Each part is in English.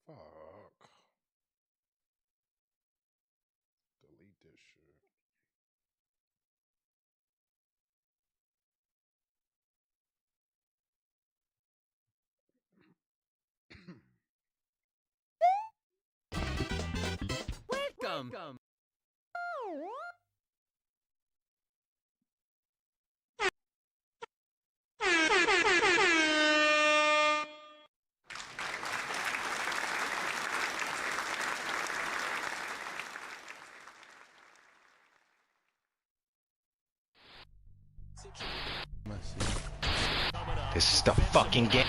Fuck. Delete this shit. Welcome. This is the fucking game.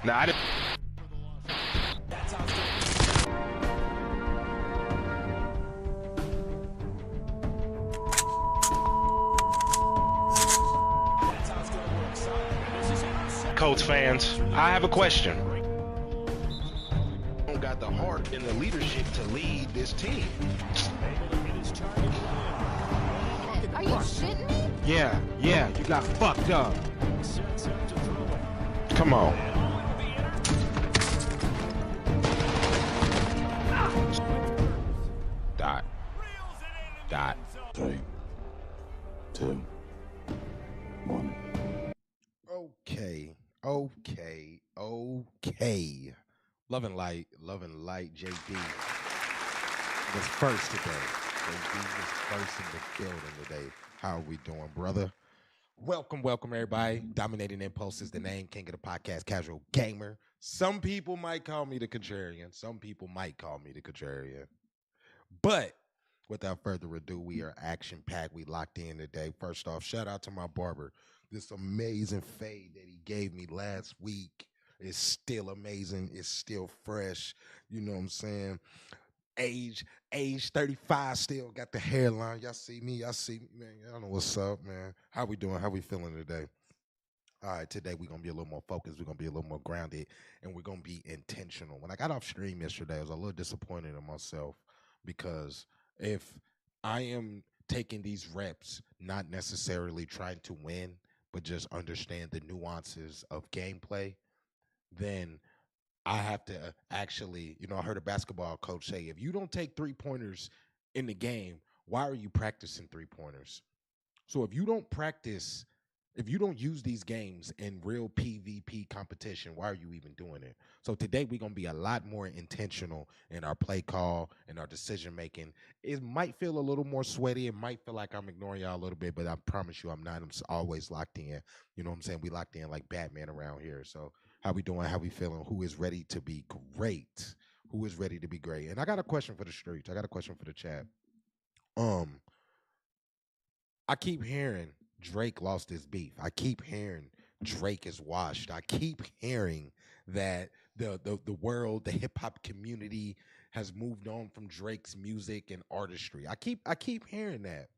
Nah, I didn't. Colts fans, I have a question. Don't got the heart and the leadership to lead this team. Are you shitting me? Yeah, you got fucked up. Come on. Dot. Dot. 3, 2, 1. Okay. Loving light, JD was first today. JD was first in the building today. How are we doing, brother? Welcome, everybody. Dominating Impulse is the name, king of the podcast, casual gamer. Some people might call me the contrarian. But without further ado, we are action-packed. We locked in today. First off, shout out to my barber. This amazing fade that he gave me last week is still amazing. It's still fresh. You know what I'm saying? Age 35, still got the hairline. Y'all see me, man. Y'all know what's up, man. How we doing? How we feeling today? All right, today we're going to be a little more focused. We're going to be a little more grounded, and we're going to be intentional. When I got off stream yesterday, I was a little disappointed in myself because if I am taking these reps, not necessarily trying to win, but just understand the nuances of gameplay, then I have to actually, I heard a basketball coach say, if you don't take 3-pointers in the game, why are you practicing 3-pointers? So if you don't practice, if you don't use these games in real PvP competition, why are you even doing it? So today we're going to be a lot more intentional in our play call and our decision making. It might feel a little more sweaty. It might feel like I'm ignoring y'all a little bit, but I promise you I'm not. I'm always locked in. You know what I'm saying? We locked in like Batman around here. So how we doing? How we feeling? Who is ready to be great? Who is ready to be great? And I got a question for the streets. I got a question for the chat. I keep hearing Drake lost his beef. I keep hearing Drake is washed. I keep hearing that the world, the hip hop community has moved on from Drake's music and artistry. I keep hearing that.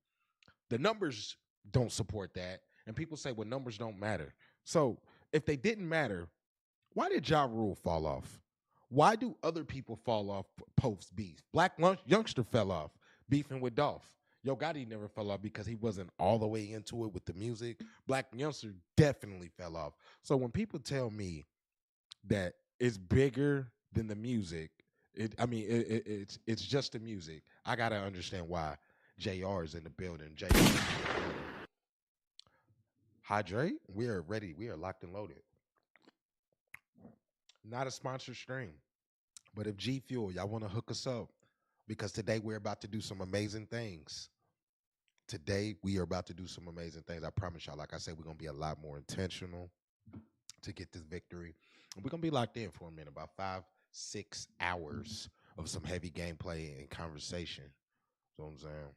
The numbers don't support that. And people say, well, numbers don't matter. So if they didn't matter, why did Ja Rule fall off? Why do other people fall off post beef? Youngster fell off beefing with Dolph. Yo Gotti never fell off because he wasn't all the way into it with the music. Black Youngster definitely fell off. So when people tell me that it's bigger than the music, it's just the music. I gotta understand why JR is in the building. JR, hydrate. We are ready. We are locked and loaded. Not a sponsored stream. But if G Fuel, y'all want to hook us up, because today we're about to do some amazing things. Today we are about to do some amazing things. I promise y'all, like I said, we're going to be a lot more intentional to get this victory. And we're going to be locked in for a minute, about 5-6 hours of some heavy gameplay and conversation. You know what I'm saying?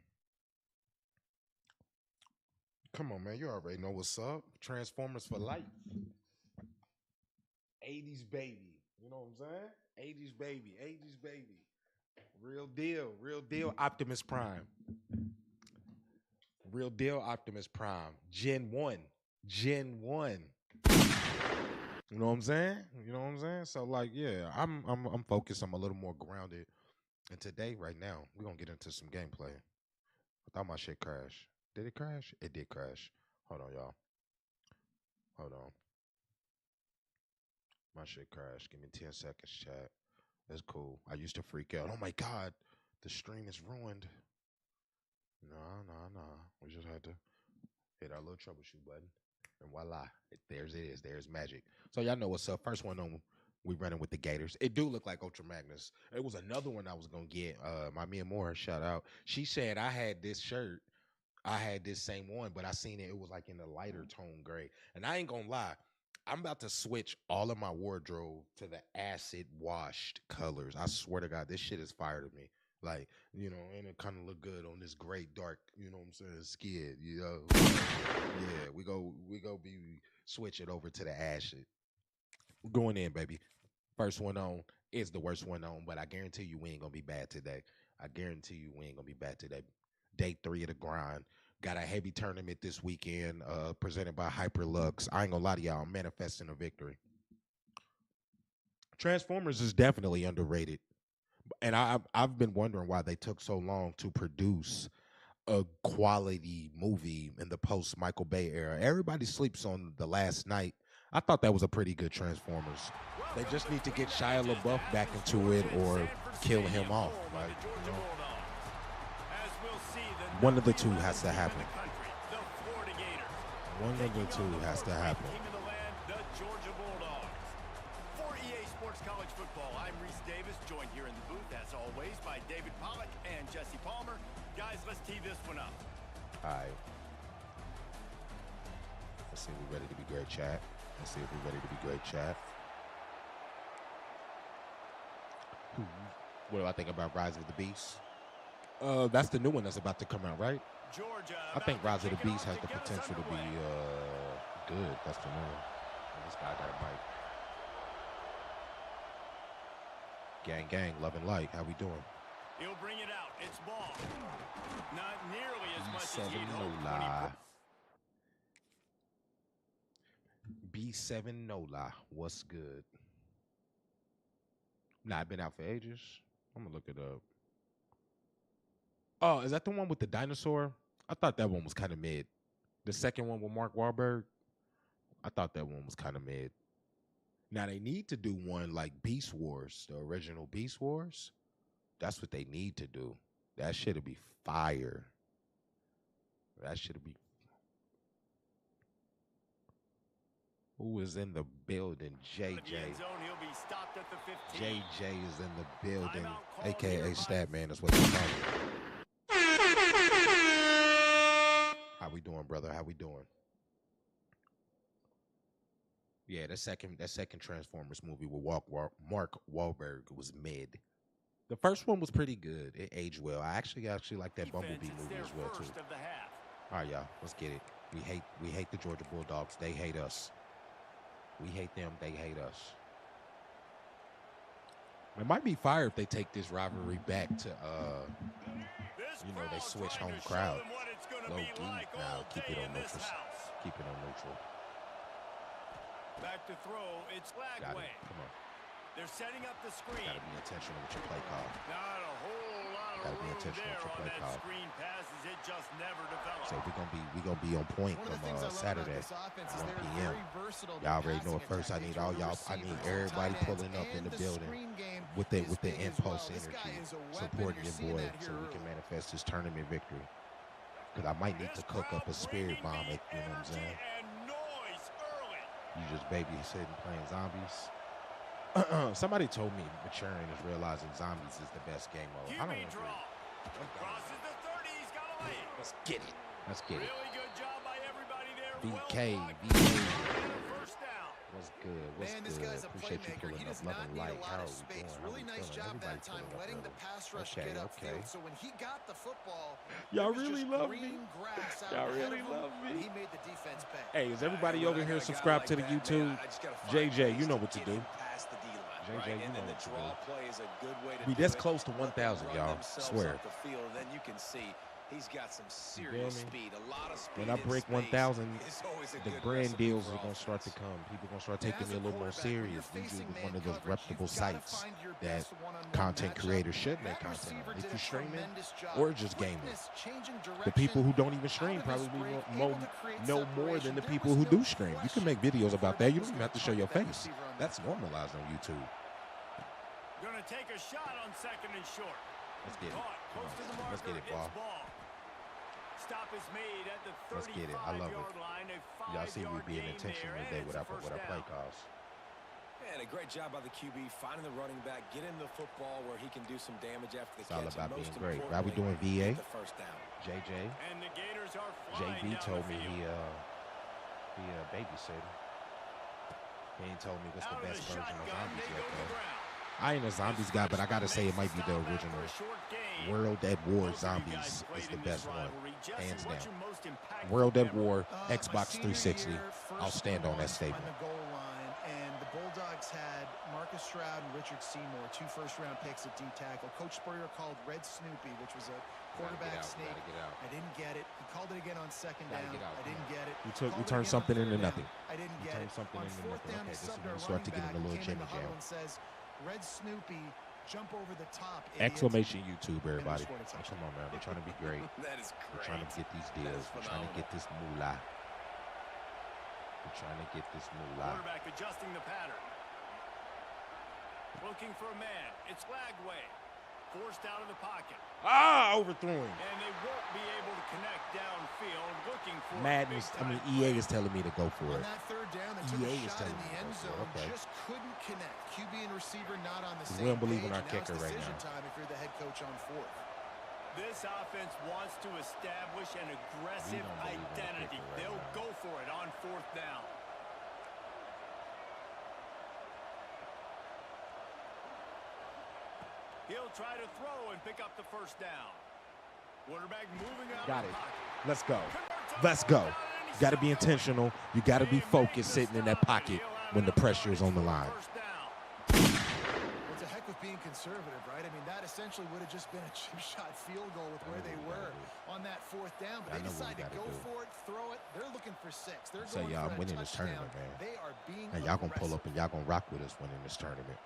Come on, man. You already know what's up. Transformers for life. 80s baby. You know what I'm saying? 80s baby. 80s baby. Real deal. Real deal. Optimus Prime. Real deal Optimus Prime. Gen 1. Gen 1. You know what I'm saying? You know what I'm saying? So like, yeah, I'm focused. I'm a little more grounded. And today, right now, we're gonna get into some gameplay. I thought my shit crashed. Did it crash? It did crash. Hold on, y'all. Hold on. My shit crashed. Give me 10 seconds, chat. That's cool. I used to freak out. Oh my God, the stream is ruined. No. We just had to hit our little troubleshoot button. And voila, there's it is. There's magic. So y'all know what's up. First one on, we running with the Gators. It do look like Ultra Magnus. It was another one I was going to get. My Mia Moore, shout out. She said I had this shirt. I had this same one, but I seen it. It was like in a lighter tone gray. And I ain't going to lie. I'm about to switch all of my wardrobe to the acid washed colors. I swear to God, this shit is fire to me. Like, you know, and it kind of look good on this gray, dark, you know what I'm saying, skin, you know. Yeah, we go be switch it over to the acid. Going in, baby. First one on is the worst one on, but I guarantee you we ain't gonna be bad today. I guarantee you we ain't gonna be bad today. Day 3 of the grind. Got a heavy tournament this weekend, presented by Hyperlux. I ain't gonna lie to y'all, I'm manifesting a victory. Transformers is definitely underrated. And I've been wondering why they took so long to produce a quality movie in the post Michael Bay era. Everybody sleeps on The Last Night. I thought that was a pretty good Transformers. They just need to get Shia LaBeouf back into it or kill him off. Like, you know, one of the two has to happen. One of the two has to happen. For EA Sports College Football, I'm Reese Davis, joined here in the booth, as always, by David Pollack and Jesse Palmer. Guys, let's tee this one up. All right. Let's see if we're ready to be great, chat. Let's see if we're ready to be great, chat. What do I think about Rise of the Beast? That's the new one that's about to come out, right? Georgia, I think Rise of the Beast has the potential to be good. That's the new one. This guy got a mic. Gang, gang, love and light. How we doing? He'll bring it out. It's ball. Not nearly as much as he'd B7 hoped. B7 Nola. What's good? Nah, I've been out for ages. I'm gonna look it up. Oh, is that the one with the dinosaur? I thought that one was kind of mid. The second one with Mark Wahlberg, I thought that one was kind of mid. Now they need to do one like Beast Wars, the original Beast Wars. That's what they need to do. That shit'll be fire. That shit'll be. Who is in the building? JJ. JJ is in the building, aka Statman. That's what they call it. How we doing, brother? How we doing? Yeah, that second Transformers movie with Mark Wahlberg was mid. The first one was pretty good. It aged well. I actually like that Bumblebee movie as well too. All right, y'all, let's get it. We hate the Georgia Bulldogs. They hate us. We hate them. They hate us. It might be fire if they take this rivalry back to you know, they switch home crowd. Low key. Now keep it on neutral. Keep it on neutral. Back to throw. It's flag Got way. it. Come on. They're setting up the screen. Gotta be intentional with your play call. Not a whole lot of Gotta be room intentional there with your on play that call. screen passes. It just never developed. So we gonna be on point from Saturday, 1 p.m. Y'all already know it. First, I need all y'all. I need everybody pulling up in the building with the impulse energy, supporting your boy, so we can manifest this tournament victory. Because I might need to cook up a spirit bomb. You know what I'm saying? You just babysitting playing zombies. Somebody told me maturing is realizing zombies is the best game mode. I don't agree. Crosses the 30. He's got a lane. Let's get it. Let's get it. Really good job by everybody there. VK, First down. What's good? What's Man, this good? guy's a Appreciate you playmaker. pulling He up. does Love not and need light. a lot How of are we space. doing? Really nice job that time, letting the pass rush get upfield. So when he got the football, Y'all there was really just love me. green grass out Y'all ahead really of him, love and me. he made the defense pay. Hey, is everybody over here subscribed to the YouTube? JJ, you know what to do. JJ, you know what to do. Be this close to 1,000, y'all. Swear. Then you can see He's got some feel serious me? speed, a lot of speed. When I in break space 1,000, is always a the good brand recipe deals for are going to start to offense. come. People going to start And taking as me a little more quarterback, when serious. you're facing YouTube is man one of those coverage, reputable you've gotta sites find your that best one-on-one content matchup. creators should make That content receiver on. If did you're a streaming tremendous job. or just gaming. Quickness, changing The people who direction, don't even stream out of his probably break, know able to create more than separation. the There people was who no do stream. You can question make videos the about that. You quarterback don't even was have to gonna show your target that face. receiver on that That's play. normalized on YouTube. Gonna take a shot on 2nd and short. Let's get it. Caught close to the marker. Let's get it, It's ball. ball. Stop is made at the Let's get it. I love it. 35-yard line. Y'all see me being intentional today with our play calls. And a great job by the QB finding the running back, getting the football where he can do some damage after the It's all catch. about and being most great. Why we doing importantly, VA? get the first down. JJ, And the Gators are flying JB down told the me field. he babysitting. He ain't told me what's the Out of best the version of shotgun, zombies they yet, go to the though. ground. I ain't a zombies guy, but I gotta say it might be the original. World at War Zombies is the best one, hands down. World at War, Xbox 360. I'll stand on that statement. On the goal line, and the Bulldogs had Marcus Stroud and Richard Seymour, 2 first-round picks at D tackle. Coach Spurrier called Red Snoopy, which was a quarterback sneak. I didn't get it. He called it again on 2nd down. I didn't get it. We turned something into nothing. I didn't We get turned it. something On into 4th nothing. down, Okay, he this is subbed when our we start to running get in a back, little came in jimmy the huddle jam. and says, Red Snoopy, jump over the top, idiot. Exclamation YouTube, everybody. scored a Oh, touchdown. come on, man. We're trying to be great. That is We're great. trying to get these deals. We're trying to get this moolah. We're trying to get this moolah. Quarterback adjusting the pattern. Looking for a man. It's Lagway. Forced out of the pocket. Ah, overthrowing. And they won't be able to connect downfield. Looking for Madden is, EA is telling me to go for On it. that 3rd down, they took EA a is shot in telling me the to end go for it. zone, Okay. just couldn't connect. QB and receiver not on the We same don't believe in page. our Now it's kicker right decision now. time if you're the head coach on 4th. This offense wants to establish an aggressive don't believe in the identity. kicker right They'll now. go for it on 4th down. He'll try to throw and pick up the 1st down. Quarterback moving out. Got of it. the pocket. Let's go. Converts on Let's fourth go. down, and he You got to be stops. intentional. You got to be They focused make the sitting in that stop, and pocket he'll have when the enough pressure is on the yards line. for 1st down. Well, it's a heck of being conservative, right? I mean, that essentially would have just been a chip shot field goal with where they were on that 4th down. But I they know what we decided to gotta go do. for it, throw it. They're looking for 6. They're Say, going y'all, for I'm a winning this touchdown. tournament, man. They are being And y'all gonna pull up aggressive. and y'all gonna rock with us winning this tournament.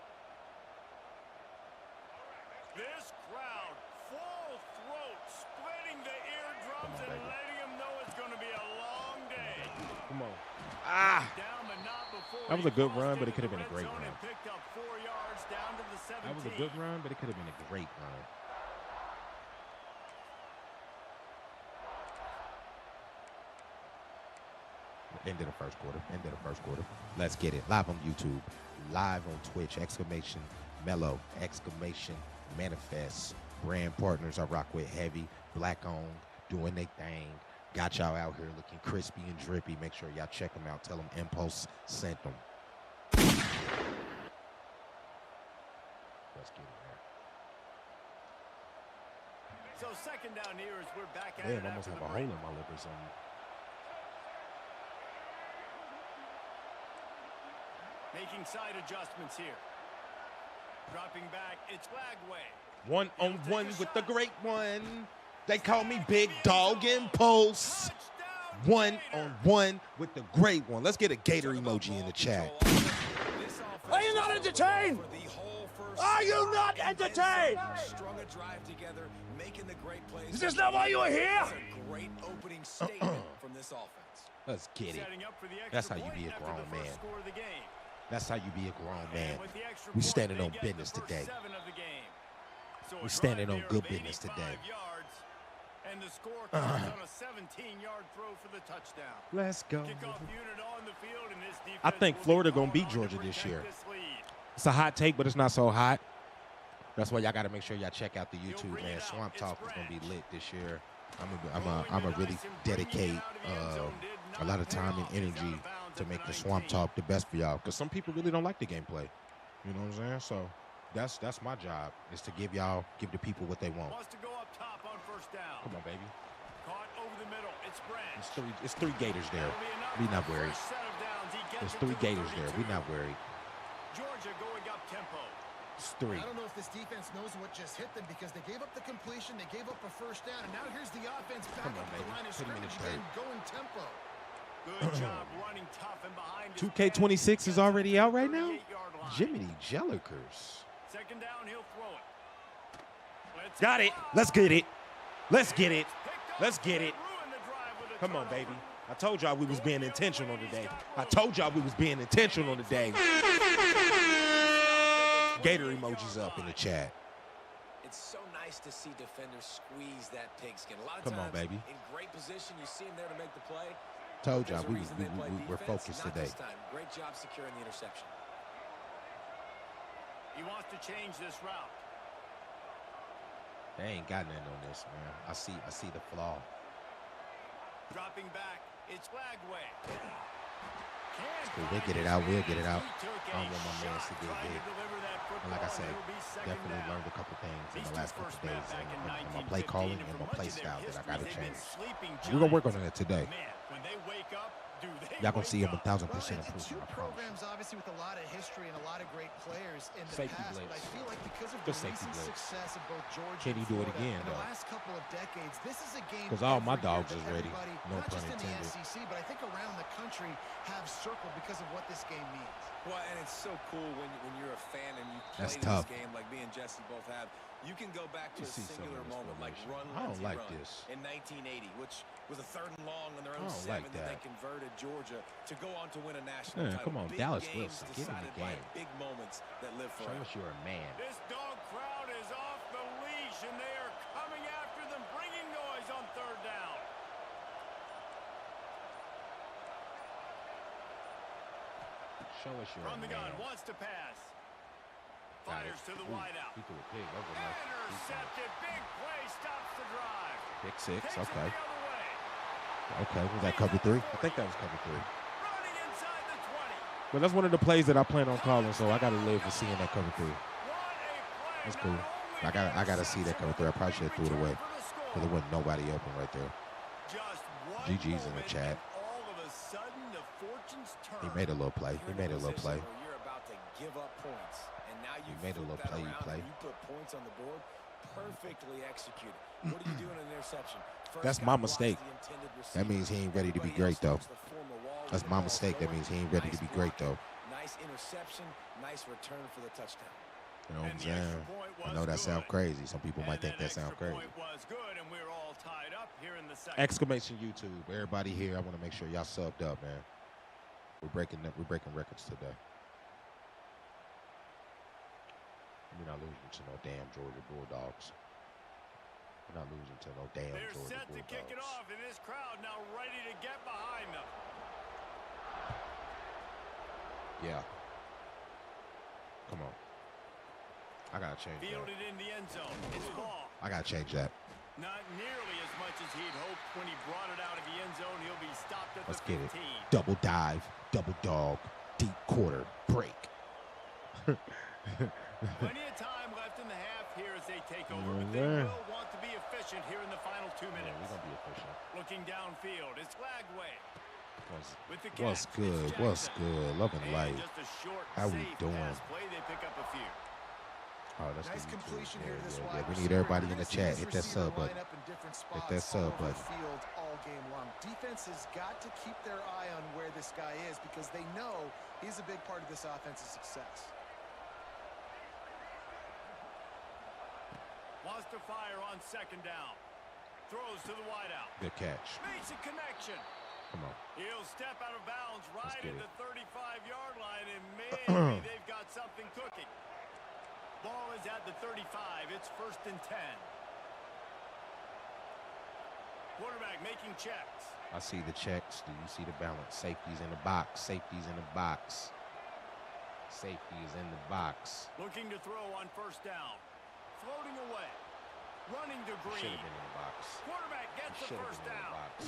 This crowd, full throat, splitting the eardrums Come on, and baby. letting them know it's going to be a long day. Come on. Ah! Down, but not before That was he a good crossed run, but it into could have the been a red great zone run. and picked up 4 yards down to the 17. That was a good run, but it could have been a great run. End of the first quarter. End of the first quarter. Let's get it. Live on YouTube. Live on Twitch. Exclamation Mellow. Exclamation Manifest. Brand partners I rock with heavy. Black owned. Doing their thing. Got y'all out here looking crispy and drippy. Make sure y'all check them out. Tell them Impulse sent them. Let's get it, man. So 2nd down here as we're back at Damn, it I almost after have a the hole in break. my lip or something. Making side adjustments here. Dropping back, it's Lagway. 1-on-1 with the great one. They call me Big Dog Impulse. 1-on-1 with the great one. Let's get a Gator emoji in the chat. Are you not entertained? Are you not entertained? Strung a drive together, making the great plays. Is this not why you were here? It's a great opening statement from this offense. Let's get it. Setting up for the extra That's how you point be a after grown the first man. score of the game. That's how you be a grown man. And with the extra We point, standing they on get business the first today. 7 of the game. So a We standing drive on there good of business 85 today. yards, and the score comes on a 17-yard throw for the touchdown. Let's go. Kickoff unit on the field, and this defense I think will be Florida gonna called beat on to Georgia this protect year. this lead. It's a hot take, but it's not so hot. That's why y'all got to make sure y'all check out the YouTube, bring man. it out. Swamp It's Talk is going to be Branch. lit this year. I'm a really dedicate a lot of time and energy to make the Swamp Talk the best for y'all. Because some people really don't like the gameplay. You know what I'm saying? So that's my job, is to give the people what they want. Wants to go up top on 1st down. Come on, baby. Caught over the middle. It's Branch. It's three Gators there. That'll be enough We for not the worried. first set of downs. He gets There's it to 3 the Gators there. 32. We not worried. Georgia going up tempo. It's 3. I don't know if this defense knows what just hit them because they gave up the completion, they gave up a first down, and now here's the offense back up the line of scrimmage again, going tempo. Good job running tough and behind. 2K26 is already out right now? Jiminy Jellikers. Second down, he'll throw it. Got it. Let's get it. Let's get it. Let's get it. Come on, baby. I told y'all we was being intentional today. I told y'all we was being intentional today. Gator emojis up in the chat. It's so nice to see defenders squeeze that pigskin. A lot of Come on, times baby. in great position, you see them there to make the play. Told y'all There's a we reason they play we're defense, focused not today. this time. Great job securing the interception. He wants to change this route. They ain't got nothing on this, man. I see the flaw. Dropping back, it's Flagway. Cool. We'll get it out. We'll get it out. I don't want my man to get hit. And like I said, definitely learned a couple things in the last couple days in my play calling and my play style that I got to change. We're going to work on that today. Y'all going to see a 1,000% improvement, I promise. Programs obviously with a lot of history and a lot of great players in the Safety past, blitz. but I feel like because of Good the safety recent blitz. success of both Georgia Can and he do it Florida again, in the though? last couple of decades, this is a game 'Cause all my every year dogs that is ready. everybody, No not pun just in the intended. SEC, but I think around the country have circled because of what this game means. Well, and it's so cool when you're a fan and you That's played tough. this game like me and Jesse both have. You can go back to You a see some singular of this moment like formation. run, I don't Lindsey, like run this. in 1980, which was a 3rd and long on their I own don't 7 like that they that. converted Georgia to go on to win a national Man, title. come on, Big Dallas games Wilson, get in the decided by game. big moments that live Show forever. us you're a man. This dog crowd is off the leash, and they are coming after them, bringing noise on 3rd down. Show us you're From a the gun, man. wants to pass. Got Fires it. to the Ooh, wideout. he threw a pig. That was a nice- Intercepted. Big play stops the drive. Pick 6. Takes it Okay. the other way. Okay. Was that cover 3? I think that was cover 3. Running inside the 20. But that's one of the plays that I plan on calling, so I got to live for seeing that cover 3. What a play. That's cool. Not only I got to see that cover 3. I probably should have threw it away for the score. because there wasn't nobody open right there. Just one GG's in the moment, chat. and all of a sudden, the fortunes turn. He made a little play. He You're in made a little position play. where you're about to give up points, and now you made a flip little that play, you around play. and you put points on the board. Perfectly executed. What do you do in an interception? First That's guy my blocks mistake. the intended That receiver. means he ain't ready to be Everybody else great, though. starts to form a wall That's with my the ball mistake. That going. means he ain't ready to Nice be great, blocking, though. Nice interception. Nice return for the touchdown. You know what I'm And the extra saying? point I was know that sounds good. crazy. Some people might And think that sounds extra crazy. point was good, and we're all tied up here in the second. Exclamation YouTube. Everybody here, I want to make sure y'all subbed up, man. We're breaking records today. We're not losing to no damn Georgia Bulldogs. We're not losing to no damn They're Georgia set to Bulldogs. kick it off, and this crowd now ready to get behind them. Yeah. Come on. I gotta change that. Fielded in the end zone. It's ball. I gotta change that. Not nearly as much as he'd hoped when he brought it out of the end zone. He'll be stopped at Let's the get it. 15. Double dive, double dog, deep quarter, break. Plenty of time left in the half here as they take over, but they Yeah. will want to be efficient here in the final 2 Yeah, minutes. we're gonna be efficient. Looking downfield, it's Flagway. With the What's catch, good? it's What's Jackson. good? Love and And light. just a short, How we safe doing? pass play, they pick up a few. Oh, that's Nice the YouTube. completion Yeah, here to this yeah, wide yeah. We receiver. need everybody You're in the gonna see chat. this Hit that receiver sub button. line up in different Hit spots that sub all over button. the field all game long. Defense has got to keep their eye on where this guy is because they know he's a big part of this offense's success. Wants to fire on second down. Throws to the wideout. Good catch. Makes a connection. Come on. He'll step out of bounds right get at it. the 35-yard line, and maybe they've got something cooking. Ball is at the 35. It's 1st and 10. Quarterback making checks. I see the checks. Do you see the balance? Safety's in the box. Safety's in the box. Safety is in the box. Looking to throw on 1st down. Floating away. Running to Should Green. have been in the box. Quarterback gets the Should have 1st been in the down. box.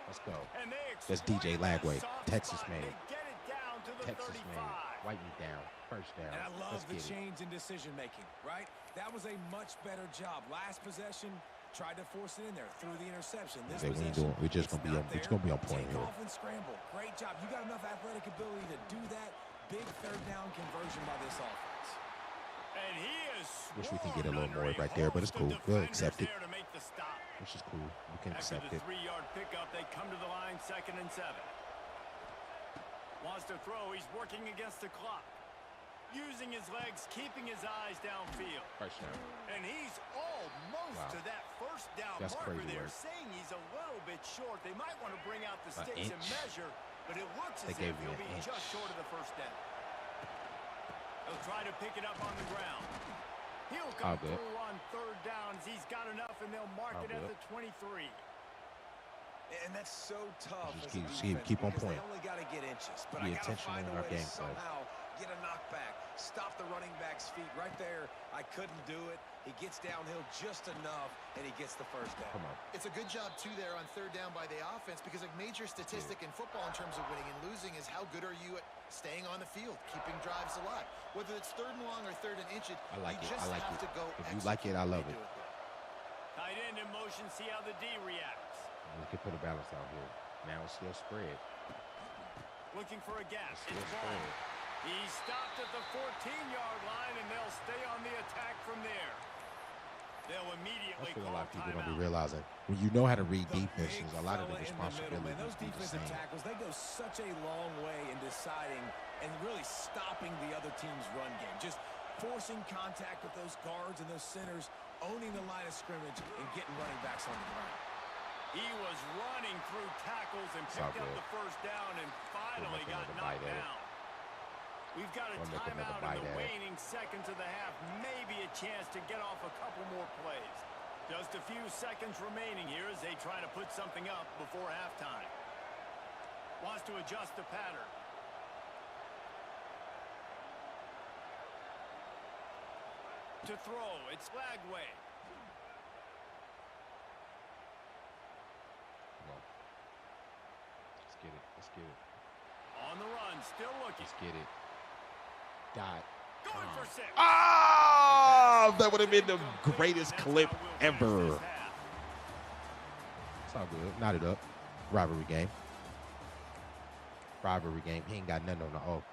Let's go. And they That's DJ exploit that Lagway, soft Texas spot. man. They get it down to the Texas 35. man. Wipe me down. 1st down. And I love Let's the get it. change in decision making, right? That was a much better job. Last possession, tried to force it in there, threw the interception. This Okay, we ain't possession, doing. We're just it's gonna be not on. It's there. gonna be on point Take here. off and scramble. Great job. You got enough athletic ability to do that. Big 3rd down conversion by this offense. And he is Wish we can get a little more right there, but it's cool. We'll accept it. Which is cool. We can accept it. After the 3-yard pickup, they come to the line, 2nd and 7. Wants to throw. He's working against the clock. Using his legs, keeping his eyes downfield. First down. And he's almost to that first down marker there, saying he's a little bit short. They might want to bring out the sticks and measure, but it looks as if he'll be just short of the first down. He'll try to pick it up on the ground. He'll come through on 3rd downs. He's got enough, and they'll mark it at the 23. And that's so tough. Just keep on point. They only got to get inches, but Be I got to find a in our way to game somehow get a knockback. Stop the running back's feet right there. I couldn't do it. He gets downhill just enough, and he gets the first down. Come on. It's a good job, too, there on 3rd down by the offense, because a major statistic in football in terms of winning and losing is how good are you at staying on the field, keeping drives alive. Whether it's 3rd and long or 3rd and inches, I like it. just I like have it. to go If you like it, I love it. Tight end in motion, see how the D reacts. We can put a balance out here. Now it's still spread. Looking for a gap. It's still spread. He stopped at the 14-yard line, and they'll stay on the attack from there. They'll immediately That's what a call lot of people don't be timeout. realizing. When you know how to read defenses, a lot of the responsibility Those is the defensive same. tackles, they go such a long way in deciding and really stopping the other team's run game. Just forcing contact with those guards and those centers, owning the line of scrimmage, and getting running backs on the ground. He was running through tackles and picked up the first down and finally got knocked down. We've got a timeout in the waning seconds of the half. Maybe a chance to get off a couple more plays. Just a few seconds remaining here as they try to put something up before halftime. Wants to adjust the pattern. To throw, it's Lagway. Let's get it. Let's get it. On the run, still looking. Let's get it. Dot. Going for 6. Oh, that would have been the greatest clip ever. It's all good. Knot it up. Rivalry game. Rivalry game. He ain't got nothing on the O.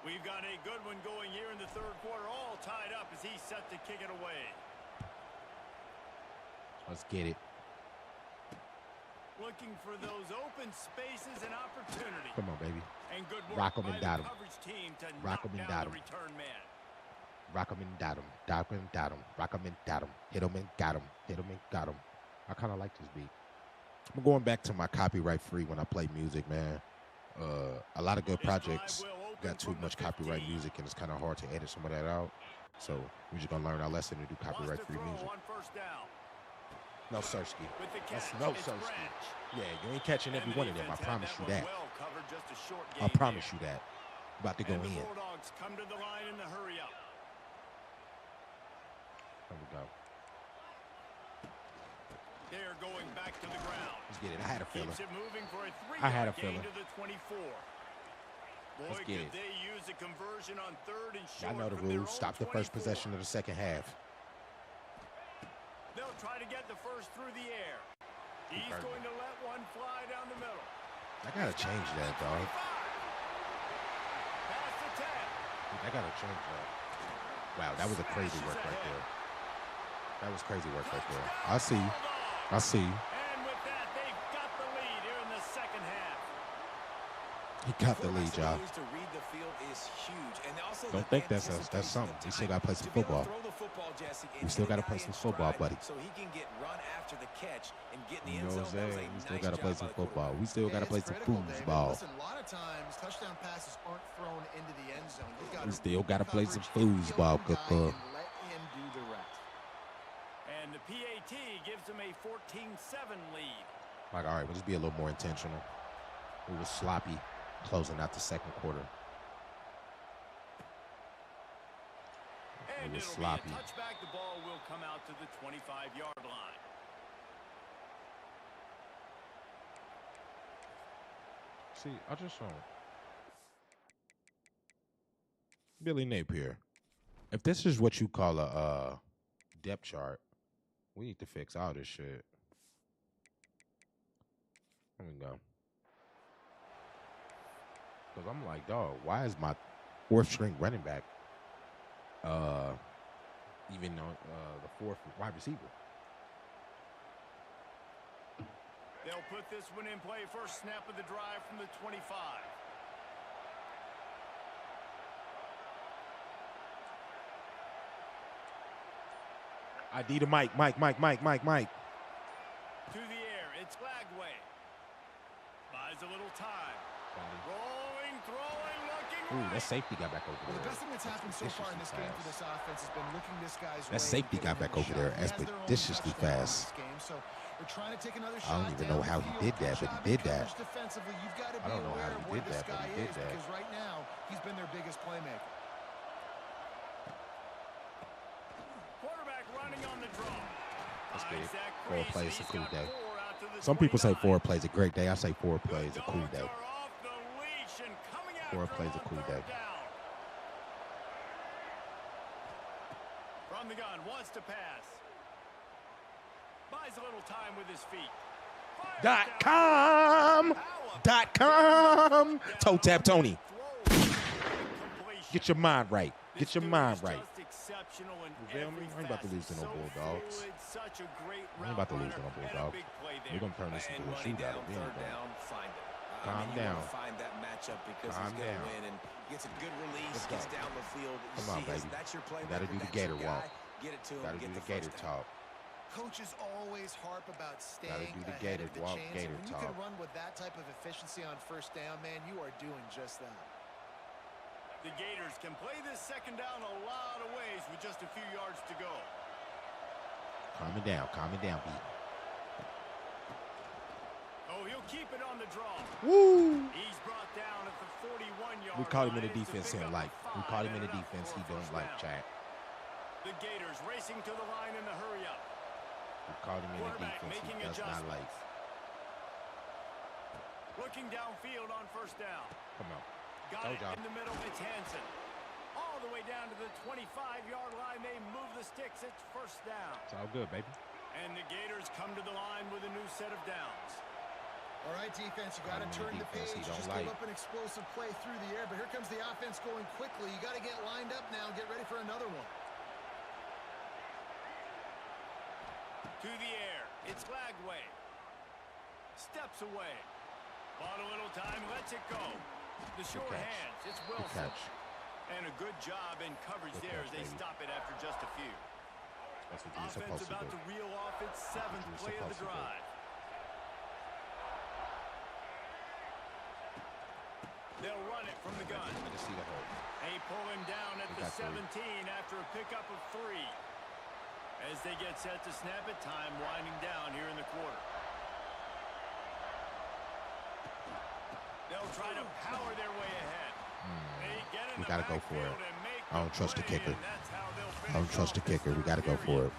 We've got a good one going here in the 3rd quarter, all tied up as he's set to kick it away. Let's get it. Looking for those open spaces and opportunity. Come on, baby. And good work Rock 'em by and the dot 'em. coverage team to Rock 'em knock and down dot the 'em. return man. Rock 'em and dot 'em. Rock 'em and dot 'em. Rock 'em and dot 'em. Hit 'em and got 'em. Hit 'em and got 'em. I kind of like this beat. I'm going back to my copyright free when I play music, man. A lot of good projects got too much copyright music, and it's kind of hard to edit some of that out. So we're just gonna learn our lesson and do copyright free music. On 1st down. No Sirski. With the That's catch, no it's Sirski. Branch. Yeah, you ain't catching every And one the of them. I defense had promise you one that. well covered, just a short I gain promise there. you that. About to go And the in. Bulldogs come to the line in the hurry up. There we go. They're going back to the ground. Let's get it. I had a feeling. Keeps it moving for a 3-yard I had a gain feeling. to the 24. Boy, Let's get could it. they use a conversion on 3rd and short I know the from their rules. own Stop the first 24. possession of the second half. They'll try to get the first through the air. He's Perfect. going to let one fly down the middle. I gotta change that, dog. Past the 10. I gotta change that. Wow, that was a crazy work right there. That was crazy work right there. I see you. I see you. And with that, they've got the lead here in the second half. He got the lead, y'all. To read the field is huge. And also Don't think that's us. That's something. We still gotta play some football. We still gotta play some football, buddy. So he can get run after the catch and get in the You end know zone. what I'm That was a saying? We still nice gotta play job some by the football. We still gotta It's play some critical, David. foosball. Listen, a lot of times touchdown passes aren't thrown into the end zone. You gotta We still gotta play some coverage, foosball, kill the guy Cook. and let him do the rest. And the PAT gives them a 14-7 lead. Like, all right, let's be a little more intentional. It was sloppy closing out the second quarter. And It was it'll sloppy. be a touchback. The ball will come out to the 25-yard line. See, I just saw Billy Napier. If this is what you call a depth chart, we need to fix all this shit. There we go. Because I'm like, dog, why is my fourth string running back even on the fourth wide receiver. They'll put this one in play. First snap of the drive from the 25. ID to Mike. To the air. It's Glagway. Buys a little time. Rolling, throwing, looking. Ooh, that safety got back over Well, there. the best thing that's happened so far in this game for this offense has been looking this guy's way. That safety got back over there expeditiously fast. So they're trying to take another I don't even know how he did that, but he did that. Defensively, you've got to I be don't know how aware he of where did this that, but guy he did is, that. because right now he's been their biggest playmaker. Quarterback running on the draw. That's good. Isaac 4 Reese, plays, a he's cool got day. 4 out to the Some people say 29. 4 plays a great day. I say 4 plays a cool Dogs day. are off the leash and coming 4 after plays him a on cool third day. down. From the gun, wants to pass. Buys a little time with his feet. .com. Toe tap Tony. Get your mind right. Get your mind right. You feel me? I ain't about to lose to no Bulldogs. I ain't about to lose to no Bulldogs. We're going to turn this into a shootout. We ain't gonna. Calm down. Find that matchup because Calm he's going to down. win and gets a good release, Let's gets go. down the field. Come on, baby. That's your play. You gotta do the Gator walk. Get it to him. Gotta do the Gator talk. Coaches always harp about staying do the ahead Gator of the walk, chains. Gator When you talk. can run with that type of efficiency on first down, man, you are doing just that. The Gators can play this second down a lot of ways with just a few yards to go. Calm it down, B. Oh, he'll keep it on the draw. Woo! He's brought down at the 41-yard We caught him in line. the It's a defense he pickup don't like. of We 5 caught him in and the enough defense for he a don't first like, down. Chad. The Gators racing to the line in the hurry up. We caught him in the Quarterback defense he making does not like. adjustments. Looking downfield on first down. Come on. Got Told it y'all. in the middle. It's Hansen. All the way down to the 25-yard line. They move the sticks. It's first down. It's all good, baby. And the Gators come to the line with a new set of downs. All right, defense, you got to turn the defense page. he don't Just like. give up an explosive play through the air, but here comes the offense going quickly. You got to get lined up now and get ready for another one. To the air. It's Glagway. Steps away. Bought a little time. Lets it go. The short catch. hands. It's Good Wilson. catch. And a good job in coverage Good there catch, as they baby. stop it after just a few. That's what you're Offense supposed to about do. to reel off its 7th you're play of the supposed to do. drive. They'll run it from the gun. I just see the hole. They pull him down at We the got 17 after a pickup of 3. As they get set to snap it, time winding down here in the quarter. They'll try to power their way ahead. They get in We the gotta go for backfield it. and make I don't trust the play, kicker. and that's how they'll I don't finish trust the off this kicker. We third got to go for period. it.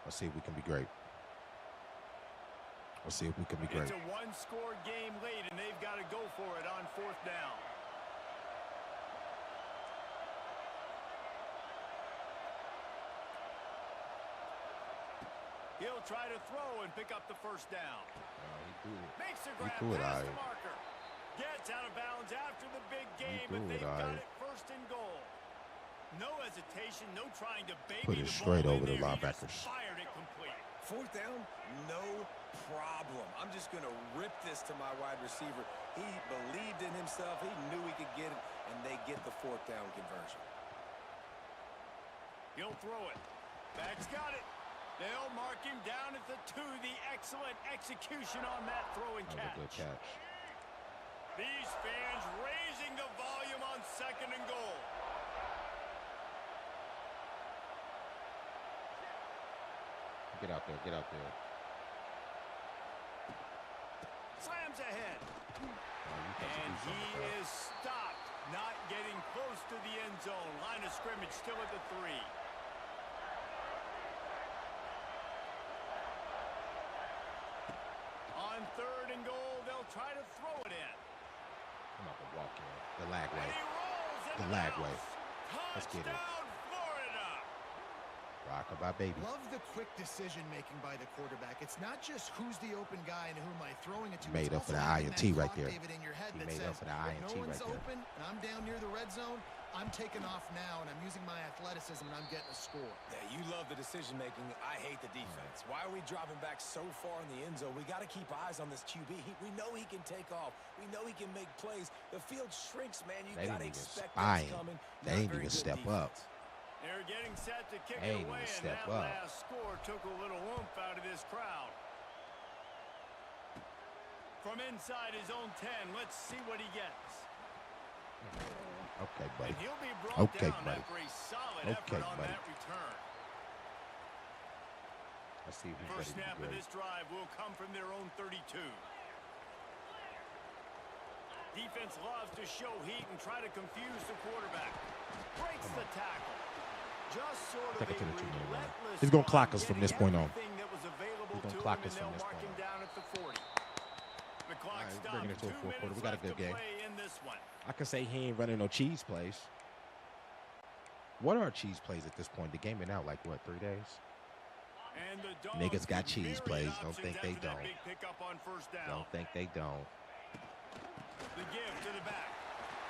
Let's see if we can be great. Let's see if we can be great. It's a one-score game late, and they've got to go for it on 4th down. He'll try to throw and pick up the first down. He threw it. Makes a He grab threw it past all the right. marker. Gets out of bounds after the big game, threw but it they've all got right. it first and goal. No hesitation, no trying to baby Put it the straight ball over in the there. He just linebackers. fired it complete. 4th down, no problem. I'm just going to rip this to my wide receiver. He believed in himself. He knew he could get it, and they get the 4th down conversion. He'll throw it. Back's got it. They'll mark him down at the 2. The excellent execution on that throw and That was a good catch. These fans raising the volume on 2nd and goal. Get out there. Get out there. Slams ahead. Oh, you got to And do something he with that. is stopped. Not getting close to the end zone. Line of scrimmage still at the 3. On 3rd and goal, they'll try to throw it in. I'm about to walk in. The lag way. And he rolls into The lag the way. house. Let's get it. Touchdown, Florida. Rockabye, baby. Love the quick decision-making by the quarterback. It's not just who's the open guy and who am I throwing it to. Made up for the INT right there. He made up for the INT right there. Open, and I'm down near the red zone. I'm taking off now, and I'm using my athleticism, and I'm getting a score. Yeah, you love the decision-making. I hate the defense. Why are we dropping back so far in the end zone? We got to keep eyes on this QB. We know he can take off. We know he can make plays. The field shrinks, man. You got to expect what's coming. They ain't even step up. They're getting set to kick it away, and that last score took a little oomph out of this crowd. From inside his own 10, let's see what he gets. Okay, buddy. And he'll be brought down buddy. after a solid effort on that return. Let's see if he's First snap of this drive will come from their own 32. Defense loves to show heat and try to confuse the quarterback. Breaks the tackle. Just sort of a relentless. He's going to clock us from this point on. He's going to clock us from this point on. Down at the 40. The clock stops. Bringing it to a fourth quarter. We got a good game. In this one. I can say he ain't running no cheese plays. What are cheese plays at this point? The game been out like, what, 3 days? And the niggas got cheese plays. Don't think they don't. Don't think they don't. The give to the back.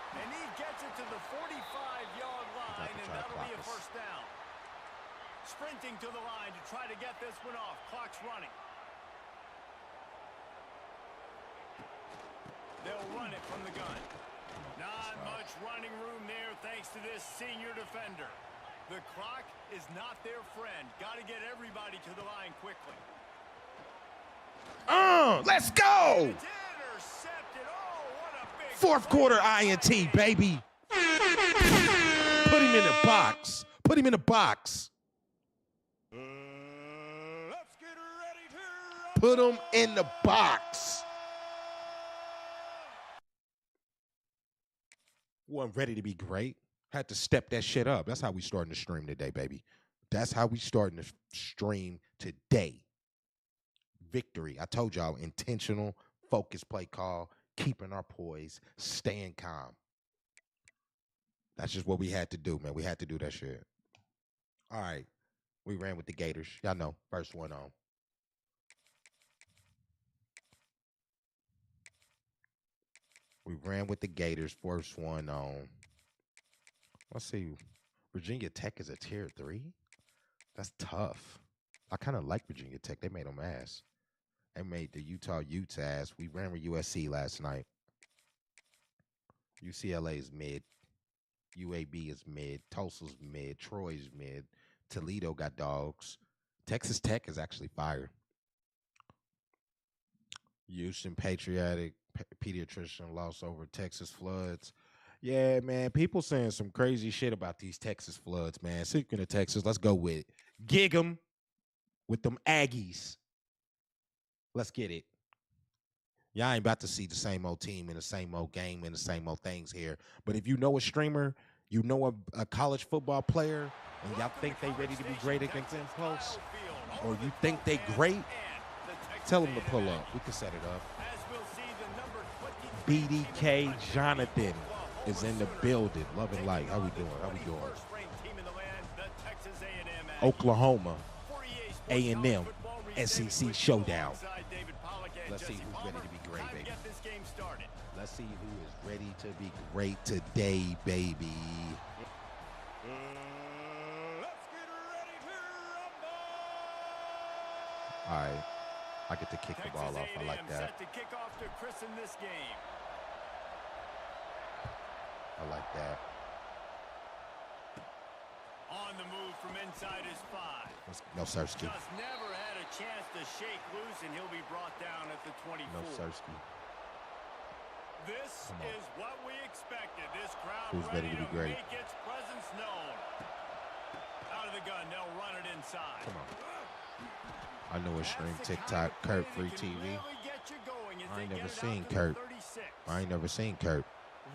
And he gets it to the 45-yard line, and that'll be a first down. Sprinting to the line to try to get this one off. Clock's running. They'll run it from the gun. Not much running room there thanks to this senior defender. The clock is not their friend. Got to get everybody to the line quickly. Let's go! Fourth quarter INT, baby. Put him in the box. Put him in the box. Let's get ready to put him in the box. Wasn't ready to be great. Had to step that shit up. That's how we starting to stream today, baby. That's how we starting to stream today. Victory. I told y'all, intentional, focused play call. Keeping our poise, staying calm. That's just what we had to do, man. We had to do that shit. All right. We ran with the Gators. Y'all know. First one on. We ran with the Gators. First one on. Let's see. Virginia Tech is a tier 3? That's tough. I kind of like Virginia Tech. They made them ass. They made the Utah Utes ass. We ran with USC last night. UCLA is mid. UAB is mid. Tulsa's mid. Troy's mid. Toledo got dogs. Texas Tech is actually fire. Houston Patriotic pediatrician lost over Texas floods. Yeah, man. People saying some crazy shit about these Texas floods, man. Speaking of Texas, let's go with it. Gig 'em with them Aggies. Let's get it. Y'all ain't about to see the same old team in the same old game and the same old things here. But if you know a streamer, you know a college football player, and y'all think they ready to be great against them close, or you think they great, tell them to pull up. We can set it up. BDK Jonathan is in the building. Love and light. How we doing? How we doing? Oklahoma, A&M, SEC showdown. Let's see who's ready to be great, baby. Let's see who is ready to be great today, baby. All right. I get to kick the ball off. I like that. I like that. On the move from inside his 5. No Sirski. Just never had a chance to shake loose, and he'll be brought down at the 24. No Sirski. This is what we expected. This crowd who's ready to be great? Make its presence known. Out of the gun, they'll run it inside. Come on. I know a stream TikTok, Kurt Free TV. I ain't never seen Kurt. I ain't never seen Kurt.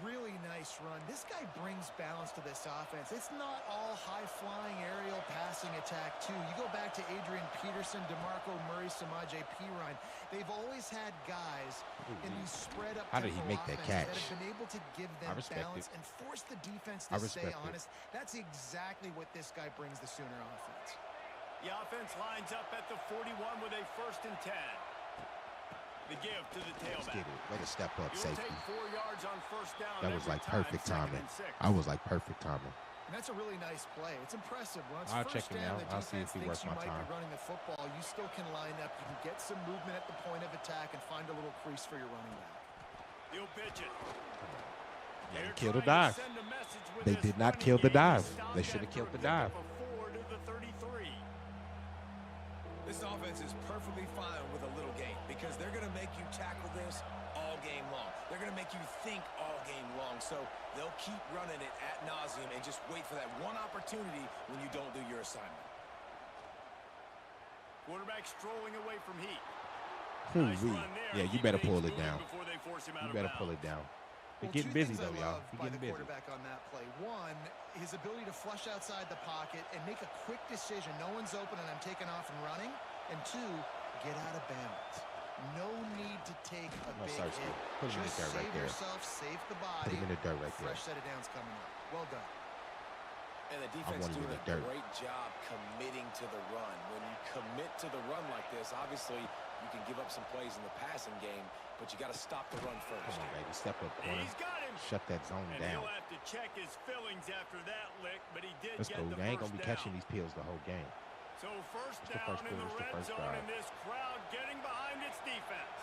Really nice run. This guy brings balance to this offense. It's not all high-flying aerial passing attack, too. You go back to Adrian Peterson, DeMarco Murray, Samaje Perine. They've always had guys in these spread-up How did he make that catch? that have been able to give them balance and force the defense to stay honest. That's exactly what this guy brings the Sooner offense. The offense lines up at the 41 with a 1st and 10. The give to the tailback. Let's get it. Way to step up, safety. Take 4 yards on 1st down. That was like perfect timing. I was like perfect timing. And that's a really nice play. It's impressive. Once I'll first check him down, out. the I'll see if defense he works thinks my you might time. be running the football. You still can line up. You can get some movement at the point of attack and find a little crease for your running back. He'll pitch it. They killed the dive. They did not kill the dive. They should have killed the dive. This offense is perfectly fine with a little game because they're going to make you tackle this all game long. They're going to make you think all game long. So they'll keep running it ad nauseum and just wait for that one opportunity when you don't do your assignment. Quarterback strolling away from heat. Yeah, you better pull it down. You better pull it down. They're getting busy, though, y'all. They're getting busy. Quarterback on that play. One, his ability to flush outside the pocket and make a quick decision. No one's open and I'm taking off and running. And 2, get out of bounds. No need to take a big hit. Put him in the dirt right there. Yourself, save the body. Put him in the dirt right there. Fresh set of downs coming up. Well done. And the defense doing a great job committing to the run. When you commit to the run like this, obviously you can give up some plays in the passing game, but you got to stop the run first. Come on, baby. Step up, corner. Shut that zone down. He'll have to check his fillings after that lick, but he did Let's get go. the They ain't first going to be down. catching these pills the whole game. So first down in the red zone, and this crowd getting behind its defense.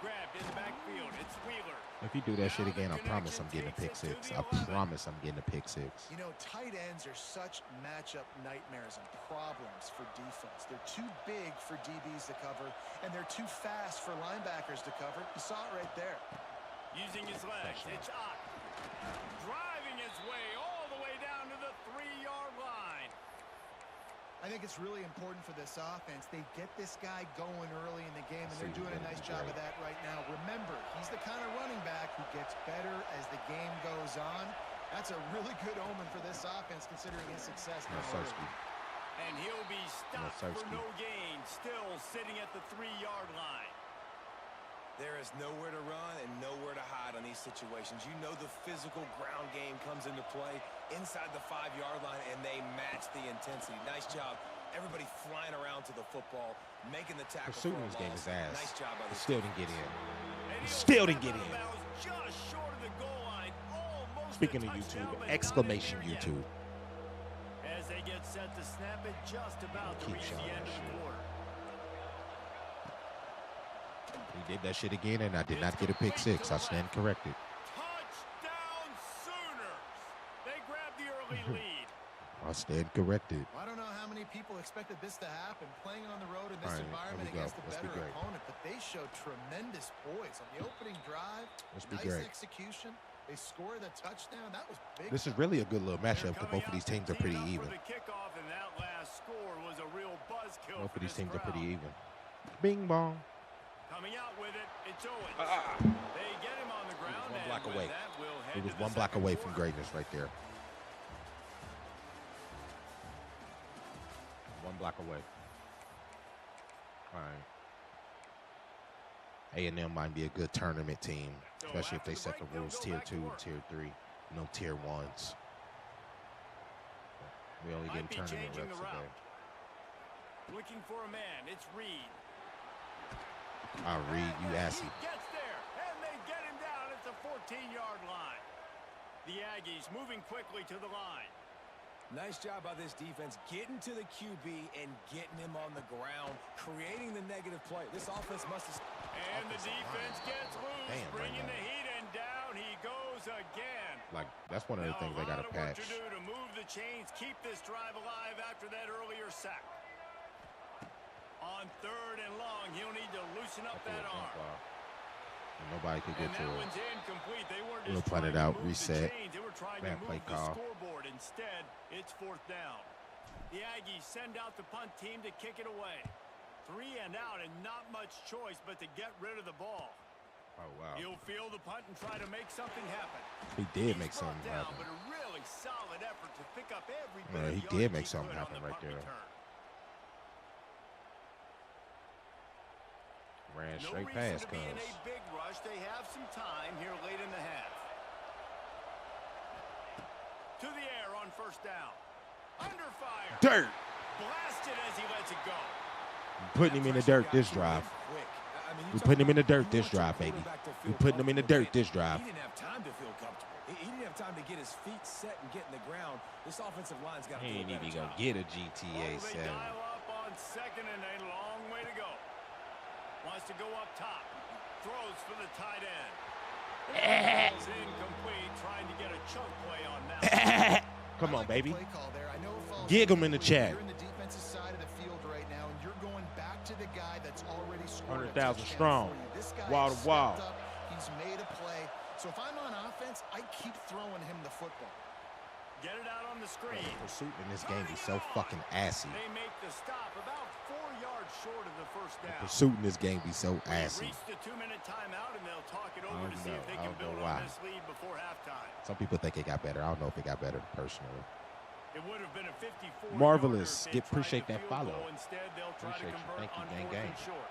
Grabbed in the backfield. It's Wheeler. If you do that shit again, I promise I'm getting a pick 6. I promise I'm getting a pick 6. You know, tight ends are such matchup nightmares and problems for defense. They're too big for DBs to cover, and they're too fast for linebackers to cover. You saw it right there. Using his legs, it's Ott. Driving his way all the way down to the 3-yard line. I think it's really important for this offense. They get this guy going early in the game, and they're doing a nice job of that right now. Remember, he's the kind of running back who gets better as the game goes on. That's a really good omen for this offense, considering his success. And he'll be stopped for no gain, still sitting at the 3-yard line. There is nowhere to run and nowhere to hide on these situations. You know the physical ground game comes into play inside the 5-yard line, and they match the intensity. Nice job. Everybody flying around to the football, making the tackle. Pursuing this game is ass. Nice job by the still didn't get in. Still didn't get in. Just short of the goal line. Speaking of YouTube, exclamation YouTube. As they get set to snap it, just about to reach the end of the quarter. He did that shit again, and I did not get a pick 6. I stand corrected. Touchdown Sooners! They grabbed the early lead. I stand corrected. I don't know how many people expected this to happen, playing on the road in this environment against a better opponent, but they showed tremendous poise on the opening drive. Nice execution. They scored a touchdown. That was big. This is really a good little matchup because both of these teams are pretty even. The kickoff, and that last score was a real buzzkill. Both of these teams are pretty even. Bing bong. Coming out with it, it's Owens. They get him on the ground. One block away. It was one block away from greatness right there. One block away. All right. A&M might be a good tournament team, especially if they set the rules tier 2 and tier 3, no tier 1s. We only get tournament reps today. Looking for a man, it's Reed. Reed, you assy. He gets there, and they get him down at the 14-yard line. The Aggies moving quickly to the line. Nice job by this defense getting to the QB and getting him on the ground, creating the negative play. This offense must have... And the defense gets loose, bringing the heat, and down he goes again. Like, that's one of the things they got to patch. To do to move the chains, keep this drive alive after that earlier sack. On 3rd and long, he'll need to loosen up that arm. Nobody could get to it. One's incomplete. They weren't we'll just plan it out, reset. They were trying to move the scoreboard. Instead, it's 4th down. The Aggies send out the punt team to kick it away. 3 and out, and not much choice but to get rid of the ball. Oh, wow. He'll field the punt and try to make something happen. He did make something happen. But a really solid effort to pick up every bit of he did make something happen right there. Ran straight past, cuz. In a big rush, they have some time here late in the half. To the air on 1st down. Under fire. Dirt. Blasted as he lets it go. Putting him in the dirt this drive. We're putting him in the dirt this drive, baby. We're putting him in the dirt this drive. He didn't have time to feel comfortable. He didn't have time to get his feet set and get in the ground. This offensive line's got to do a better job. He ain't even gonna get a GTA 7. They dial up on second and a long way to go. Wants to go up top. Throws for the tight end. Ball's incomplete, trying to get a chunk play on that. Come on, baby. Play call there. I know it falls Gig him in the chat. You're in the defensive side of the field right now, and you're going back to the guy that's already scored. 100,000 strong. This guy Wall to has wall. stepped up. He's made a play. So if I'm on offense, I keep throwing him the football. Get it out on the screen. Pursuit in this game is so fucking assy. They make the stop about 4 yards short of the first down. Pursuit in this game be so assy. Reached the 2-minute timeout, and they'll talk it over I to don't see if know. they I can don't know build why. on this lead before halftime. Some people think it got better. I don't know if it got better personally. It would have been a 54. Marvelous. Appreciate that follow. Instead, they'll try Appreciate to you. convert Thank you, on gang, 4th gang. and short.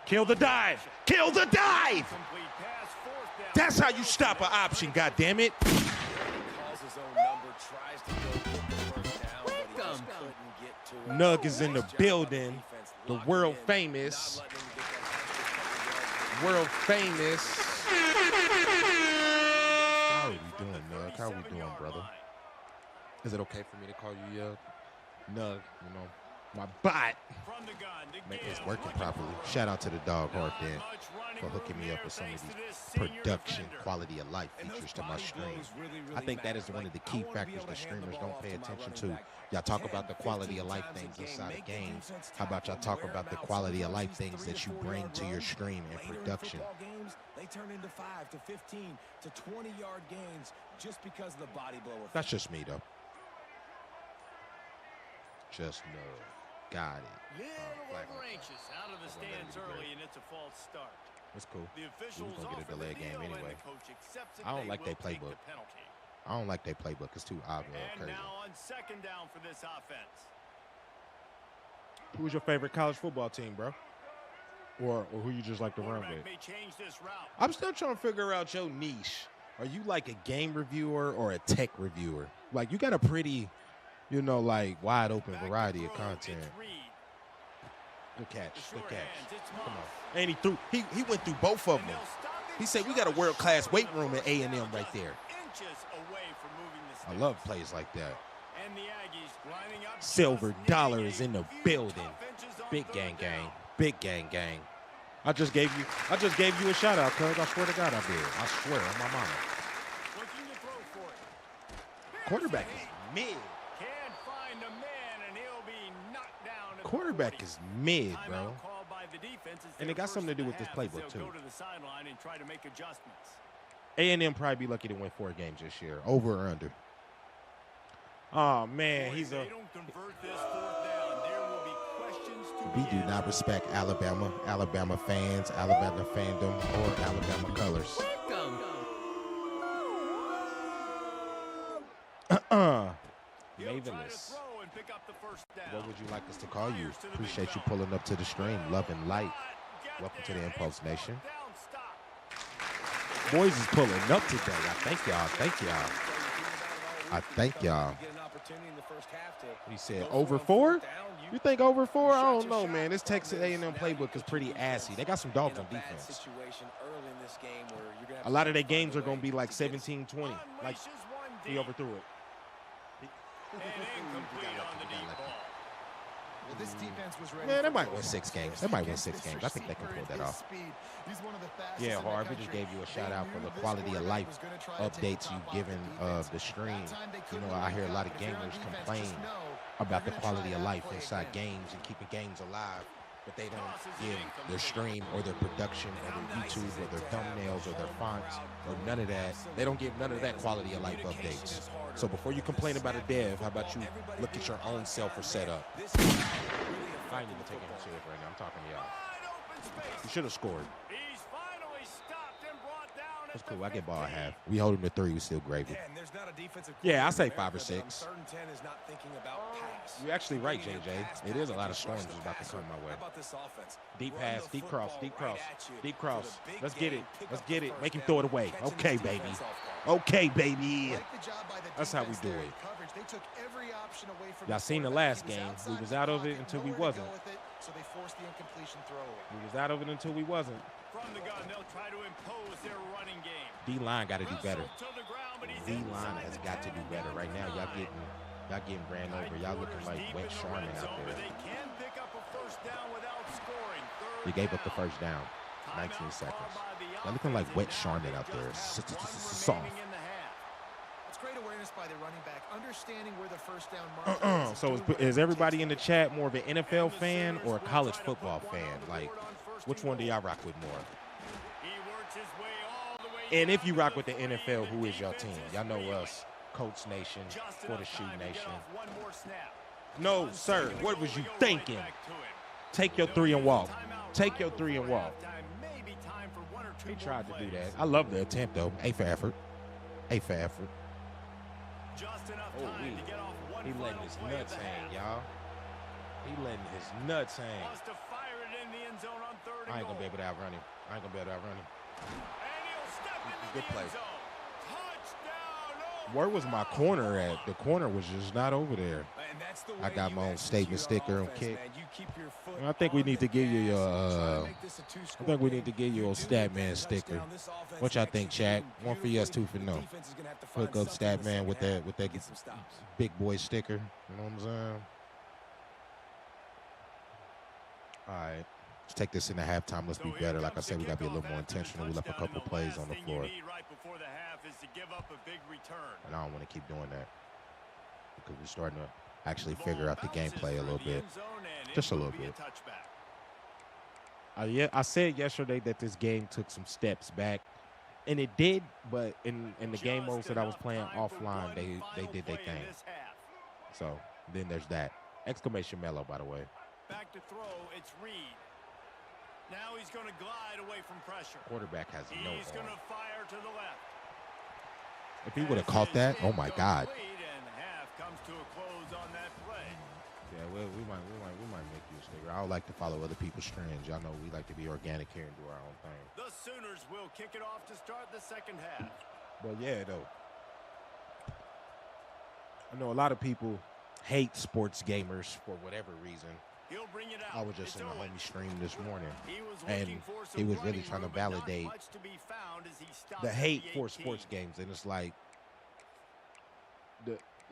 Kill the dive. Kill the dive. Complete pass, 4th down. That's how you stop an option, goddammit. Calls his own number, tries to go get the first down, but he just couldn't get to it. Nug is in the Nice job by building. defense, The locking world in, not famous. letting him get that extra couple yards. World famous. How are we doing, Nug? How are we doing, brother? Is it okay for me to call you Nug? You know, my bot. From the gun, It's working properly. Shout out to the dog Hard Dan for hooking me up with some of these production quality of life features to my stream. I think that is one of the key factors that streamers don't pay attention to. Y'all talk about the quality of life things inside a game. How about y'all talk about the quality of life things that you bring to your stream and production? They turn into 5 to 15 to 20-yard gains just because of the body blow effect. That's just me, though. Just no. Got it. Little over anxious out of the stands early, and it's a false start. It's cool. The officials gonna get a offer the delayed game deal, and anyway. the coach accepts it. I don't They like will their take playbook. the penalty. I don't like their playbook. It's too obvious. And Crazy. now on second down for this offense. Who's your favorite college football team, bro? Or who you just like to run Quarterback with? may change this route. I'm still trying to figure out your niche. Are you like a game reviewer or a tech reviewer? Like, you got a pretty, you know, like wide open Back to variety of throw, content. it's Reed. Good catch. The Good short catch. hands, it's Come Moss. on. And he threw. He went through both of And them. they'll stop him He said we just got a world-class short weight of the room at first A&M down, right just there. inches away from moving the I sticks. love plays like that. And the Aggies lining up Silver just dollar needing is a in the few building. tough inches on Big third gang gang. down. Big gang gang. I just gave you a shout out, cuz. I swear to God I did. I swear on my mama. Looking to throw for it. Quarterback is mid. Can't find a man, and he'll be knocked down at the Quarterback 40. is mid, bro. Timeout called by the defense. It's And their it got first something to do of with the this half as playbook, they'll too. Go to the sideline and try to make adjustments. A&M probably be lucky to win 4 games this year. Over or under? Oh, man. Boy, He's if a... they don't convert this fourth down, there will be questions to We be do not answered. respect Alabama fans, Alabama fandom, or Alabama colors. Welcome. He'll try to Mavenless. throw and pick up the first down. What would you like us to call you? Appreciate you pulling up to the stream. Love and light. Welcome to the Impulse Nation. Boys is pulling up today. I thank y'all. Thank y'all. I thank y'all. He said over 4? You think over 4? I don't know, man. This Texas A&M playbook is pretty assy. They got some dogs on defense. A lot of their games are going to be like 17-20. Like, he overthrew it. And incomplete on the deep ball. Well, this defense was ready. Man, they for might goal. win 6 games. They might win 6 games. I think they can pull that off. He's one of the fastest Yeah, in the Harv, we country. just gave you a They shout out for knew the this quality of quarterback life was gonna try to take updates the you've top off given defense. the stream. That time they You couldn't know, I really hear a lot of stop it. If you're on gamers defense, complain just know about the they're gonna quality try of that life play inside again. games and keeping games alive, but they don't give their stream or their production or their YouTube or their thumbnails or their fonts or none of that. They don't give none of that quality of life updates. So before you complain about a dev, how about you look at your own self or setup? I ain't even taking him serious right now. I'm talking to y'all. Wide open space. You should have scored. He's finally stopped and brought down That's cool. I get ball at half. We hold him to 3. We still gravy. Yeah, and there's not a defensive Yeah, I say coordinator 5 or that on 6. 3rd and 10 is not thinking about pass. You're actually right, Bringing your JJ. pass It is a lot of package, storms rush that's the about to come passer. my way. How about this offense? Deep Run pass, the deep cross, football deep right cross, at you deep for cross. the big Let's get it. game, pick Let's up get the it. first Make him down, throw it away. catching Okay, this baby. defense off guard. Okay, baby. Like the job by the That's how we defense do there it. in coverage. They took every option away from Y'all the seen the quarterback. last He game. outside We was the out of pocket, it until we nowhere to wasn't. go with it, so they forced the incompletion throw. We was out of it until we wasn't. From the gun, they'll try to impose their running game. D-line got to do better. Wrestled to the ground, but he's D-line inside has the got to 10 do and better. down Right to now, y'all 9. getting ran over. Y'all looking like Deep wet in the Charmin red out zone, but there. they can pick up a first down without scoring. Third You gave up the down. first down. 19 Timeout seconds. called by the Y'all looking like offense, wet and now Charmin they out there. just have one Soft. remaining in the half. It's great awareness by the running back, understanding where the first down marker is. So is everybody in the chat more of an NFL fan or a college football fan? Like, which one do y'all rock with more? He works his way all the way And if down you to rock the with the 3, NFL, who the is your defense team? is Y'all know reeling. us, Colts Nation, Just for the enough Shoe time to get Nation. off one more snap. No, 1 sir. second to What go, was we you go right thinking? back to him. Take your They'll 3 and use a walk. timeout Take right your 3 and before walk. halftime. Maybe time for 1 or 2 He more tried to do plays. that. I love the attempt, though. A for effort. A for effort. Just enough Oh, time to get off one he letting final his play of nuts the hang, half. y'all. He letting his nuts hang. Wants to fire it in the end zone on 3rd and I ain't gonna be goal. able to outrun him. I ain't gonna be able to outrun him. And he'll step into Good the play. end zone. Touchdown. Oh, Where was my corner at? The corner was just not over there. And that's the I way got you my own execute statement on sticker on offense, kick. man. You keep your foot I think we on need the to give you gas, your, try to make this a two-score I think we game. need to give you You a do stat get man that sticker. touchdown, this offense What y'all is think, Chad? executing One for yes, two for beautifully. no. The defense is gonna have to find Hook up something stat in the man second with half that to get some stops. big boy sticker. You know what I'm saying? All right. Let's take this in the halftime. Let's So be here better. Like I comes said, the we got to be a kickoff little more after the intentional. We left a touchdown, couple and the plays last on the thing floor. you need right before the half is to give up a big return. And I don't want to keep doing that because we're starting to actually The figure ball out the bounces gameplay a through little the bit. end zone, and it Just a will little be bit. touchback. Yeah, I said yesterday that this game took some steps back, and it did. But in the game modes that I was playing offline, they did their thing. So then there's that. Exclamation mellow, by the way. Back to throw, it's Reed. Now he's going to glide away from pressure. Quarterback has no He's going arm. to fire to the left. If he would have caught that, oh my God. And half comes to a close on that play. Yeah, well, we might make you a sticker. I would like to follow other people's trends. Y'all know we like to be organic here and do our own thing. The Sooners will kick it off to start the second half. But yeah, though, I know a lot of people hate sports gamers for whatever reason. He'll bring it out. I was just in my homie stream this morning, He was and looking for some he was really running trying to room, but not validate much to be found as he stopped the at hate the for 18. sports games, and it's like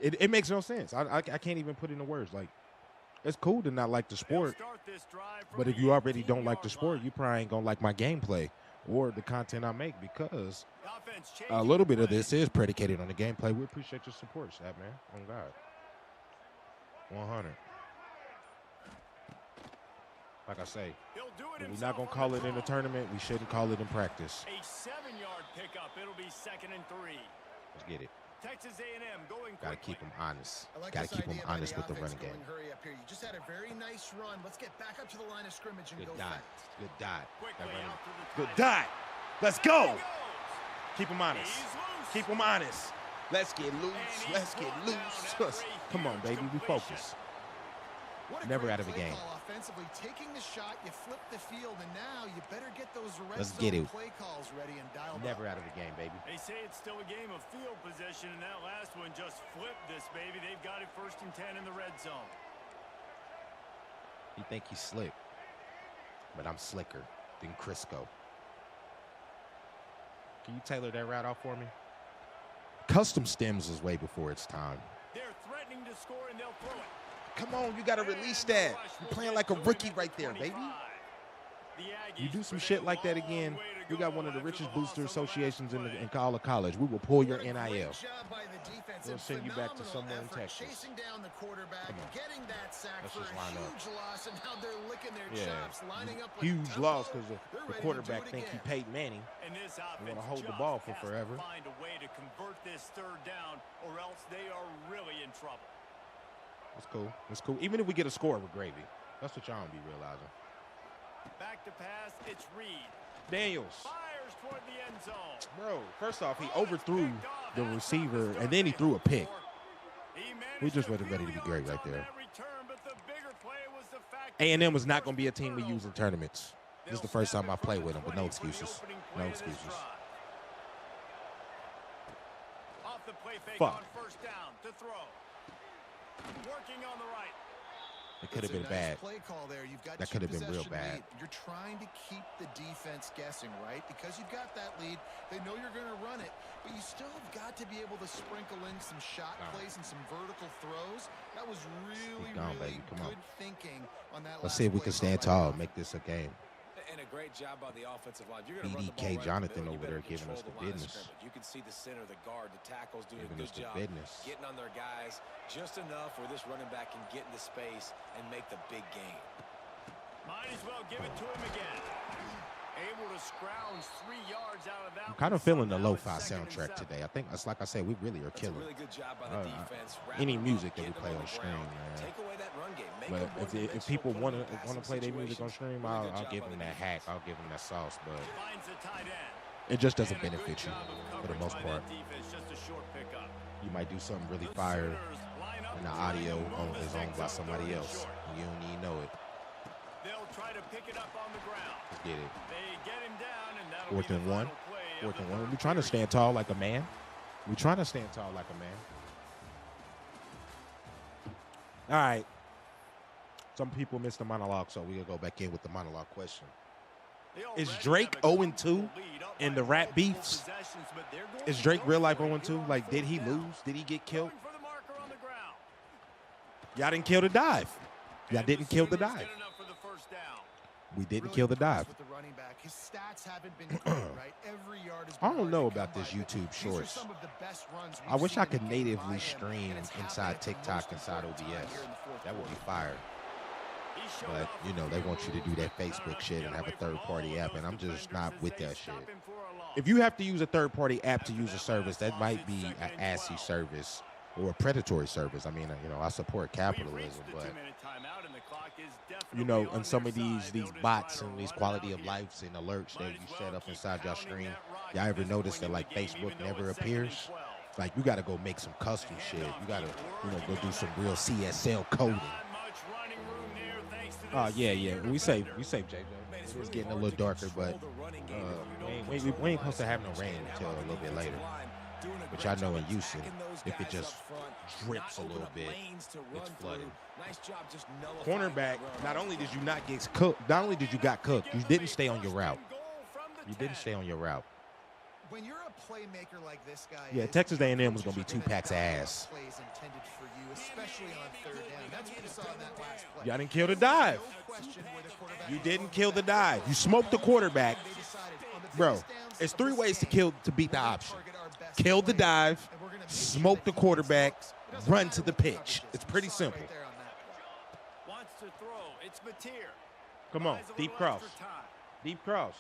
it makes no sense. I can't even put it into words. Like, it's cool to not like the sport, They'll start this drive from but if the you already don't like the 18-yard sport, line. you probably ain't gonna like my gameplay or the content I make, because The offense a changing little the bit of play. this is predicated on the gameplay. We appreciate your support, Stat man. Oh God, 100. Like I say, He'll do it if we're himself not gonna on call the it in the draw. tournament, we shouldn't call it in practice. A 7-yard pickup. It'll be 2nd and 3. Let's get it. Texas A&M going Gotta quickly. keep them honest. I like Gotta this keep them idea by honest with the offense running game. going hurry up here. You just had a very nice run. Let's get back up to the line of scrimmage and Good go dot. fast. Good dot. Quickly That running- out to the Good tight end. dot. Let's There he go. goes. Keep them honest. He's loose. Keep them honest. Let's get loose. And Let's he's get brought down loose. after a Come on, huge baby. We completion. focus. What a Never great out of a play game. call offensively, taking the shot, you flip the field, and now you better get those red Let's zone get it. play calls ready and dialed Never up. out of the game, baby. They say it's still a game of field possession, and that last one just flipped this, baby. They've got it 1st and 10 in the red zone. You think he's slick, but I'm slicker than Crisco. Can you tailor that route out for me? Custom stems is way before its time. They're threatening to score, and they'll throw it. Come on, you got to release that. You're playing like a rookie right there, baby. You do some shit like that again, we got one of the richest booster associations in all of college. We will pull your What a NIL. great job by the defense We'll and send you back to phenomenal somewhere in effort Texas. Chasing down the quarterback, Come on. getting that sack Let's for just a line up. huge loss, and now they're licking their Yeah, chops, lining up with huge tempo. loss because They're the ready to quarterback do it think he again. Peyton Manning. And this wanna offense hold the just ball for has to forever. find a way to convert this 3rd down, or else they are really in trouble. That's cool. That's cool. Even if we get a score with gravy, that's what y'all don't be realizing. Back to pass, it's Reed. Daniels. Fires toward the end zone. Bro, first off, he overthrew the receiver, and then he threw a pick. We just wasn't ready to be great right there. A&M was not going to be a team we use in tournaments. This is the first time I played with them, but no excuses. No excuses. Off the play fake Fuck. on first down to throw. Working on the right. It could have been bad. Play call there. You've got That could have been real bad. Lead. You're trying to keep the defense guessing, right? Because you've got that lead. They know you're going to run it, but you still have got to be able to sprinkle in some shot plays and some vertical throws. That was really, really good thinking on that. Let's see if we can stand tall, make this a game. And a great job by the offensive line. You're going to run the ball BDK right Jonathan up the middle. over You there better giving us control the line of business. scrimmage. You can see the center, the guard, the tackles doing Giving a us good the job business. getting on their guys just enough where this running back can get into space and make the big game. Might as well give it to him again. Able to scrounge 3 yards out of that. I'm kind of feeling the lo-fi soundtrack today. I think that's like I said, we really are killing. Really good job by the defense. Any music that we play on stream, man. Take away that run game. But if people want to play their music on stream, I'll give them that hack. I'll give them that sauce. But it just doesn't benefit you for the most part. You might do something really fire, and the audio is owned by somebody else. You don't even know it. They'll try to pick it up on the ground. Let's get it. They get him down, and that'll 4th be and the 1. final play of 4th and the 1. We're trying to stand tall like a man. We're trying to stand tall like a man. All right. Some people missed the monologue, so we're going to go back in with the monologue question. Is Drake 0-2 in the rap beefs? Is Drake real life 0-2? Like, did he lose? Did he get killed? Y'all didn't kill the dive. Y'all didn't kill the dive. We didn't kill the dive. His stats haven't been great, right? Every yard has I been don't know hard to about come this by, but YouTube these are Shorts. some of the best runs I we've wish seen I could him get natively by him, stream and it's inside happened at the TikTok, most inside important time OBS. here in the fourth That would be quarter. fire. But, you know, they want you to do that Facebook shit and have a third-party app, and I'm just not with that shit. If you have to use a third-party app to use a service, that might be an assy service or a predatory service. I mean, you know, I support capitalism, but, you know, and some of these bots and these quality of lives and alerts that you set up inside your stream, y'all ever notice that, like, Facebook never appears? Like, you got to go make some custom shit. You got to, you know, go do some real CSL coding. Oh, yeah. We saved JJ. It was getting a little darker, but we ain't supposed to have no rain until a little bit later. Which I know in Houston, if it just drips a little bit, it's flooded. Cornerback, not only did you not get cooked, not only did you got cooked, you didn't stay on your route. You didn't stay on your route. When you're a playmaker like this guy, Yeah, Texas A&M was going to be 2 packs of ass. Plays intended for you, especially on 3rd down. That's what you saw in that last play. Y'all didn't kill the dive. You didn't kill the dive. You smoked the quarterback. Bro, it's 3 ways to beat the option. Kill the dive, smoke the quarterback, run to the pitch. It's pretty simple. Wants to throw. It's Mateer. Come on, deep cross. Deep cross.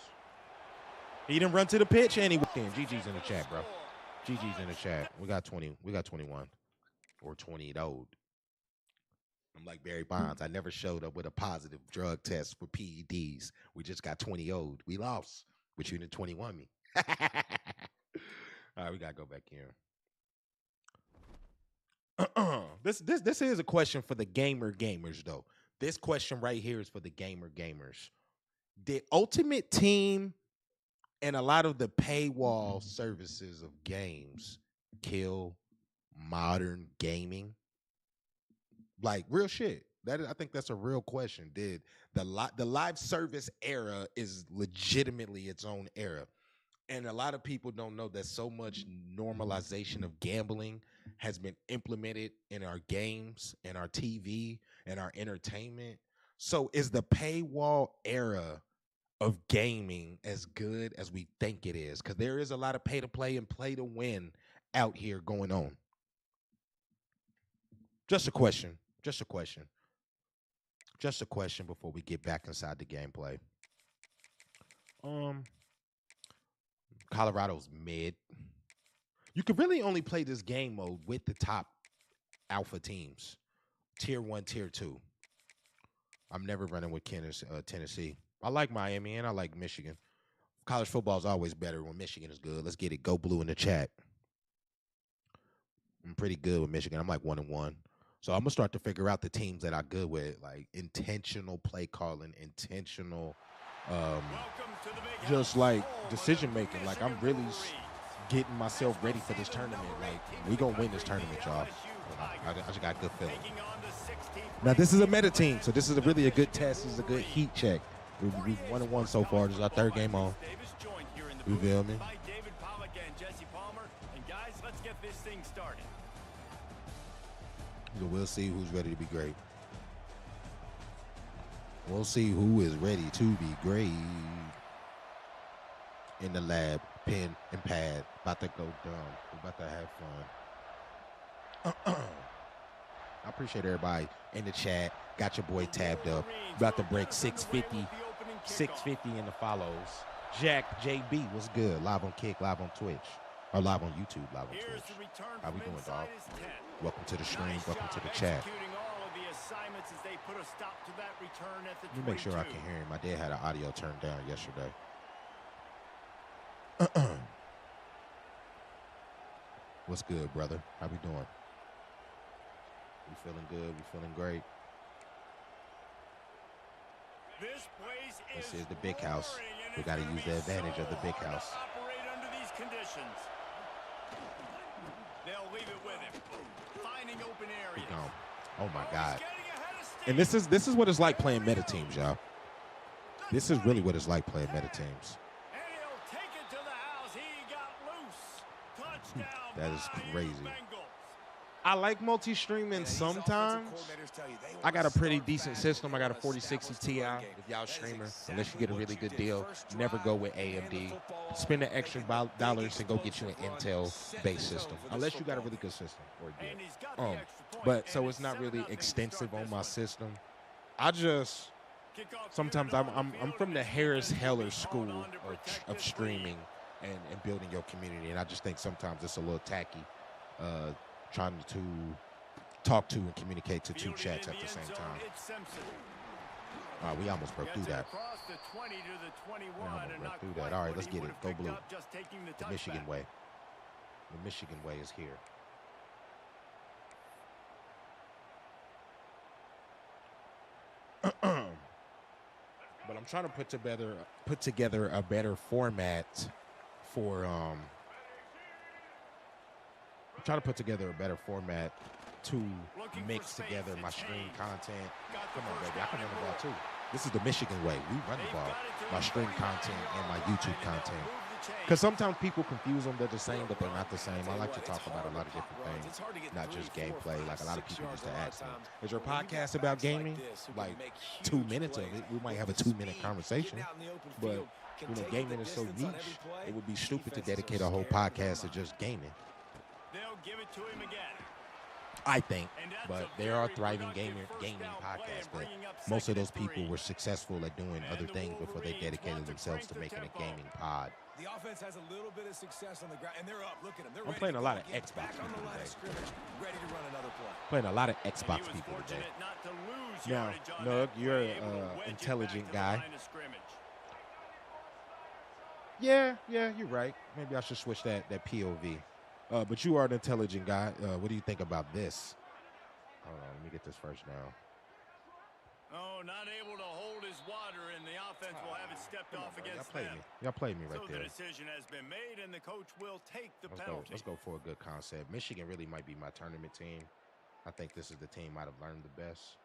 He didn't run to the pitch and he went in. GG's in the chat, bro. GG's in the chat. We got 20. We got 21 or 20 old. I'm like Barry Bonds. I never showed up with a positive drug test for PEDs. We just got 20 old. We lost, but you didn't 21 me. All right, we got to go back here. This is a question for the gamers, though. This question right here is for the gamers. Did Ultimate Team and a lot of the paywall services of games kill modern gaming? Like, real shit. I think that's a real question. Did the live service era is legitimately its own era? And a lot of people don't know that so much normalization of gambling has been implemented in our games and our TV and our entertainment. So is the paywall era of gaming as good as we think it is? Because there is a lot of pay to play and play to win out here going on. Just a question before we get back inside the gameplay. Colorado's mid. You could really only play this game mode with the top alpha teams. Tier 1, Tier 2. I'm never running with Tennessee. I like Miami and I like Michigan. College football is always better when Michigan is good. Let's get it. Go Blue in the chat. I'm pretty good with Michigan. I'm like 1-1. So I'm gonna start to figure out the teams that I'm good with, like intentional play calling, intentional, just like decision making. Like I'm really getting myself ready for this tournament. Like we gonna win this tournament, y'all. I just got a good feeling. Now this is a meta team, so this is really a good test. This is a good heat check. We've 1-1 so far. This is our third game on. You feel me? This thing started. So we'll see who's ready to be great. We'll see who is ready to be great. In the lab, pen and pad, about to go dumb. We're about to have fun. I appreciate everybody in the chat. Got your boy tabbed up. About to break 650 in the follows. Jack JB, what's good? Live on Kick, live on Twitch. Or live on YouTube, live on Twitch. How we doing, dog? Welcome to the stream. Welcome to the chat. Let me make sure I can hear him. My dad had an audio turned down yesterday. What's good, brother? How we doing? We feeling good? We feeling great? This is the big house. We got to use the advantage of the big house. They'll leave it with him. Finding open areas. Oh my God. And this is what it's like playing meta teams, y'all. This is really what it's like playing meta teams. And he'll take it to the house. He got loose. Touchdown. That is crazy. I like multi-streaming sometimes. I got a pretty decent system. I got a 4060 Ti. If y'all streamer, unless you get a really good deal, never go with AMD. Spend the extra dollars and go get you an Intel-based system, unless you got a really good system or a deal. But so it's not really extensive on my system. I just sometimes I'm from the Harris Heller school of streaming and building your community, and I just think sometimes it's a little tacky. Trying to talk to and communicate to two chats at the same time. We almost broke through that. All right, let's get it. Go Blue. The Michigan way. The Michigan way is here. But I'm trying to put together a better format for I'm trying to put together a better format to mix together my stream content. Come on, baby. I can run the ball, too. This is the Michigan way. We run the ball. My stream content and my YouTube content. Because sometimes people confuse them. They're the same, but they're not the same. I like to talk about a lot of different things, not just gameplay. Like a lot of people used to ask me, is your podcast about gaming? Like 2 minutes of it. We might have a 2-minute conversation. But, gaming is so niche, it would be stupid to dedicate a whole podcast to just gaming. They'll give it to him again. I think, but there are thriving gaming podcasts, but most of those people were successful at doing other things before they dedicated themselves to making a gaming pod. The offense has a little bit of success on the ground, and they're up. Look at them. I'm playing a lot of Xbox people today. Ready to run another play. Playing a lot of Xbox people today. Now, Nug, you're an intelligent guy. Yeah, you're right. Maybe I should switch that POV. But you are an intelligent guy. What do you think about this? Hold on, let me get this first down. Oh, not able to hold his water, and the offense will have it stepped off against them. Y'all played me right there. So the decision has been made, and the coach will take the penalty. Let's go for a good concept. Michigan really might be my tournament team. I think this is the team I'd have learned the best.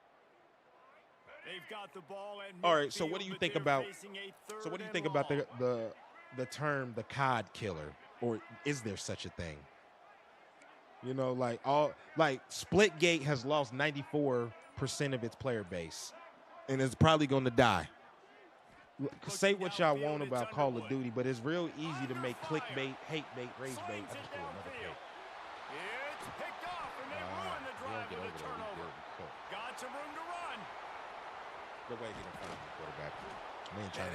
They've got the ball at all right, so what do you think about the term the COD killer, or is there such a thing? Splitgate has lost 94% of its player base, and it's probably going to die. Say what y'all want about Call of Duty, but it's real easy to make clickbait, hate bait, rage bait. I just do another pick. It's picked off, and they ruin the drive with a turnover. Got some room to run. Good way to get in front of the quarterback.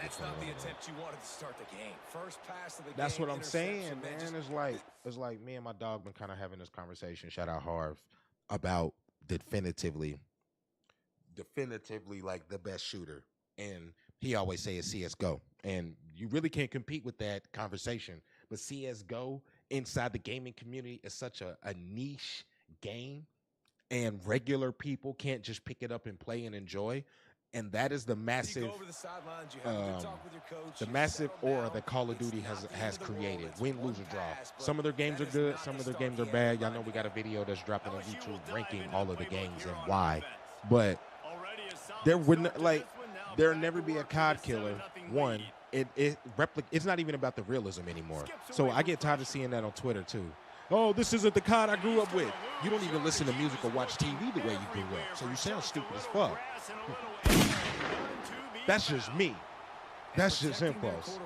That's not the attempt you wanted to start the game. First pass of the game. That's what I'm saying, man. It's like me and my dog been kind of having this conversation. Shout out Harv about definitively like the best shooter, and he always say it's CSGO. And you really can't compete with that conversation. But CSGO inside the gaming community is such a niche game, and regular people can't just pick it up and play and enjoy. And that is the massive, aura that Call of Duty has created. Win, lose, or draw. Some of their games are good. Some of their games are bad. Y'all know we got a video that's dropping on YouTube ranking all of the games and why. But there would there'll never be a COD killer. One, it's not even about the realism anymore. So I get tired of seeing that on Twitter too. Oh, this isn't the COD I grew up with. You don't even listen to music or watch TV the way you grew up. So you sound stupid as fuck. That's just me. That's just impulse.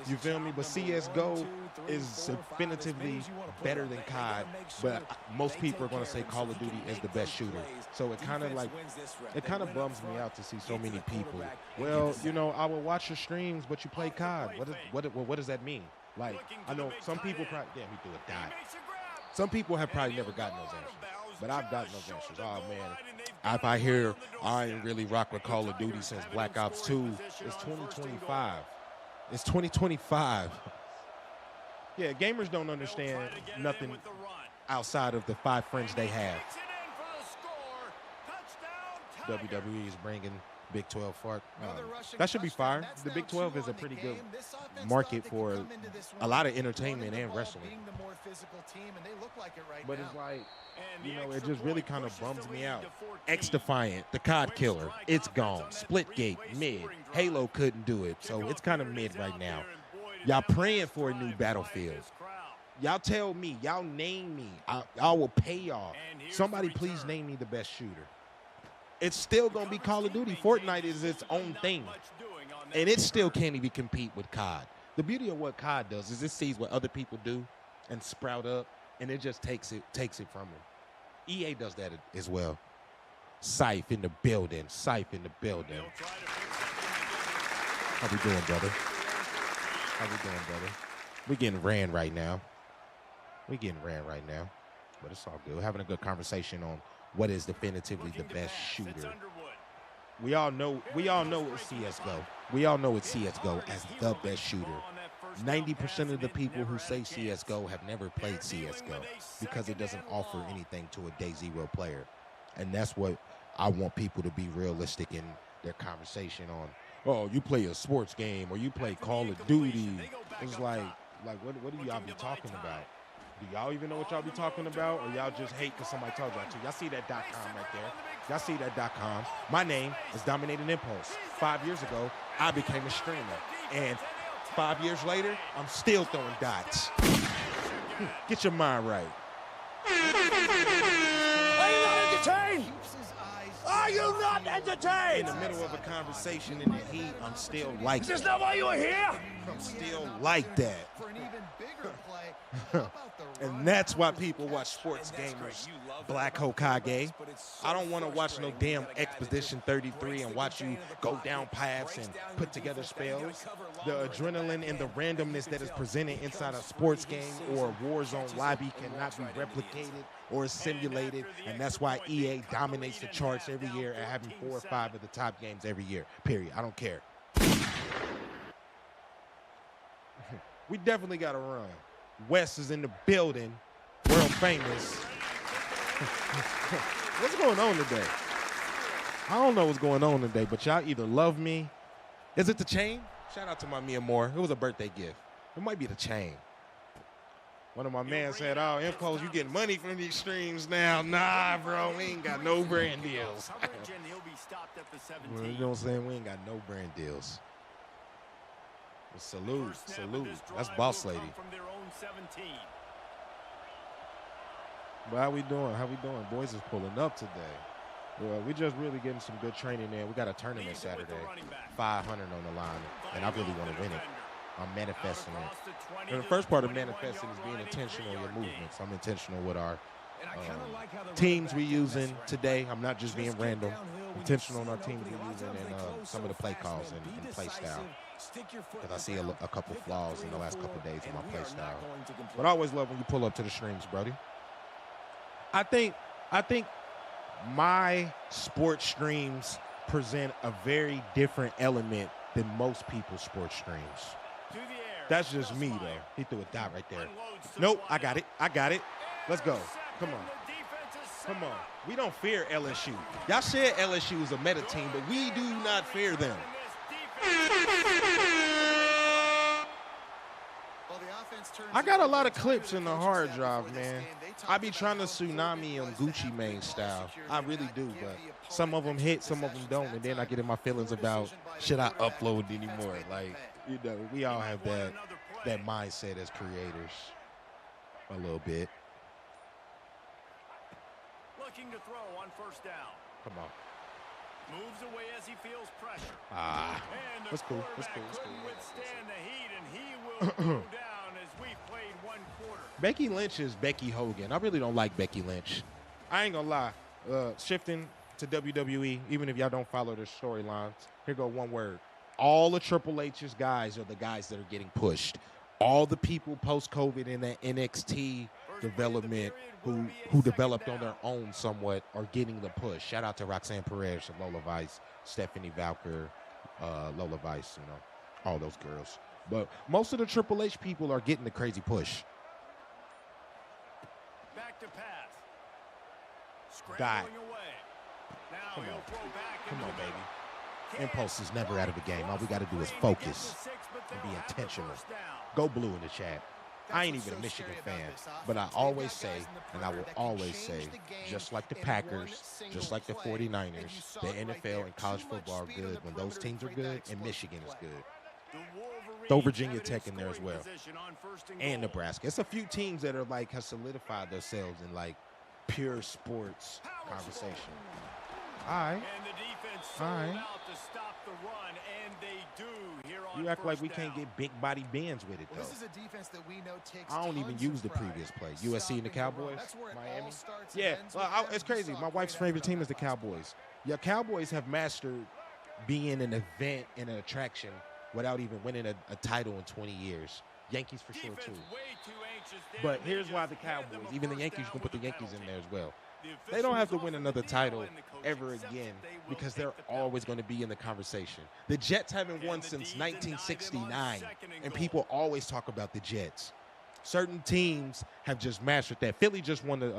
You feel me? But CSGO is definitively better than COD. But most people are going to say Call of Duty is the best shooter. So it kind of bums me out to see so many people. Well, you know, I will watch your streams, but you play COD. What does that mean? Like, I know some people probably, damn, he threw a dot. Some people have probably never gotten those answers, but I've gotten those answers. Oh, man, if I hear I ain't really rock with Call of Duty since Black Ops 2, it's 2025. It's 2025. Yeah, gamers don't understand nothing outside of the 5 friends they have. WWE is bringing Big 12 fart. That should be fire. The Big 12 is a pretty good market for a lot of entertainment and wrestling. But it's like, you know, it just really kind of bums me out. X-Defiant, the COD killer, it's gone. Splitgate, mid. Halo couldn't do it, so it's kind of mid right now. Y'all praying for a new Battlefield. Y'all tell me, y'all name me. I will pay y'all. Somebody please name me the best shooter. It's still going to be Call of Duty. Fortnite is its own thing. And it still can't even compete with COD. The beauty of what COD does is it sees what other people do and sprout up, and it just takes it from them. EA does that as well. Scythe in the building. Scythe in the building. How we doing, brother? We getting ran right now. But it's all good. We're having a good conversation on what is definitively the best shooter. We all know it's CSGO. We all know it's CSGO as the best shooter. 90% of the people who say CSGO have never played CSGO because it doesn't offer anything to a day zero player. And that's what I want people to be realistic in their conversation on. Oh, you play a sports game or you play Call of Duty. It's like what do y'all be talking about? Do y'all even know what y'all be talking about, or y'all just hate because somebody told y'all to? Y'all see that .com right there? Y'all see that .com? My name is Dominating Impulse. 5 years ago, I became a streamer. And 5 years later, I'm still throwing dots. Get your mind right. Are you not entertained? Are you not entertained? In the middle of a conversation in the heat, I'm still like that. Is this not why you were here? I'm still like that. And that's why people watch sports gamers. Black Hokage. I don't want to watch no damn Expedition 33 and watch you go down paths and put together spells. The adrenaline and the randomness that is presented inside a sports game or a Warzone lobby cannot be replicated or simulated, and that's why EA dominates the charts every year and having 4 or 5 of the top games every year, period. I don't care. We definitely got to run. Wes is in the building, world famous. What's going on today? I don't know what's going on today, but y'all either love me. Is it the chain? Shout out to my Mia Moore. It was a birthday gift. It might be the chain. One of my men said, oh, Impulse, you getting money from these streams now. Nah, bro, we ain't got no brand deals. Well, you know what I'm saying? We ain't got no brand deals. Salute. That's boss lady. But how we doing? Boys is pulling up today. Well, we just really getting some good training in. We got a tournament Saturday, 500 on the line, and I really want to win it. I'm manifesting it. And the first part of manifesting is being intentional in your movements. I'm intentional with our teams we're using today. I'm not just being random. Intentional on our teams we're using and some of the play calls and play style. Because I see a couple flaws in the last couple of days in my play style. But I always love when you pull up to the streams, Brody. I think my sports streams present a very different element than most people's sports streams. That's just me, though. He threw a dot right there. Nope, I got it. I got it. Let's go. Come on. Come on. We don't fear LSU. Y'all said LSU is a meta team, but we do not fear them. I got a lot of clips in the hard drive, man. I be trying to tsunami on Gucci Mane style. I really do, but some of them hit, some of them don't, and then I get in my feelings about should I upload anymore? Like, you know, we all have that mindset as creators a little bit. Looking to throw on first down. Come on. Moves away as he feels pressure. That's cool. That's cool. That's cool. Withstand the heat, and he will go down as we played one quarter. Becky Lynch is Becky Hogan. I really don't like Becky Lynch. I ain't gonna lie. Shifting to WWE, even if y'all don't follow their storylines, here go one word. All the Triple H's guys are the guys that are getting pushed. All the people post-COVID in that NXT development who developed on their own somewhat are getting the push. Shout out to Roxanne Perez, Lola Vice, Stephanie Valker, Lola Vice, you know, all those girls. But most of the Triple H people are getting the crazy push. Back to pass. Got. Now Come on. he'll throw back Come into on, the baby. middle. Impulse is never out of the game. All we got to do is focus and be intentional. Go blue in the chat. I ain't even a Michigan fan, but I always say, and I will always say, just like the Packers, just like the 49ers, the NFL and college football are good when those teams are good, and Michigan is good. Throw Virginia Tech in there as well, and Nebraska. It's a few teams that are like have solidified themselves in like pure sports conversation. All right. And the defense sold out to stop the run, and they do here on You act like we first can't down. get big body bands with it, though. This is a defense that we know takes I don't even tons use of the pride previous play. in USC and the stopping run. Cowboys, That's where it all Miami. starts and Yeah, ends with them. it's crazy. You My saw wife's great favorite team is the effort last week. Cowboys. Yeah, Cowboys have mastered being an event and an attraction without even winning a title in 20 years. Yankees for sure, Defense too. way too anxious there. But They here's just why the hand them Cowboys, a even the first Yankees, you down can put the with a Yankees in penalty. there as well. The They don't have to officials win offer another the title deal, and the coach ever accepts again that they will because take they're the penalty. always going to be in the conversation. The Jets haven't And won the since D denied him on 1969, second and and goal. people always talk about the Jets. Certain teams have just mastered that. Philly just won the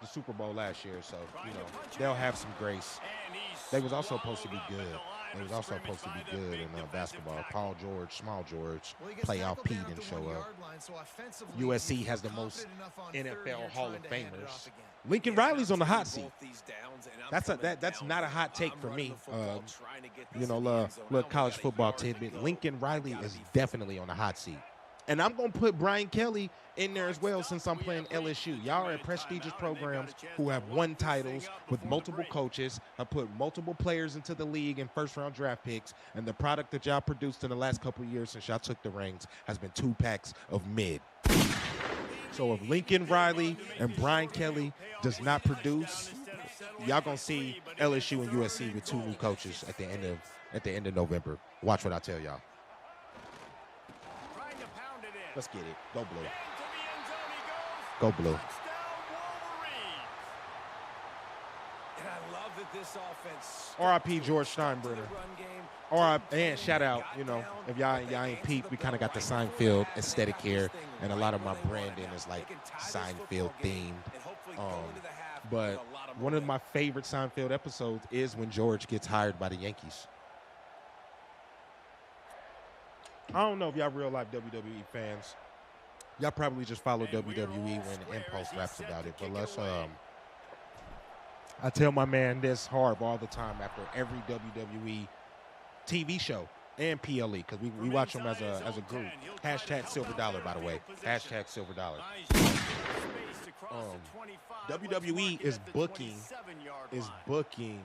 Super Bowl last year, so you know they'll have some grace. And he They was also supposed to swallowed be up at good. the line They was of also scrimmage supposed to be by the good big in defensive basketball. tackle. Paul George, Small George, Well, he gets playoff tackled Pete down at didn't the show 1 up. yard line, so offensively, USC you has feel the most confident enough on third NFL here Hall trying of to hand it Famers. off again. Lincoln Riley's on the hot seat. Both these downs, and I'm That's coming that's down not a with hot it. take I'm for running me. the football, trying to get You this know, in the end zone. I look, only college got a football yard to tidbit. go. Lincoln Riley Gotta is be definitely on the hot seat. And I'm going to put Brian Kelly in there as well since I'm playing LSU. Y'all are a prestigious programs who have won titles with multiple coaches, have put multiple players into the league and first-round draft picks, and the product that y'all produced in the last couple of years since y'all took the rings has been 2 packs of mid. So if Lincoln Riley and Brian Kelly does not produce, y'all going to see LSU and USC with 2 new coaches at the end of November. Watch what I tell y'all. Trying to pound it in. Let's get it. Go blue. Into the end zone he goes. Go blue. Touchdown, Wolverines. And I love that this offense. R.I.P. George Steinbrenner. Run game. And shout out, you know, if y'all ain't peeped, we kind of got the Seinfeld aesthetic here, and a lot of my branding is like Seinfeld themed. But one of my favorite Seinfeld episodes is when George gets hired by the Yankees. I don't know if y'all real life WWE fans. Y'all probably just follow WWE when Impulse raps about it. But let's I tell my man this Harv all the time after every WWE TV show and PLE because we watch them as a group. Hashtag Silver Dollar, by the way. Hashtag Silver Dollar. WWE is booking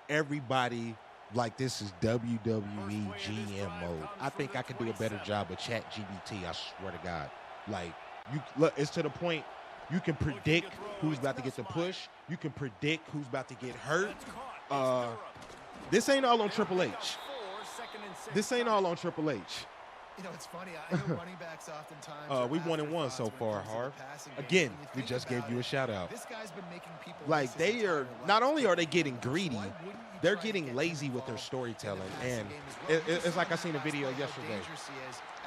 everybody like this is WWE GM mode. I think I could do a better job with ChatGPT. I swear to God. Like you look, it's to the point you can predict who's about to get the push. You can predict who's about to get hurt. This ain't all on Triple H. This ain't all on Triple H. You know, it's funny. I know running backs oftentimes. We've 1-1 so far, Harv. Again, we just gave you a shout out. This guy's been making people Like they are, not only are they getting greedy, they're getting lazy with their storytelling. And it's like I seen a video yesterday.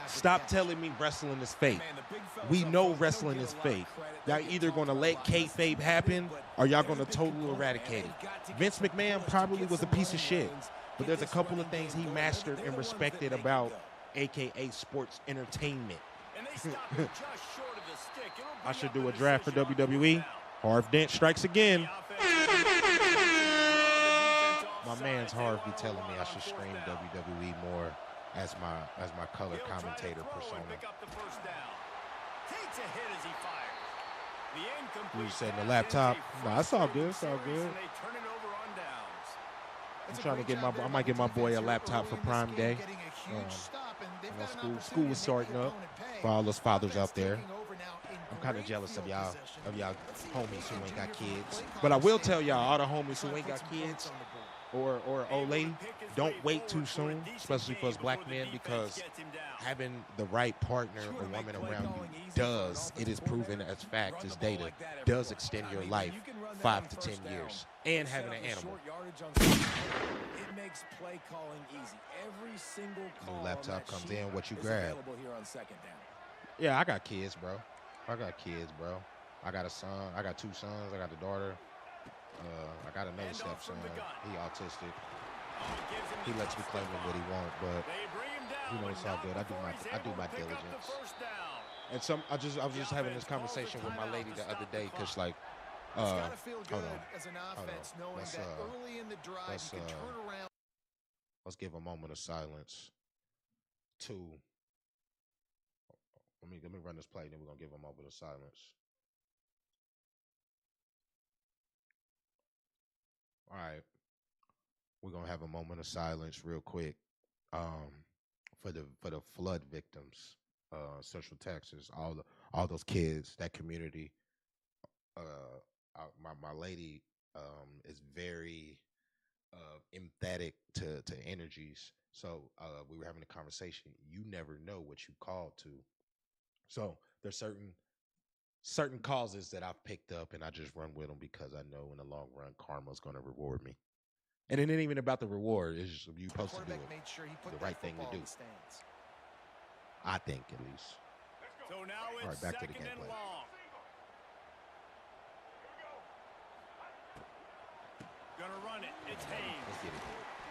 Stop telling me wrestling is fake. We know wrestling is fake. Y'all either going to let kayfabe happen or y'all going to totally eradicate it. Vince McMahon probably was a piece of shit, but there's a couple of things he mastered and respected about AKA sports entertainment. I should do a draft for WWE. Harv Dent strikes again. My man's Harv be telling me I should stream WWE more as my color commentator persona. You said the laptop. No, it's all good. It's all good. I'm trying to get I might get my boy a laptop for Prime Day. School was starting up for all those fathers out there. I'm kind of jealous of y'all homies who ain't got kids. But I will tell y'all, all the homies who ain't got kids or old lady, don't wait too soon, especially for us black men, because having the right partner or woman around you it is proven as fact, as data, does extend your life 5 to 10 years. And having an animal. It makes play calling easy. Every single call. New laptop comes in, what you grab. Yeah, I got kids, bro. I got a son. I got 2 sons. I got a daughter. I got another stepson. He autistic. He lets me claim him what he want, but you know it's all good. I do my diligence. And I was just having this conversation with my lady the other day, cause like, hold on. Let's give a moment of silence to. Let me run this play, and then we're gonna give a moment of silence. All right, we're gonna have a moment of silence real quick for the flood victims, Central Texas, all those kids, that community. My lady is very emphatic to energies, so we were having a conversation. You never know what you call to, so there's certain causes that I've picked up, and I just run with them because I know in the long run karma's going to reward me. And it ain't even about the reward. It's just you supposed to do it. The right thing to do. I think, at least. So now all right, back to the gameplay. Gonna run it. It's Hayes. Let's get it.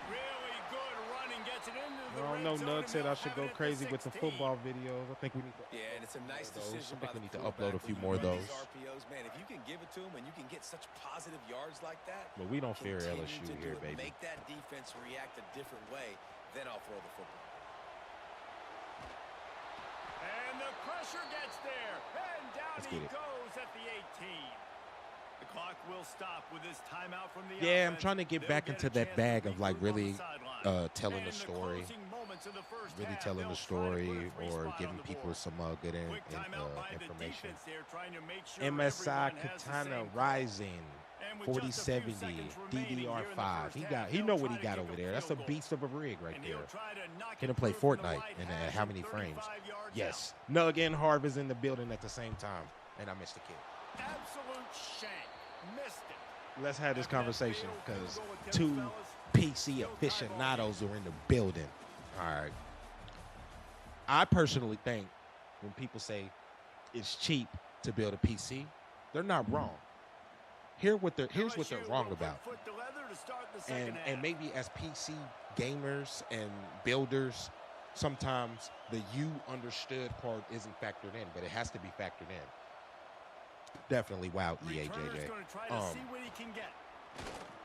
Really good running, gets it into the I don't know. Nug said I should go crazy with the football videos. I think we need to. Yeah, and it's a nice decision. I think we need to upload a few more of those. RPOs, man, if you can give it to them and you can get such positive yards like that. But we don't fear LSU here, baby. Make that defense react a different way. Then I'll throw the football. And the pressure gets there, and down he goes at the 18. The clock will stop with this timeout from the offense. I'm trying to get back into that bag of like really telling the story, or giving people some good information. MSI Katana Rising 4070 DDR5. He know what he got over there. That's a beast of a rig right there. Can play Fortnite and how many frames? Yes. Nug and Harv is in the building at the same time, and I missed the kid. Absolute shank. Missed it. Let's have this conversation because 2 PC aficionados are in the building. All right. I personally think when people say it's cheap to build a PC, they're not wrong. Here's what they're wrong about. And maybe as PC gamers and builders, sometimes the you understood part isn't factored in, but it has to be factored in. Definitely wow, EAJJ.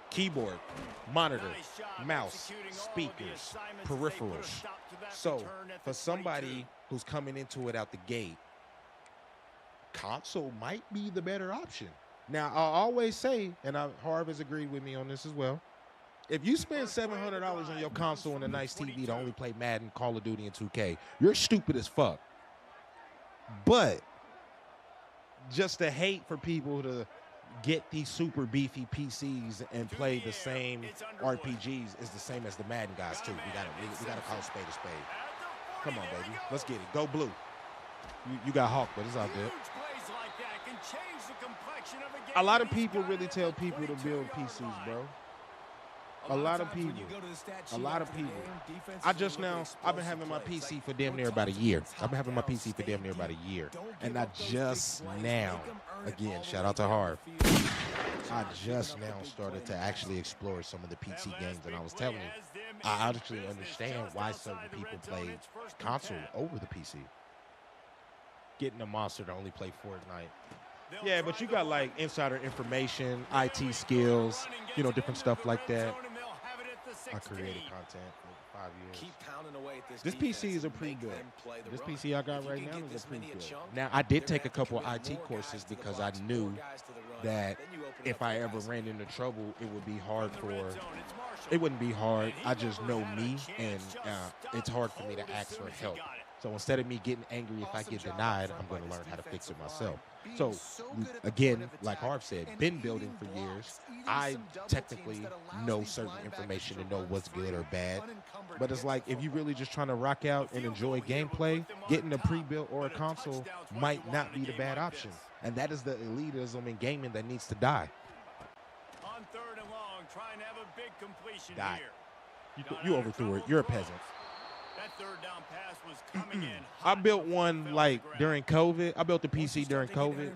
Keyboard, monitor, mouse, speakers, peripherals. So for somebody who's coming into it out the gate, console might be the better option. Now, I'll always say, and Harv has agreed with me on this as well, if you spend $700 on your console and a nice TV to only play Madden, Call of Duty, and 2K, you're stupid as fuck. But just to hate for people to get these super beefy PCs and play the same RPGs is the same as the Madden guys too. We gotta call a spade a spade. Come on, baby, let's get it. Go blue. You got Hawk, but it's all good. A lot of people really tell people to build PCs, bro. A lot of people. I just now, I've been having my PC for damn near about a year. I've been having my PC for damn near about a year. And I just now, again, shout out to Harv, I just now started to actually explore some of the PC games. And I was telling you, I actually understand why certain people play console over the PC. Getting a monster to only play Fortnite. Yeah, but you got like insider information, IT skills, you know, different stuff like that. I created content for 5 years. Keep pounding away at This PC is a pre-built. This PC I got right now is a pre-built. Now, I did take a couple of IT courses because I knew that if I ever ran into trouble, it would be hard for, it wouldn't be hard. I just know me, and it's hard for me to ask for help. So instead of me getting angry if I get denied, I'm going to learn how to fix it myself. So, again, like Harv said, been building for years. I technically know certain information and know what's good or bad. But it's like, if you're really just trying to rock out and enjoy gameplay, getting a pre-built or a console might not be the bad option. And that is the elitism in gaming that needs to die. On 3rd and long, trying to have a big completion Die. here. You overthrew it. You're a peasant. That 3rd down pass was coming in. I built one like during COVID. I built the PC during COVID,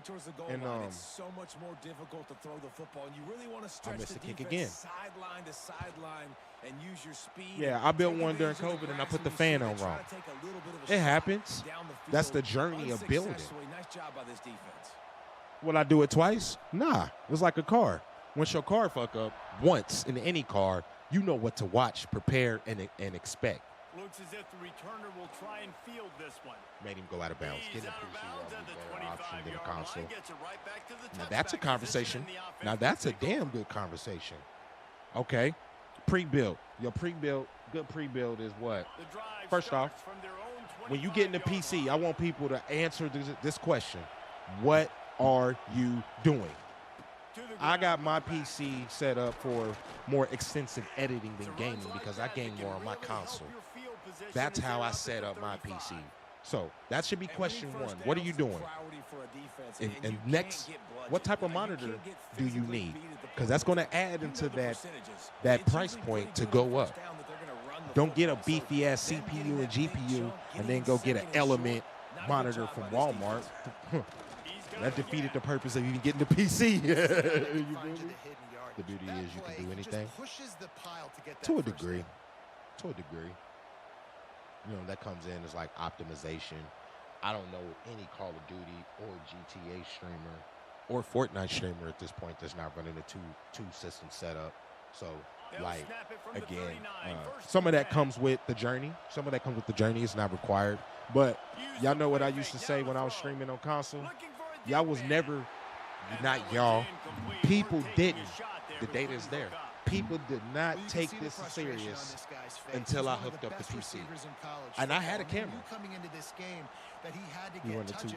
and it's so much more difficult to throw the football. And you really want to stretch missed the the kick defense again. sideline to sideline and use your speed. Yeah, I built one during COVID, and I put the fan on wrong. It happens. That's the journey of building. Nice job by this defense. Will I do it twice? Nah. It's like a car. Once your car fuck up once in any car, you know what to watch, prepare, and expect. Looks as if the returner will try and field this one. Made him go out of bounds. Getting a PC will be a better option than a console. Gets it right back to the Now that's a conversation. Now that's a damn good conversation. Okay. Pre-built. Your pre-built, good pre-built is what? First off, when you get in the PC, I want people to answer this question. What are you doing? I got my PC set up for more extensive editing than gaming because I game more on my console. That's how I set up my PC. So that should be question one. What are you doing? And next, what type of monitor do you need? Because that's going to add into that price point to go up. Don't get a beefy ass CPU and GPU and then go get an Element monitor from Walmart. That defeated the purpose of even getting the PC. You feel me? The beauty is you can do anything. To a degree. To a degree. You know, that comes in as like optimization. I don't know any Call of Duty or GTA streamer or Fortnite streamer at this point that's not running a two system setup. So, like, again, some of that comes with the journey. Some of that comes with the journey. It's not required. But y'all know what I used to say when I was streaming on console? Y'all was never, not y'all, people didn't. The data is there. People did not take this serious until I hooked up the PC. And I had a camera. You wanted to.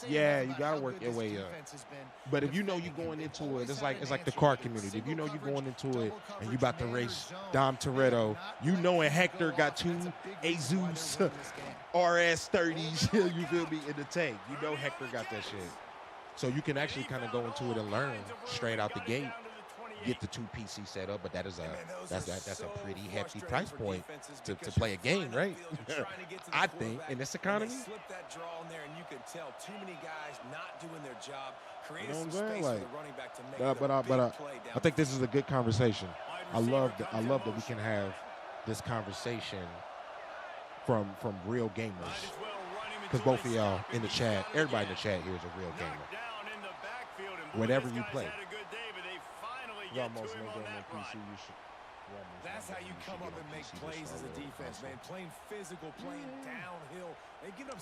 Yeah, you gotta work your way up. But if you know you're going into it, it's like the car community. If you know you're going into it and you about to race Dom Toretto, you knowing Hector got two Azus RS30s, you feel me, in the tank. You know Hector got that shit. So you can actually kind of go into it and learn straight out the gate. Get the two PC set up, but that's a pretty hefty price point to play a game, right? I think in this economy. Slip that draw in there, and you can tell too many guys not doing their job. Created You know some what I'm space saying? for the running back to make But I think this is a good conversation. I love that we can have this conversation from real gamers. Because both of y'all in the chat, everybody in the chat here is a real gamer. Whatever you play. You almost no game on PC. You should. That's how you come up and make plays as a defense, man. Playing physical, playing downhill.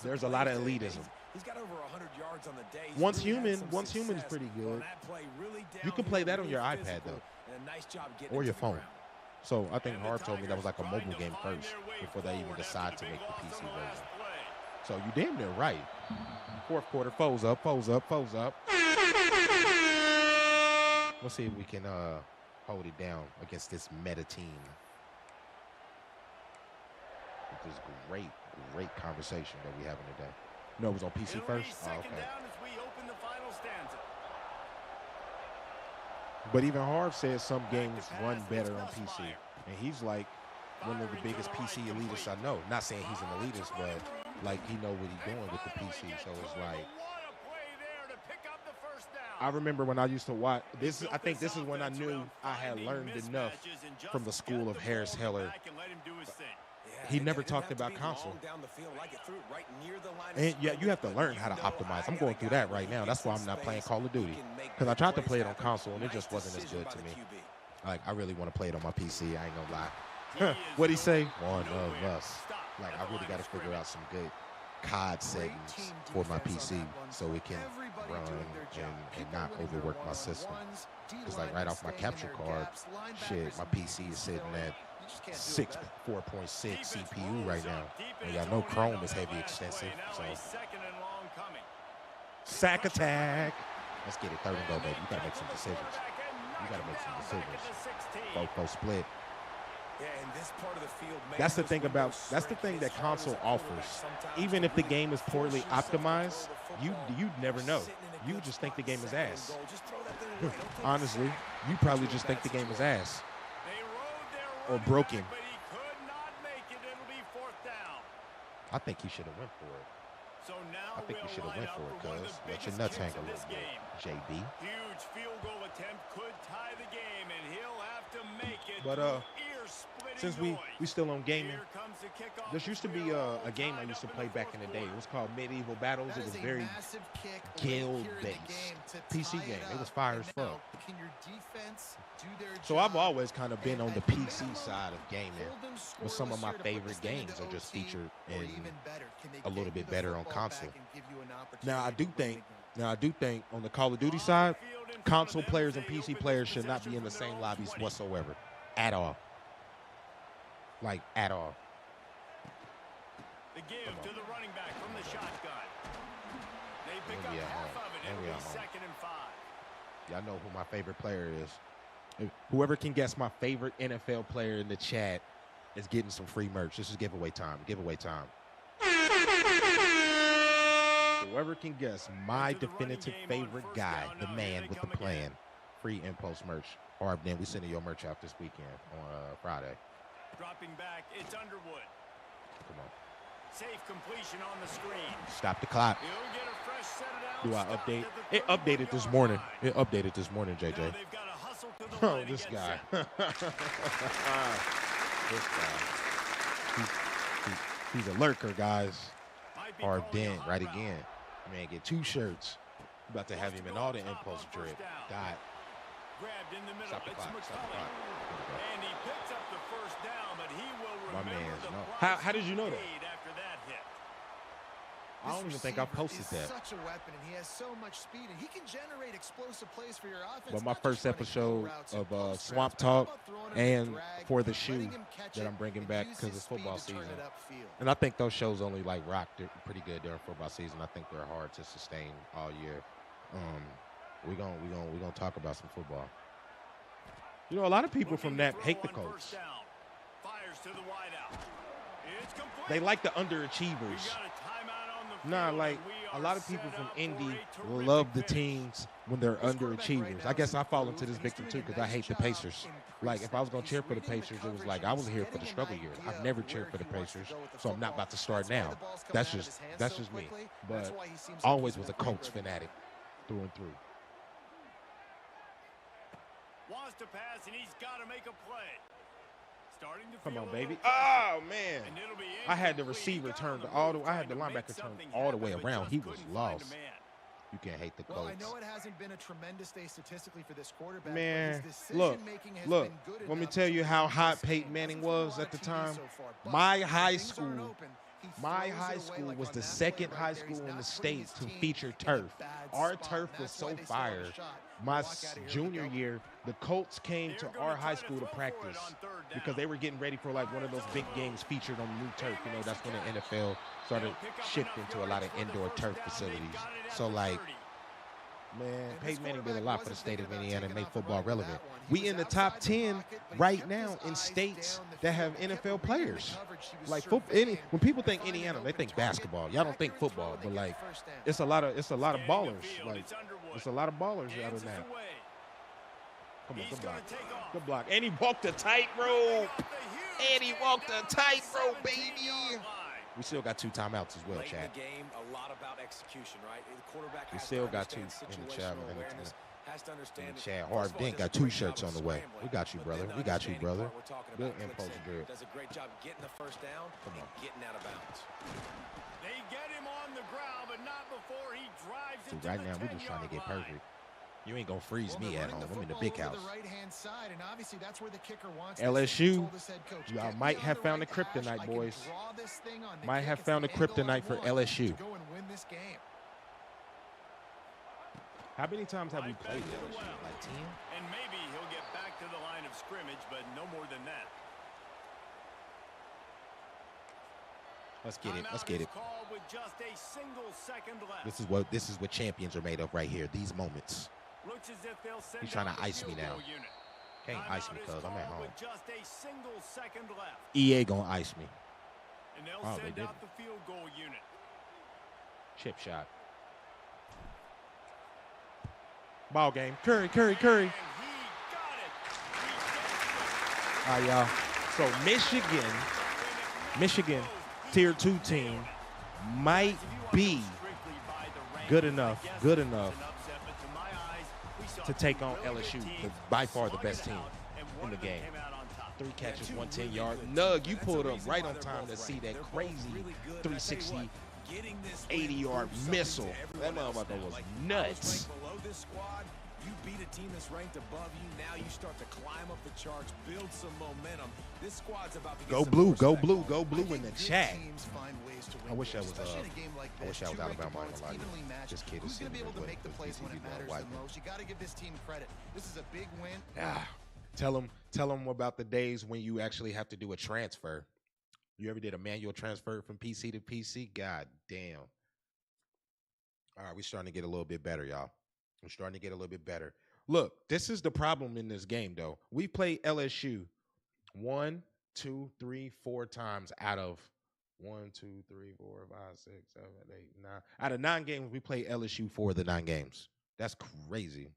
There's a lot of elitism. He's got over 100 yards on the day. Once human is pretty good. You can play that on your iPad though, or your phone. So I think Harv told me that was like a mobile game first before they even decide to make the PC version. So you damn near right. Fourth quarter, foes up. Let's see if we can hold it down against this meta team. With this great conversation that we're having today. No, it was on PC first? Oh, okay. But even Harv said some games run better on PC. And he's like one of the biggest PC elitists I know. Not saying he's an elitist, but like he know what he's doing with the PC. So it's like, I remember when I used to watch this. I think this is when I knew I had learned enough from the school of Harris Heller. He never talked about console. And yeah, you have to learn how to optimize. I'm going through that right now. That's why I'm not playing Call of Duty, because I tried to play it on console and it just wasn't as good to me. Like, I really want to play it on my PC. I ain't gonna lie. What'd he say? One of us. Like, I really got to figure out some good COD settings for my PC so it can run and not overwork my system. Because like right off my capture card, shit, my PC is sitting at 4.6 CPU right now. And y'all know Chrome is heavy extensive. So sack attack. Let's get it. Third and go, baby. You gotta make some decisions. You gotta make some decisions. Fofo split. Yeah, in this part of the field, that's the thing that console offers. Even if the game is poorly optimized, you never know. You just think the game is ass. Honestly, you probably just think the game is ass or broken. I think he should have went for it. I think you should have went for it, cuz. Let your nuts hang a little bit, JB. Huge field goal attempt could tie the game, and he'll have to make it. But since we still on gaming, there used to be a game I used to play back in the day. It was called Medieval Battles. It was very guild-based PC game. It was fire as fuck. So I've always kind of been on the PC side of gaming, but some of my favorite games are just featured in a little bit better on console. Now I do think on the Call of Duty side, console players and PC players should not be in the same lobbies whatsoever, at all. Like, at all. The give to the running back from the shotgun. They pick up half of it. It'll be 2nd and 5. Y'all know who my favorite player is. Whoever can guess my favorite NFL player in the chat is getting some free merch. This is giveaway time. Giveaway time. Whoever can guess my definitive favorite guy, the man with the plan, free impulse merch. Or then we sending your merch out this weekend on Friday. Dropping back, it's Underwood. Come on. Safe completion on the screen. Stop the clock. Do I update? It updated this morning. It updated this morning, JJ. Oh, this guy. This guy. He's a lurker, guys. Or dent right again. Man, get 2 shirts. About to have him in all the impulse drip. Dot. Grabbed in the middle. Stop the clock. Stop the clock. And he picks up the first down, but he will remember my man's the no. How did you know that? After that hit. I don't even think I posted that. Such a weapon, and he has so much speed, and he can generate explosive plays for your offense. But my first episode of Swamp Talk and for the shoe that I'm bringing back because it's football season, and I think those shows only like rock pretty good during football season. I think they're hard to sustain all year. We're gonna talk about some football. You know, a lot of people from that hate the Colts. They like the underachievers. Nah, like a lot of people from Indy love the teams when they're underachievers. I guess I fall into this victim too because I hate the Pacers. Like if I was gonna cheer for the Pacers, it was like I was here for the struggle years. I've never cheered for the Pacers, so I'm not about to start now. That's just me. But always was a Colts fanatic through and through. Wants to pass and he's got to make a play. Come on, baby. Oh, man. I had the receiver turned all the way. I had the linebacker turned all the way around. He was lost. You can't hate the Colts. Well, I know it hasn't been a tremendous day statistically for this quarterback. Man, look. Let me tell you how hot Peyton Manning was at the time. My high school was the second high school in the state to feature turf. Our turf was so fire. My junior year, the Colts came to our high school to practice because they were getting ready for like one of those big games featured on new turf. You know, that's when the NFL started shifting to a lot of indoor turf facilities. So like, man, Peyton Manning did a lot for the state of Indiana and made football relevant. We in the top 10 right now in states that have NFL players. Like when people think Indiana, they think basketball. Y'all don't think football, but like it's a lot of ballers. Like it's a lot of ballers out of that. Come on, He's good gonna block. take off. Good block. And he walked a tightrope. And he walked a tightrope, baby. We still got 2 timeouts as well, Late in Chad. the game, a lot about execution, right? The quarterback We has still to got 2 understand in the chat. situational awareness, has to understand Chad that, first Harv of all, Dent does got a 2 great job shirts of on the way. scrambling, We got you, but brother. then the We got you, understanding brother. part we're talking Good about, info, clicks in, good. does a great job getting the first down and getting out of bounds. They get him on the ground, but not before he drives See, into right the now, we're just trying to get 10-yard line. perfect. You ain't going to freeze me at home. I'm in the big house. Right-hand side, and obviously that's where the kicker wants LSU, y'all might have found the kryptonite, boys. Might have found the kryptonite for LSU. How many times have we played LSU? Like 10? And maybe he'll get back to the line of scrimmage, but no more than that. Let's get it. Let's get it. With just a single second left. This is what champions are made of right here. These moments. Looks as if they'll send He's trying to out the ice me field now. goal unit. Can't ice me because I'm at home. With just a single second left. EA gonna ice me. And they'll Oh, send they out the field goal unit. Chip shot. Ball game. Curry, Curry, Curry. All right, y'all. So Michigan, tier 2 team, might be good enough to take on LSU, by far the best team in the game. 3 catches, 110-yard. Nug, you pulled up right on time to see that crazy 360, 80-yard missile. That motherfucker was nuts. You beat a team that's ranked above you. Now you start to climb up the charts, build some momentum. This squad's about to get Go some blue, more go respect. blue, go blue in the chat. I wish I was Alabama. This kid is sitting here with the PCB white. You got to give this team credit. This is a big win. Tell them about the days when you actually have to do a transfer. You ever did a manual transfer from PC to PC? God damn. All right, we're starting to get a little bit better, y'all. We're starting to get a little bit better. Look, this is the problem in this game, though. We played LSU 1, 2, 3, 4 times out of 1, 2, 3, 4, 5, 6, 7, 8, 9. Out of 9 games, we played LSU 4 of the 9 games. That's crazy.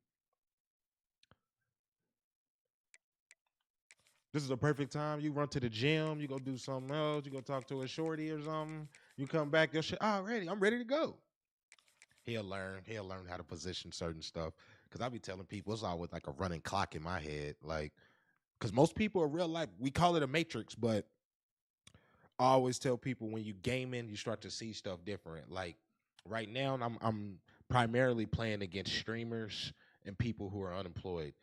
This is a perfect time. You run to the gym. You go do something else. You go talk to a shorty or something. You come back. Your shit already. I'm ready to go. He'll learn how to position certain stuff. Because I be telling people it's always like a running clock in my head. Like, because most people in real life, we call it a matrix, but I always tell people when you gaming, you start to see stuff different. Like right now, I'm primarily playing against streamers and people who are unemployed.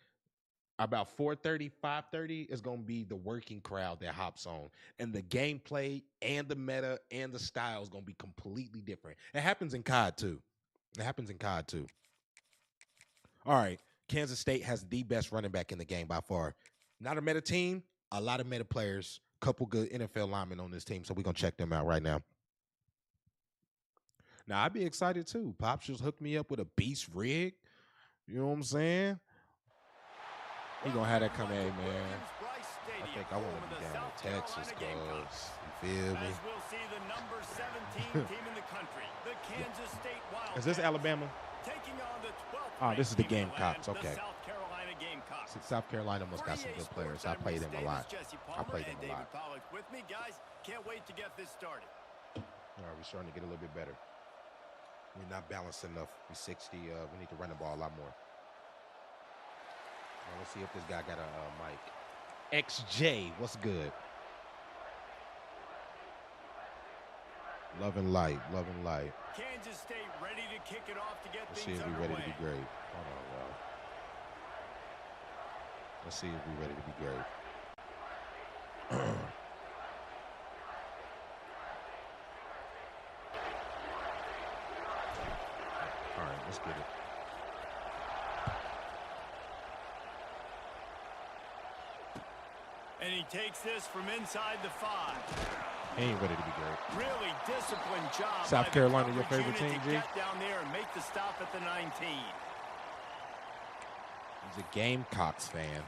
About 4:30, 5:30 is going to be the working crowd that hops on. And the gameplay and the meta and the style is going to be completely different. It happens in COD too. All right. Kansas State has the best running back in the game by far. Not a meta team, a lot of meta players, couple good NFL linemen on this team. So we're going to check them out right now. Now, I'd be excited too. Pops just hooked me up with a beast rig. You know what I'm saying? He gonna have that come at, man. I think I want to be down in Texas, cuz. You feel me? We'll see the number 17 team in the country, the Kansas State Wildcats. Is this Alabama? Taking on the 12th Oh, this is the team in Gamecocks. land, the Okay. South Carolina Gamecocks. South Carolina must got some good players. I played them a lot. I played them a lot. With me, guys. Can't wait to get this started. All right, we're starting to get a little bit better. We're not balanced enough. We're 60. We need to run the ball a lot more. Let's see if this guy got a mic. XJ, what's good? Love and light, love and light. Kansas State ready to kick it off to get Let's see things if we're underway. ready to be great. Hold on, y'all. Let's see if we're ready to be great. All right, let's get it. And he takes this from inside the 5. He ain't ready to be great. Really disciplined job. South by the Carolina, your coverage favorite unit team, to G? get down there and make the stop at the 19. He's a Gamecocks fan.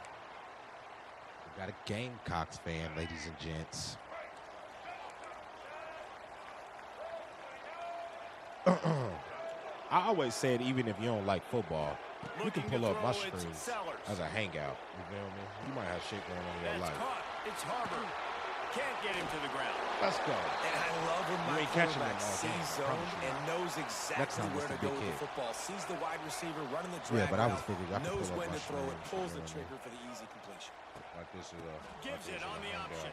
We got a Gamecocks fan, ladies and gents. I always said, even if you don't like football, You can pull up my streams as a hangout. You feel me? You might have shit going on in your life. It's Harbor. Can't get him to the ground. Let's go. And I love when my quarterback sees zone and knows exactly where to go with the football. Sees the wide receiver running the drag route, knows when to throw it, pulls the trigger for the easy completion. Like this is gives it on the option.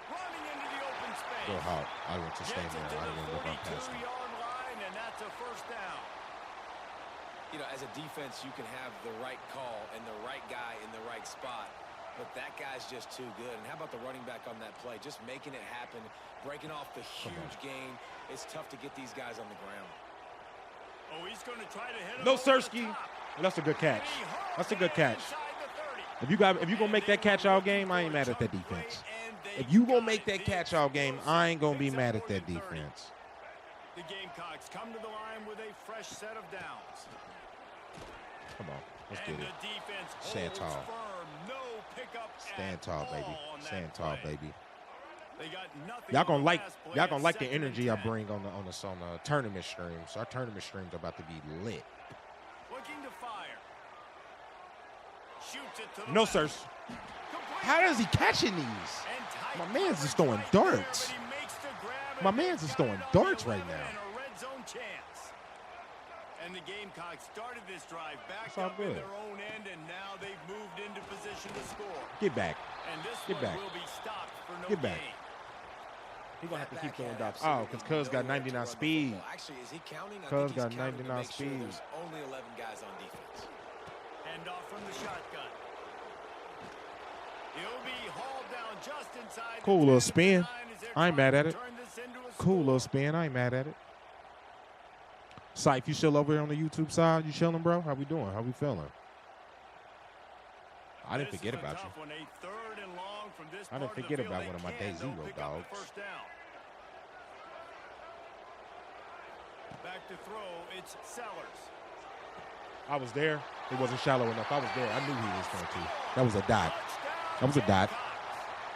Running into the open space. Go hot. I want to stay there. I didn't look up past him. 42-yard line, and that's a first down. You know, as a defense, you can have the right call and the right guy in the right spot. But that guy's just too good. And how about the running back on that play? Just making it happen, breaking off the huge gain. It's tough to get these guys on the ground. Oh, he's going to try to hit him. No, Sirski. That's a good catch. That's a good catch. If you're gonna make that catch all game, I ain't mad at that defense. If you gonna make that catch all game, I ain't gonna be mad at that defense. The Gamecocks come to the line with a fresh set of downs. Come on, let's get it. Stand tall. Stand tall, baby. Stand tall, baby. Y'all gonna like the energy I bring on the tournament streams. Our tournament streams are about to be lit. Looking to fire. Shoots it to the no, sirs. How is he catching these? My man's just throwing darts. My man's just throwing darts right now. And the Gamecocks started this drive back all up good. in their own end, and now they've moved into position to score. Get back. And this Get one back. will be stopped for no Get back. gain. He's going to have to keep throwing dots. Oh, because Cuz got 99 speed. Actually, is he counting? Cuz got 99 speed. There's only 11 guys on defense. Hand off from the shotgun. He'll be hauled down just inside. Cool little spin. I ain't mad at it. Cool little spin. I ain't mad at it. Syfe, you still over here on the YouTube side? You chilling, bro? How we doing? How we feeling? I didn't forget about you. I didn't forget about one of my day zero dogs. Back to throw, it's Sellers. I was there. It wasn't shallow enough. I was there. I knew he was going to. That was a dot. That was a dot.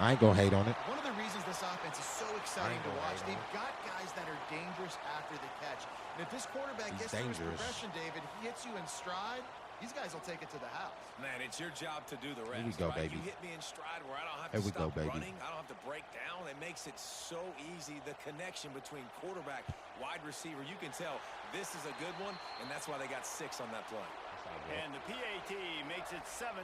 I ain't going to hate on it. One of the reasons this offense is so exciting to watch, they've got guys that are dangerous after the catch. And if this quarterback gets to his progression, David, he hits you in stride, these guys will take it to the house. Man, it's your job to do the rest. Here we go, right? baby. You hit me in stride where I don't have Here to we go, stop baby. running. I don't have to break down. It makes it so easy. The connection between quarterback, wide receiver, you can tell this is a good one, and that's why they got 6 on that play. And the PAT makes it 7-0.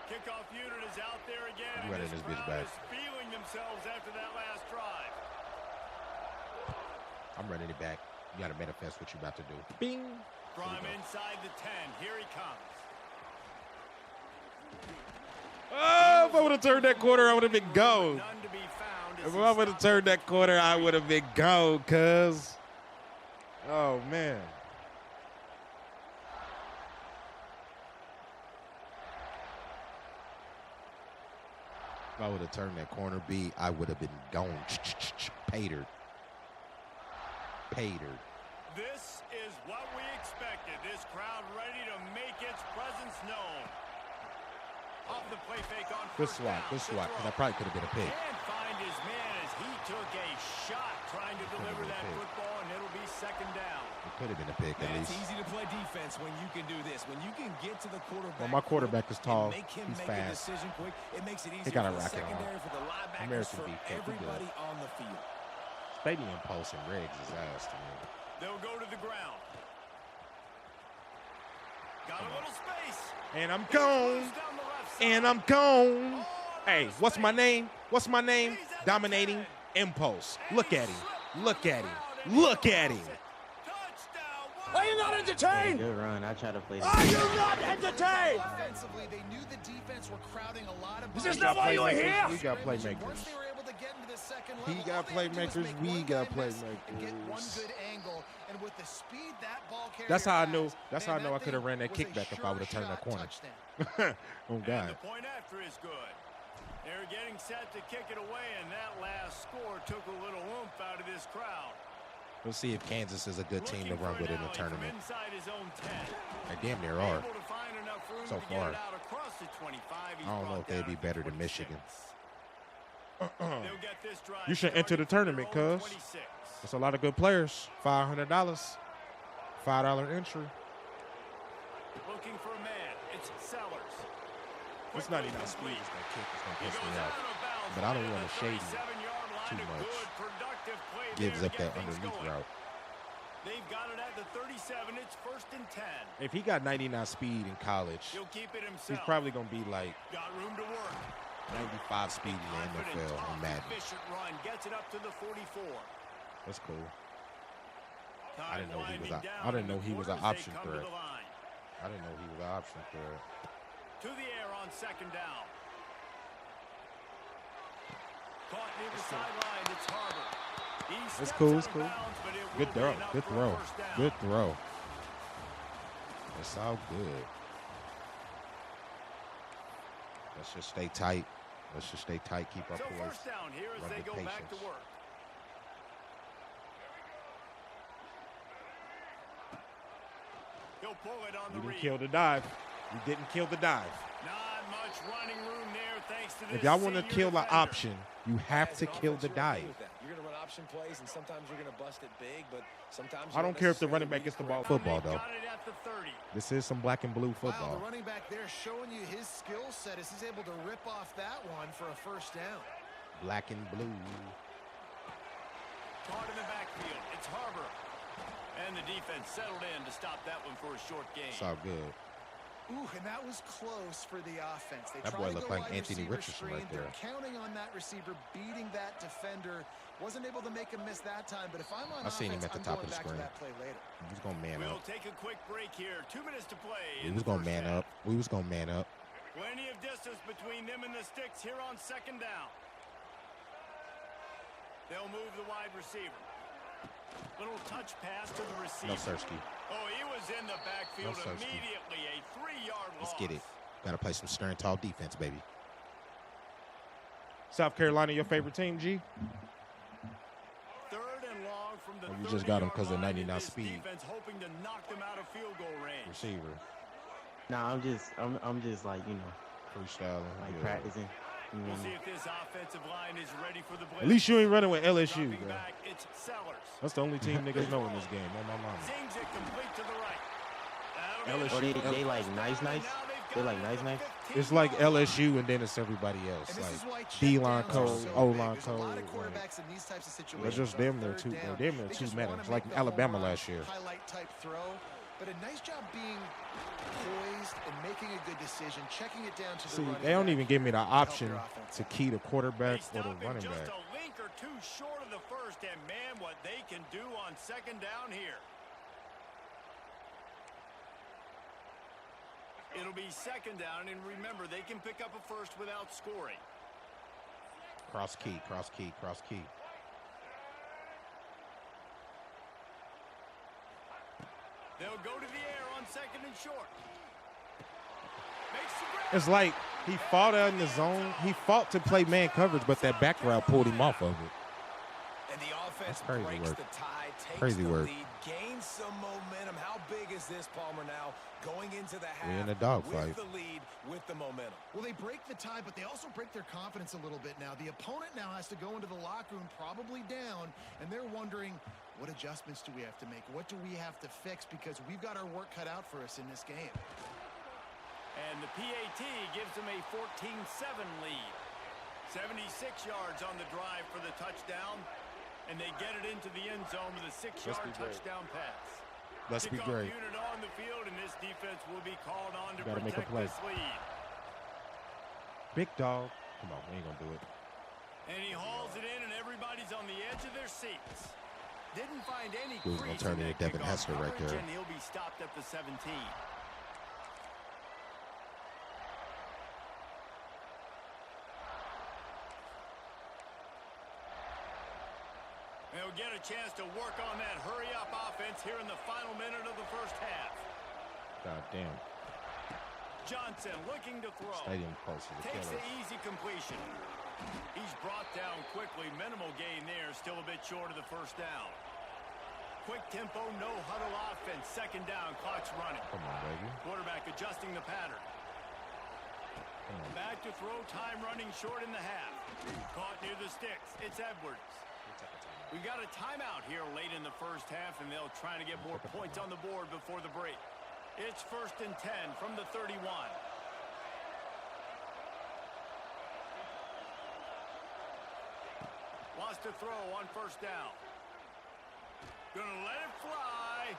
Kickoff unit is out there again. You running this bitch back. Is feeling themselves after that last drive. I'm running it back. You got to manifest what you're about to do. Bing. From inside the 10, here he comes. Oh, if I would have turned that quarter, I would have been go. If I would have turned that quarter, I would have been go, cuz. Oh, man. If I would have turned that corner B, I would have been gone. Patered. Patered. This is what we expected. This crowd ready to make its presence known. Off the play fake on Good swat, because that probably could have been a pick. Can't find his man as he took a shot trying to deliver that football, and it'll be second down. It could have been a pick at least. It's easy to play defense when you can do this. When you can get to the quarterback. Well, my quarterback is tall. Make him He's make a fast. decision quick. It makes it easier He got a for the racket on. secondary, for the linebackers, American for defense. everybody on the field. Stadium Pulse and Riggs is ass to me. They'll go to the ground. Got a little space. And I'm gone. And I'm gone. Hey, what's my name? What's my name? Dominating Impulse. Look at him. Look at him. Look at him. Are you not entertained? Good run. I try to play. Are you not entertained? Offensively, they knew the defense were crowding a lot of. Is this not why you were here? We got playmakers. Once they were able to get into the second He level, got all they had to do was playmakers. make We one got guy miss and get one playmakers. good angle. And with the speed that ball carrier That's how I has, knew. That's how I man, know I that could have thing ran that was a kickback if I would have turned that sure corner. shot touchdown. Oh And God. the point after is good. They're getting set to kick it away, and that last score took a little oomph out of this crowd. We'll see if Kansas is a good team to run with in the tournament. Inside his own 10. They damn near are. Able to find enough room So to far. get it out across the 25. He's I don't know brought if they'd down be to better than 26. Michigan. get this drive You should enter the tournament, cuz. There's a lot of good players. $500. $5 entry. Looking for a man. It's Sellers. This 99 speed is going to kick. It's going to piss me off. But I don't want to shade him too much. Gives up that underneath route. They've got it at the 37. It's 1st and 10. If he got 99 speed in college, He'll keep it himself. he's probably going to be like Got room to work. 95 speed in the NFL on Madden. Efficient run gets it up to the 44. That's cool. I Time didn't know he was. winding I didn't know he was an down, option they come to threat. the line. I didn't know he was an option threat. To the air on 2nd down. Caught near the sideline. It's Harbor. It's cool. It's cool. Good throw. Good throw. Good throw. It's all good. Let's just stay tight. Let's just stay tight. Keep our So poise. 1st down here as Run they with go back to patience. work. He'll pull it on You the didn't read. kill the dive. You didn't kill the dive. Not much running room there thanks to this If y'all want to senior kill the defender. option, you have to kill the dive. You're going to run option plays, and sometimes you're going to bust it big, but sometimes I don't care if the running back gets the ball. Football, though. Got it at the 30. This is some black and blue Wow, football. the running back there showing you his skill set as he's able to rip off that one for a 1st down. Black and blue. Caught in the backfield. It's Harbor. And the defense settled in to stop that one for a short gain. It's all good. Ooh, and that was close for the offense. They That tried boy to looked go like wide Anthony receiver Richardson screen. right there. They're counting on that receiver beating that defender. Wasn't able to make him miss that time, but if I'm on I seen him offense, at the I'm top going of the back to screen. that play later. He was gonna man We'll up. take a quick break here. 2 minutes to play. We in was the gonna first man half. up. We was gonna man up. Plenty of distance between them and the sticks here on 2nd down. They'll move the wide receiver. Little touch pass to the receiver. No Sirski. Oh, he was in the backfield No Sirski. immediately. A 3-yard loss. Let's get it. Gotta play some stern tall defense, baby. South Carolina, your favorite team, G? 3rd and long from the Or you just got him 'cause of 30-yard line, 99 and this speed. defense hoping to knock them out of field goal range. Receiver. Nah, I'm just like, you know, Freestyling. like yeah. practicing. You know, We'll see if this offensive line is ready for the blitz. At least you ain't running with LSU, Dropping bro. back, it's Sellers. That's the only team niggas know in this game. On my mama. Zings it complete to the right. That'll LSU. be or they like nice. They like nice. It's like LSU and then it's everybody else. And this is why Like check D-line downs are code, so O-line big. There's a lot code. of quarterbacks in these types of situations. They're just on damn near 3rd two. down, Damn near they two just men. wanna It's like make the home Alabama run, last year. Highlight type throw, but a nice job being poised and making a good decision, checking it down to the See, running they don't back even give me the help option their offense to out. key the quarterback They or the stop him running just back. a link or two short of the 1st, and man, what they can do on 2nd down here. It'll be 2nd down, and remember, they can pick up a 1st without scoring. Cross key, cross key, cross key. They'll go to the air on 2nd and short. Makes the grab. It's like he fought out in the zone. He fought to play man coverage, but that back route pulled him off of it. And the offense That's crazy breaks work. the tie, takes Crazy the work. lead, gains some momentum. How big is this, Palmer, now going into the half We in a dogfight. with the lead, with the momentum? Well, they break the tie, but they also break their confidence a little bit now. The opponent now has to go into the locker room probably down, and they're wondering, what adjustments do we have to make? What do we have to fix? Because we've got our work cut out for us in this game. And the PAT gives them a 14-7 lead. 76 yards on the drive for the touchdown, and they get it into the end zone with a 6-yard touchdown pass. Let's be Kickoff great. unit on the field, and this defense will be called on to Gotta make a protect play. this lead. Big dog. Come on, we ain't gonna do it. And he hauls it in, and everybody's on the edge of their seats. Didn't find any He was gonna crease turn in into that Devin kickoff Hester right coverage, there. and he'll be stopped at the 17. They'll get a chance to work on that hurry-up offense here in the final minute of the first half. God damn. Johnson looking to throw. Stadium pulse is a Takes killer. the easy completion. He's brought down quickly. Minimal gain there. Still a bit short of the first down. Quick tempo, no huddle offense. 2nd down. Clock's running. Come on, baby. Quarterback adjusting the pattern. Back to throw, time running short in the half. Caught near the sticks. It's Edwards. We got a timeout here late in the first half, and they'll try to get more points on the board before the break. It's 1st and 10 from the 31. Wants to throw on 1st down. Gonna let it fly.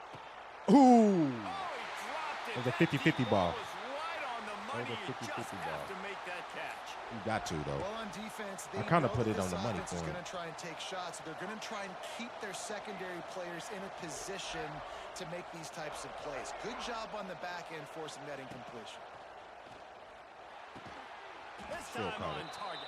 Ooh. Oh, he dropped it. It was a 50-50 ball. Right on the money. It was a 50-50 ball. To make that catch. You got to, though. Well, on defense, I kind of put it on the money for him. Going to try and take shots. They're going to try and keep their secondary players in a position to make these types of plays. Good job on the back end forcing that incompletion. This time on target.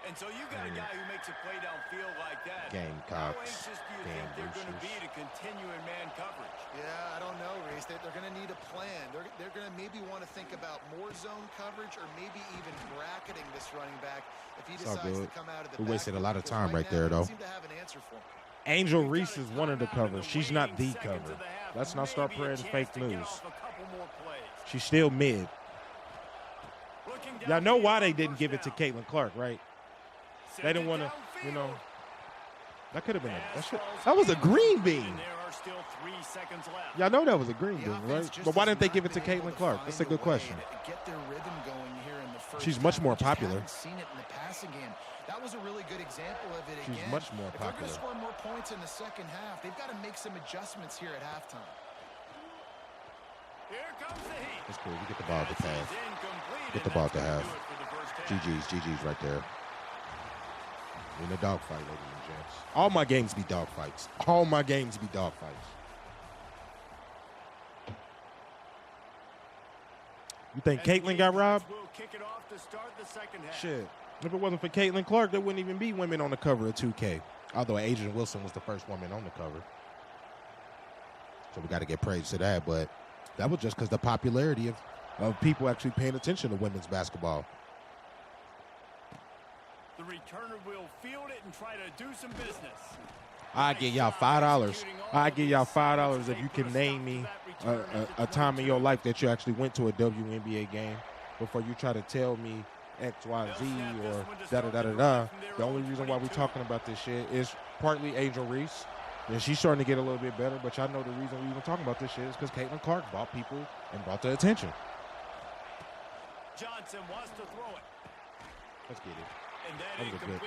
And so you got a guy who makes a play downfield like that. How anxious do you think they're going to be to continue in man coverage? Yeah, I don't know, Reese. They're going to need a plan. They're going to maybe want to think about more zone coverage or maybe even bracketing this running back if he decides to come out of the back. We wasted a lot of time right there, though. Seem to have an answer for him. Angel Reese is one of the covers. She's not the cover. Let's not start spreading fake news. She's still mid. Y'all know why they didn't give it to Caitlin Clark, right? They didn't want to, you know. That could have been that was a green bean. Y'all know that was a green bean, right? But why didn't they give it to Caitlin Clark? That's a good question. Get their rhythm going here in the first She's much more popular. Seen it in the passing game. That was a really good example of it. She's much more popular. If they're going to score more points in the second half, they've got to make some adjustments here at halftime. Here comes the heat. That's cool. We get the ball at the half. Get the ball at the half. GG's right there. In a dogfight, ladies and gents. All my games be dogfights. All my games be dogfights. You think Caitlin got robbed? Shit. If it wasn't for Caitlin Clark, there wouldn't even be women on the cover of 2K. Although Adrian Wilson was the first woman on the cover. So we got to get praise to that. But that was just because the popularity of people actually paying attention to women's basketball. The returner will field it and try to do some business. I give y'all $5. I give y'all $5 if you can name me a time in your life that you actually went to a WNBA game before you try to tell me X, Y, Z or da-da-da-da-da. The only reason why we're talking about this shit is partly Angel Reese. And she's starting to get a little bit better, but y'all know the reason we even talking about this shit is because Caitlin Clark bought people and brought the attention. Johnson wants to throw it. Let's get it. That was a good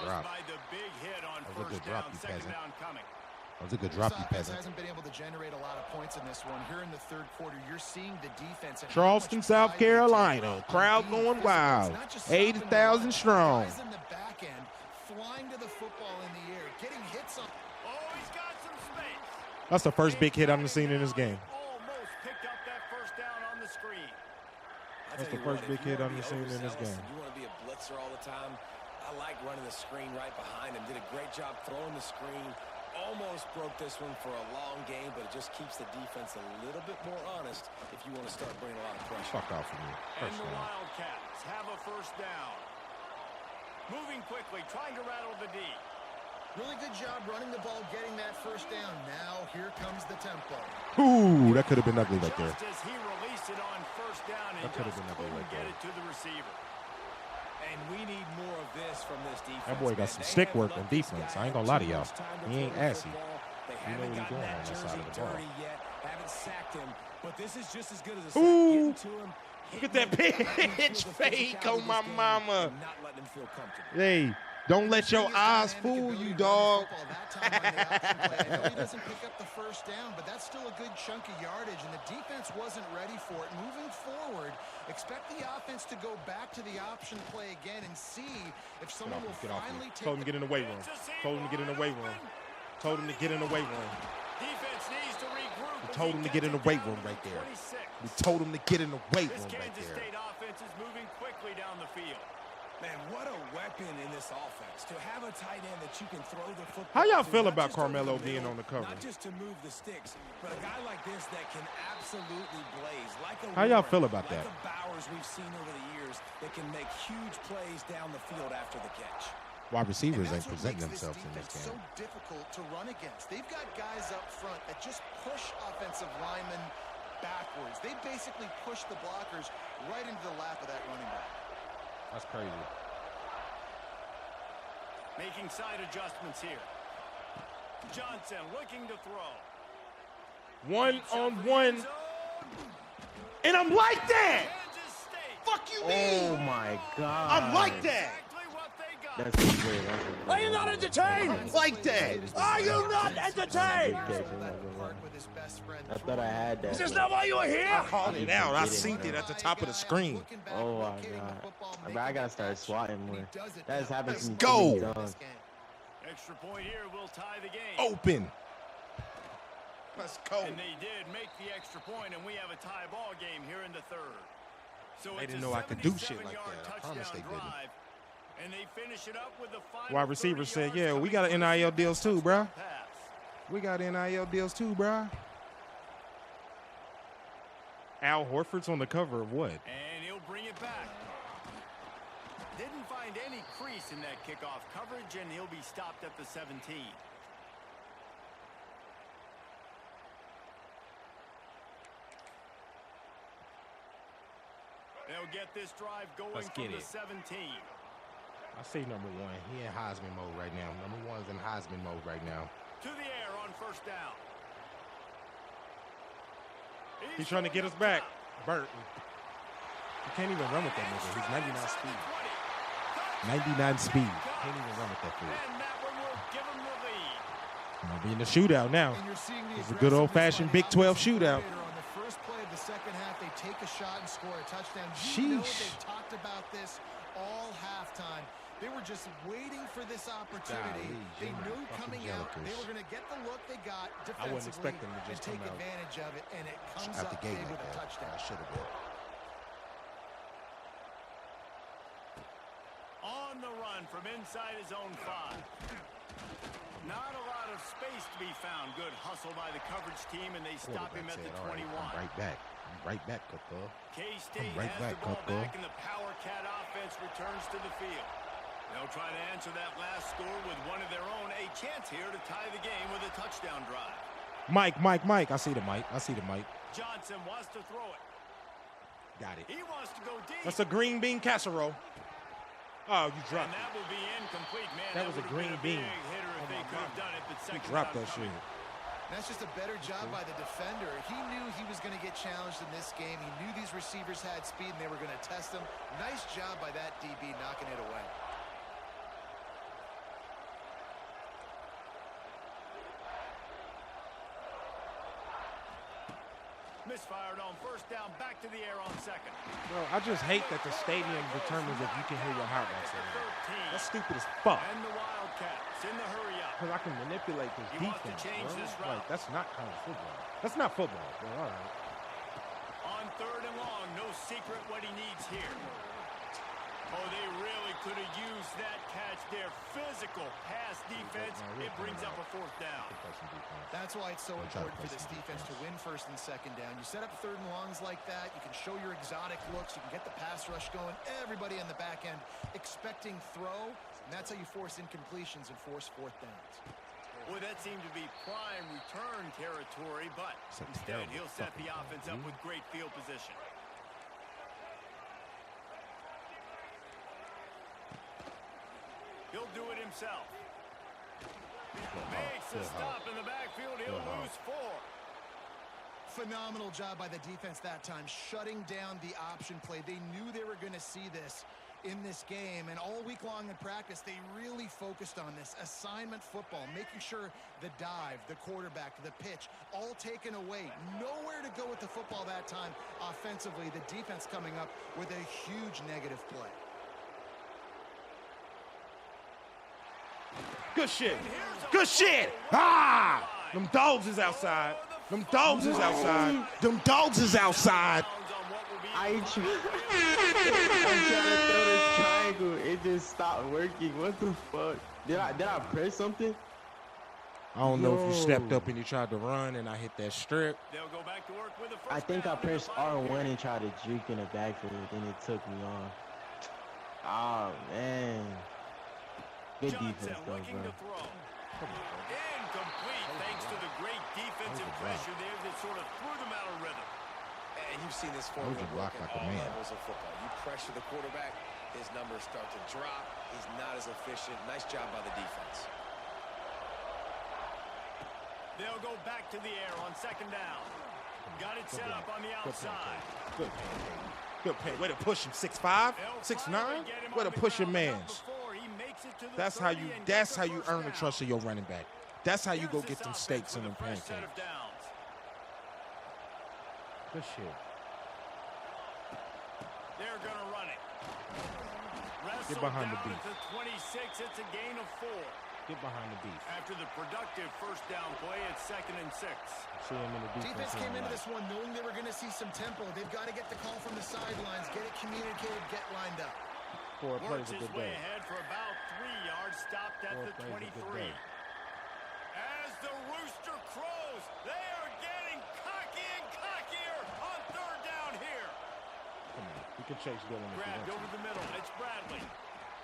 drop. That was a good drop, you peasant. That was a good drop, you peasant. Hasn't been able to generate a lot of points in this one. Here in the third quarter, you're seeing the defense. Charleston, South Carolina. Crowd going wild. 80,000 strong. In the back end, flying to the football in the air, getting hits on. Oh, he's got some space. That's the first big hit I've seen in this game. Almost picked up that first down on the screen. That's the first big hit I've seen in this game. You want to be a blitzer all the time. I like running the screen right behind him. Did a great job throwing the screen. Almost broke this one for a long game, but it just keeps the defense a little bit more honest if you want to start bringing a lot of pressure. Fuck off from me. And the Wildcats have a first down. Moving quickly, trying to rattle the D. Really good job running the ball, getting that first down. Now here comes the tempo. Ooh, that could have been ugly right there. Just as he released it on first down and just couldn't get it to the receiver. And we need more of this from this defense. That boy got some stick work on defense. I ain't gonna lie to y'all. He ain't assy. You know what he's doing on that side of the ball. Haven't sacked him, but this is just as good as a sack. Ooh. To him. Look at that pitch fake on my mama. Hey, don't let your eyes fool you, dog. I know he doesn't pick up the first down, but that's still a good chunk of yardage, and the defense wasn't ready for it. Moving forward, expect the offense to go back to the option play again and see if someone will finally take. Told him to get in the weight room. Told him to get in the weight room. Told him to get in the weight room. Defense needs to regroup. We told him to get in the weight room right there. We told him to get in the weight room right there. Kansas State offense is moving quickly down the field. Man, what a weapon in this offense. To have a tight end that you can throw the football. How y'all feel about Carmelo being on the cover? Not just to move the sticks, but a guy like this that can absolutely blaze. Like a How y'all feel about that? Like the Bowers we've seen over the years that can make huge plays down the field after the catch. Wide receivers ain't presenting themselves in this game. So difficult to run against. They've got guys up front that just push offensive linemen backwards. They basically pushed the blockers right into the lap of that running back. That's crazy. Making side adjustments here. Johnson looking to throw. 1-on-1. And I'm like that. Fuck you mean? Oh my God. I'm like that. That's great. Are you not entertained? Like that. Are you not entertained? I thought I had that. Is this not why you were here? I called it out. I synced it at the top of the screen. Oh my God. I gotta start swatting more. That has happened to me. Go. Extra point here will tie the game. Open. Let's go. And they did make the extra point, and we have a tie ball game here in the third. So They it's didn't a know I could do shit like 77-yard that. I promise they touchdown didn't. drive, and they finish it up with the final Wide receiver 30 said, yards yeah, we coming got from NIL the deals too, bruh. pass. We got NIL deals too, bruh. Al Horford's on the cover of what? And he'll bring it back. Didn't find any crease in that kickoff coverage, and he'll be stopped at the 17. They'll get this drive going Let's from get the it. 17. I say number one. He in Heisman mode right now. Number one's in Heisman mode right now. To the air on first down. He's trying to get us back. Burton. You can't even run with that nigga. He's 99 speed. 99 speed. Can't even run with that fool. And that one will give him the lead. Gonna be in the shootout now. And you're seeing the It's a good old-fashioned Big 12 shootout. On the first play of the second half, they take a shot and score a touchdown. You know Sheesh. they've talked about this all halftime. They were just waiting for this opportunity. Golly, They Jimmy knew fucking coming out they Jellicers. were going to get the look they got defensively I wasn't expecting them to just and take come out advantage of it, and it comes Out up the gate big like with a that. touchdown. I should have been. On the run from inside his own 5. Not a lot of space to be found. Good hustle by the coverage team, and they stop him at the 21. I'm right back. I'm right back, Coco. K-State right has back, the ball Coco. back, and the Power Cat offense returns to the field. They'll try to answer that last score with one of their own. A chance here to tie the game with a touchdown drive. Mike. I see the mic. Johnson wants to throw it. Got it. He wants to go deep. That's a green bean casserole. Oh, you And dropped that it. will be incomplete, man. That was a would've been green bean. Big hitter if Oh, they my could have God. done it, but You second dropped down that coming. shit. That's just a better job by the defender. He knew he was going to get challenged in this game. He knew these receivers had speed, and they were going to test him. Nice job by that DB knocking it away. Misfired on first down, back to the air on second. Bro, I just hate that the stadium determines if you can hear your heart rate. That's stupid as fuck. And the Wildcats in the hurry up. Because I can manipulate this He wants to defense, change bro. this route. Like, that's not kind of football. That's not football, bro. All right. On third and long, no secret what he needs here. Oh, they really could have used that catch there. Physical pass defense. It brings up a fourth down. That's why it's so important for this defense to win first and second down. You set up third and longs like that. You can show your exotic looks. You can get the pass rush going. Everybody on the back end expecting throw. And that's how you force incompletions and force fourth downs. Boy, that seemed to be prime return territory, but instead he'll set the offense up with great field position. He'll do it himself. Makes a stop in the backfield. He'll lose 4. Phenomenal job by the defense that time, shutting down the option play. They knew they were going to see this in this game, and all week long in practice, they really focused on this assignment football, making sure the dive, the quarterback, the pitch, all taken away. Nowhere to go with the football that time offensively. The defense coming up with a huge negative play. Good shit. Good shit. Ah! Them dogs is outside. Them dogs is outside. Them dogs is outside. I'm trying to throw this triangle. It just stopped working. What the fuck? Did I press something? I don't know if you stepped up and you tried to run and I hit that strip. They'll go back to work with the first I think I down in the pressed final R1 period. and tried to juke in the backfield, then it took me off. Oh, man. Good Johnson defense, though, looking bro. to throw. Incomplete, thanks to the great defensive pressure there that sort of threw them out of rhythm. And you've seen this Told formula you, work block at like a all man. levels of football. You pressure the quarterback, his numbers start to drop. He's not as efficient. Nice job by the defense. They'll go back to the air on second down. Got it set up on the outside. Good pay. Good pay. Way to push him. 6'5", 6'9". Way to push your mans. That's how you earn the trust of your running back. That's how you go get them steaks and them pancakes. Good shit. They're gonna run it. Get behind the beef. 26, it's a gain of 4. Get behind the beef. After the productive first down play, it's 2nd and 6. See him in the Defense came into this one knowing they were going to see some tempo. They've got to get the call from the sidelines, get it communicated, get lined up. Four plays Works a his good way day. ahead for about 3 yards, stopped at Four the plays a good 23. day. As the rooster crows, they are getting cocky and cockier on 3rd down here. Come on. You can chase Dillon if you Grabbed want over to. the middle. It's Bradley.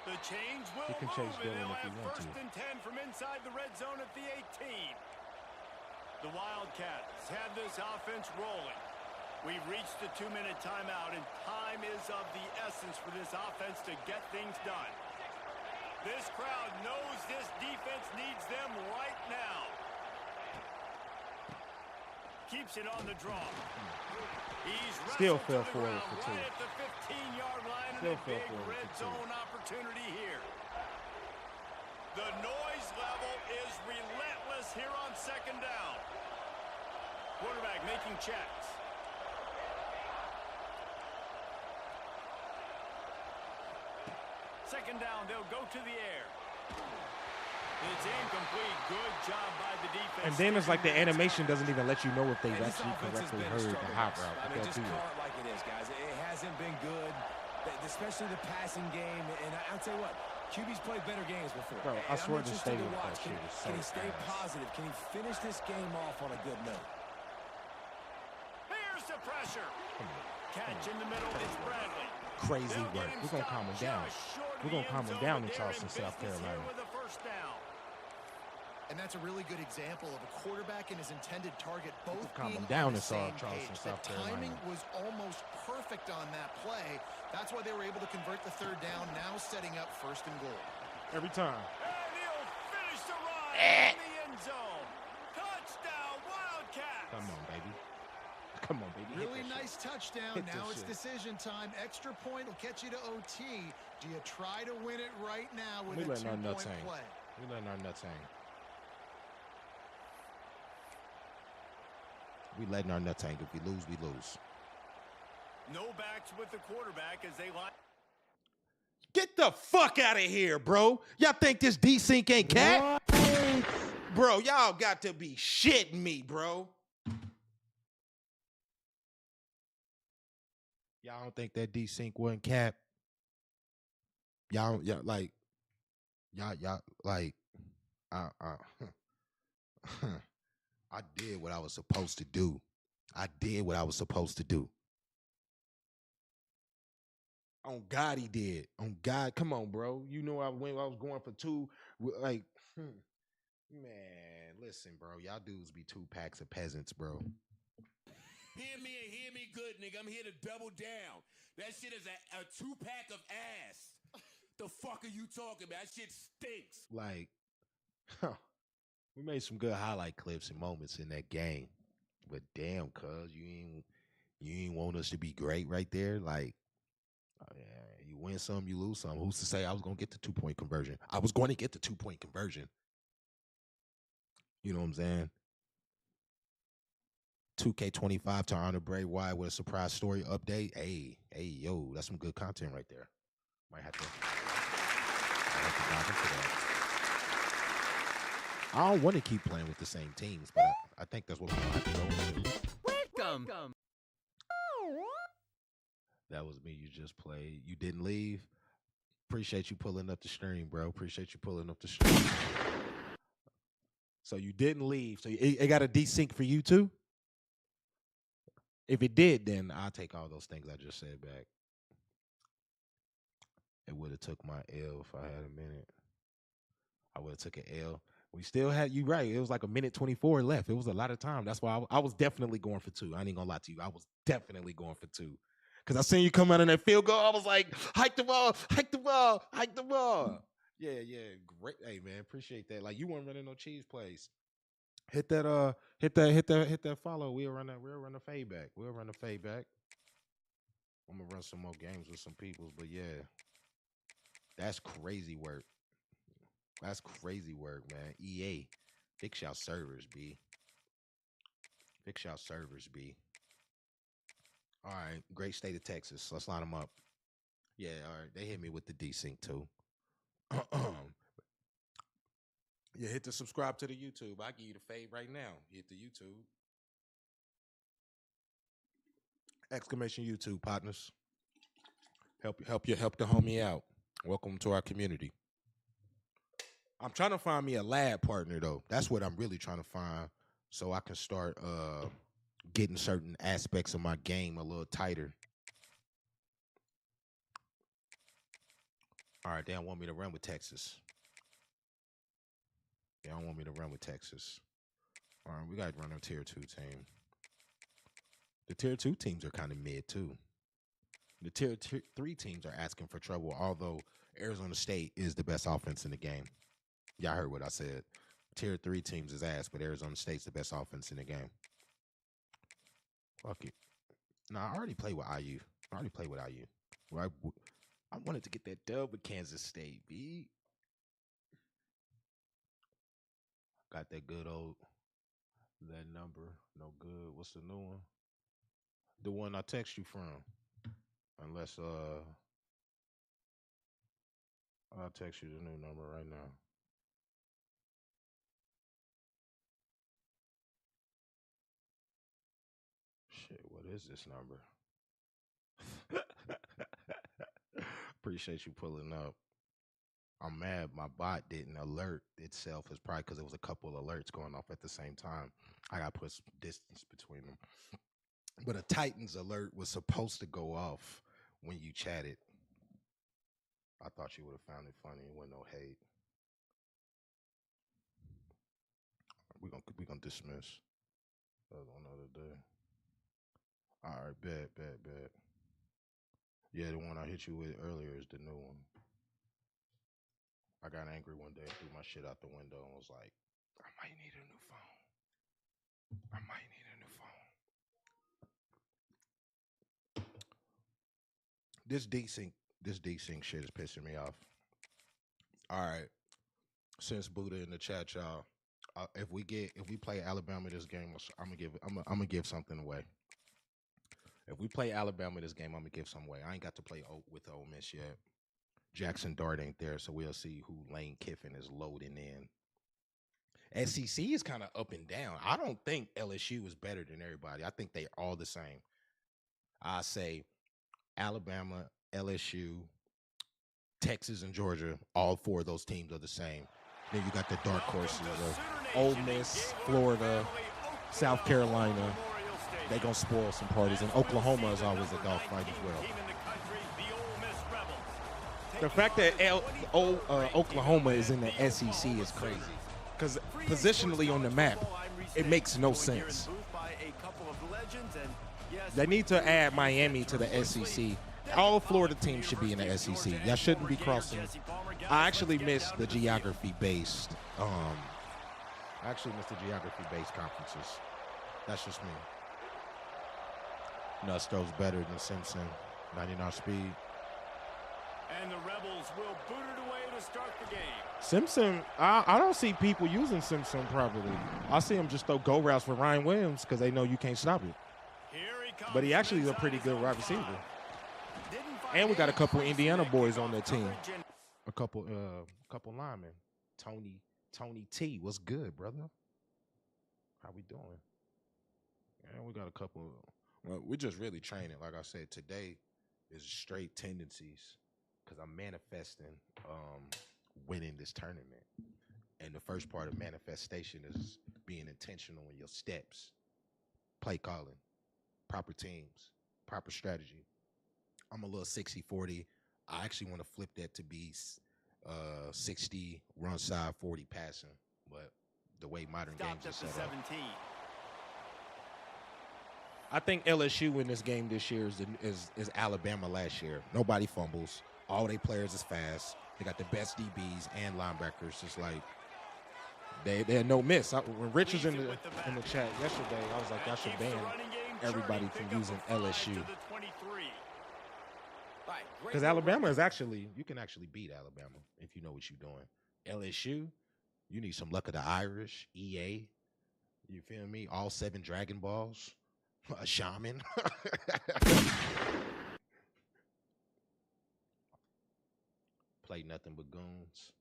The chains will You can chase move, and Dillon they'll if you have want to. 1st and 10 from inside the red zone at the 18. The Wildcats have this offense rolling. We've reached the 2-minute timeout, and time is of the essence for this offense to get things done. This crowd knows this defense needs them right now. Keeps it on the draw. He's Still wrestled fell to the forward ground for 2. right at the 15-yard line, Still and a fell big forward red for 2. zone opportunity here. The noise level is relentless here on 2nd down. Quarterback making checks. Second down, they'll go to the air. It's incomplete. Good job by the defense. And then it's like the animation doesn't even let you know if they've actually correctly heard the hot route. I mean, just call it like it is, guys. It hasn't been good, especially the passing game. And I'll tell you what, QB's played better games before. Bro, I swear the stadium watch. that shit is so Can he stay fast. positive? Can he finish this game off on a good note? Here's the pressure. Catch in the middle. It's Bradley. Crazy work. We're going to calm him down. We're going to calm him down in Charleston, South Carolina. With a first down. And that's a really good example of a quarterback and his intended target both calm being him down on the in same Charleston, page. South The timing Carolina. was almost perfect on that play. That's why they were able to convert the 3rd down, now setting up 1st and goal. Every time. And he'll finish the ride in the end zone. Touchdown, Wildcats. Come on, baby. Come on, baby. Really nice touchdown. Hit Now this it's shit. decision time. Extra point will get you to OT. Do you try to win it right now with We a letting our nuts 2-point hang. play? We letting our nuts hang. We letting our nuts hang. If we lose, we lose. No backs with the quarterback as they line. Get the fuck out of here, bro. Y'all think this D-Sync ain't cat? Bro, y'all got to be shitting me, bro. Y'all don't think that D-Sync wasn't cap? Y'all like, I did what I was supposed to do. I did what I was supposed to do. On God, he did. On God, come on, bro. You know I was going for 2. Like, man, listen, bro. Y'all dudes be 2 packs of peasants, bro. Hear me and hear me good, nigga. I'm here to double down. That shit is a 2-pack of ass. The fuck are you talking about? That shit stinks. Like, we made some good highlight clips and moments in that game. But damn, cuz, you ain't want us to be great right there. Like, you win some, you lose some. Who's to say I was going to get the 2-point conversion? I was going to get the 2-point conversion. You know what I'm saying? 2K25 to honor Bray Wyatt with a surprise story update. Hey, yo, that's some good content right there. Might have to dive into that. I don't want to keep playing with the same teams, but I think that's what we're going to have to go into. Welcome. That was me. You just played. You didn't leave. Appreciate you pulling up the stream, bro. Appreciate you pulling up the stream. So you didn't leave. So it got a desync for you too? If it did, then I'll take all those things I just said back. It would have took my L if I had a minute. I would have took an L. We still had you right. It was like a minute 24 left. It was a lot of time. That's why I was definitely going for 2. I ain't gonna lie to you. I was definitely going for 2. Because I seen you come out in that field goal. I was like, hike the ball, hike the ball, hike the ball. Yeah, great. Hey man, appreciate that. Like you weren't running no cheese plays. Hit that follow. We'll run the fade back. We'll run the fade back. I'm gonna run some more games with some peoples, but yeah. That's crazy work. That's crazy work, man. EA. Fix y'all servers, B. Fix y'all servers, B. All right. Great state of Texas. Let's line them up. Yeah, all right. They hit me with the desync too. Yeah, hit the subscribe to the YouTube. I give you the fade right now. Hit the YouTube. Exclamation YouTube partners. Help the homie out. Welcome to our community. I'm trying to find me a lab partner though. That's what I'm really trying to find, so I can start getting certain aspects of my game a little tighter. All right, they don't want me to run with Texas. They don't want me to run with Texas. All right, we got to run a tier 2 team. The tier 2 teams are kind of mid too. The tier 3 teams are asking for trouble, although Arizona State is the best offense in the game. Y'all heard what I said. Tier 3 teams is ass, but Arizona State's the best offense in the game. Fuck it. Nah, I already played with IU. Right? I wanted to get that dub with Kansas State, B. Got that good old, that number. No good. What's the new one? The one I text you from. Unless, I'll text you the new number right now. Shit, what is this number? Appreciate you pulling up. I'm mad my bot didn't alert itself. It's probably because there was a couple of alerts going off at the same time. I got to put some distance between them. But a Titans alert was supposed to go off when you chatted. I thought you would have found it funny. It wasn't no hate. We're gonna dismiss another day. All right, bet. Yeah, the one I hit you with earlier is the new one. I got angry one day and threw my shit out the window and was like, I might need a new phone. This desync shit is pissing me off. All right. Since Buddha in the chat, y'all, if we play Alabama this game, I'm gonna give something away. If we play Alabama this game, I'm gonna give something away. I ain't got to play with Ole Miss yet. Jackson Dart ain't there, so we'll see who Lane Kiffin is loading in. SEC is kind of up and down. I don't think LSU is better than everybody. I think they're all the same. I say Alabama, LSU, Texas, and Georgia, all 4 of those teams are the same. Then you got the dark horses of Ole Miss, Florida, South Carolina. They're going to spoil some parties. And Oklahoma is always a dogfight as well. The fact that Oklahoma is in the SEC is crazy. Because positionally on the map, it makes no sense. They need to add Miami to the SEC. All Florida teams should be in the SEC. Y'all shouldn't be crossing. I actually missed the geography-based conferences. That's just me. Nusto's better than Simpson. 99 speed. And the Rebels will boot it away to start the game. Simpson, I don't see people using Simpson properly. I see them just throw go routes for Ryan Williams because they know you can't stop it. But he actually is a pretty good wide receiver. And we got a couple Indiana boys on that team. A couple linemen. Tony T, what's good, brother? How we doing? And we got a couple. Well, we're just really training. Like I said, today is straight tendencies because I'm manifesting winning this tournament. And the first part of manifestation is being intentional in your steps, play calling, proper teams, proper strategy. I'm a little 60-40. I actually want to flip that to be 60 run side, 40 passing But the way modern games are set up. 17. I think LSU in this game this year is Alabama last year. Nobody fumbles. All their players is fast. They got the best DBs and linebackers. Just like they're no miss. When Rich was in the chat yesterday, I was like, I should ban everybody from using LSU. Because Alabama is actually, you can actually beat Alabama if you know what you're doing. LSU, you need some luck of the Irish, EA. You feel me? All 7 Dragon Balls. A shaman. Play nothing but goons.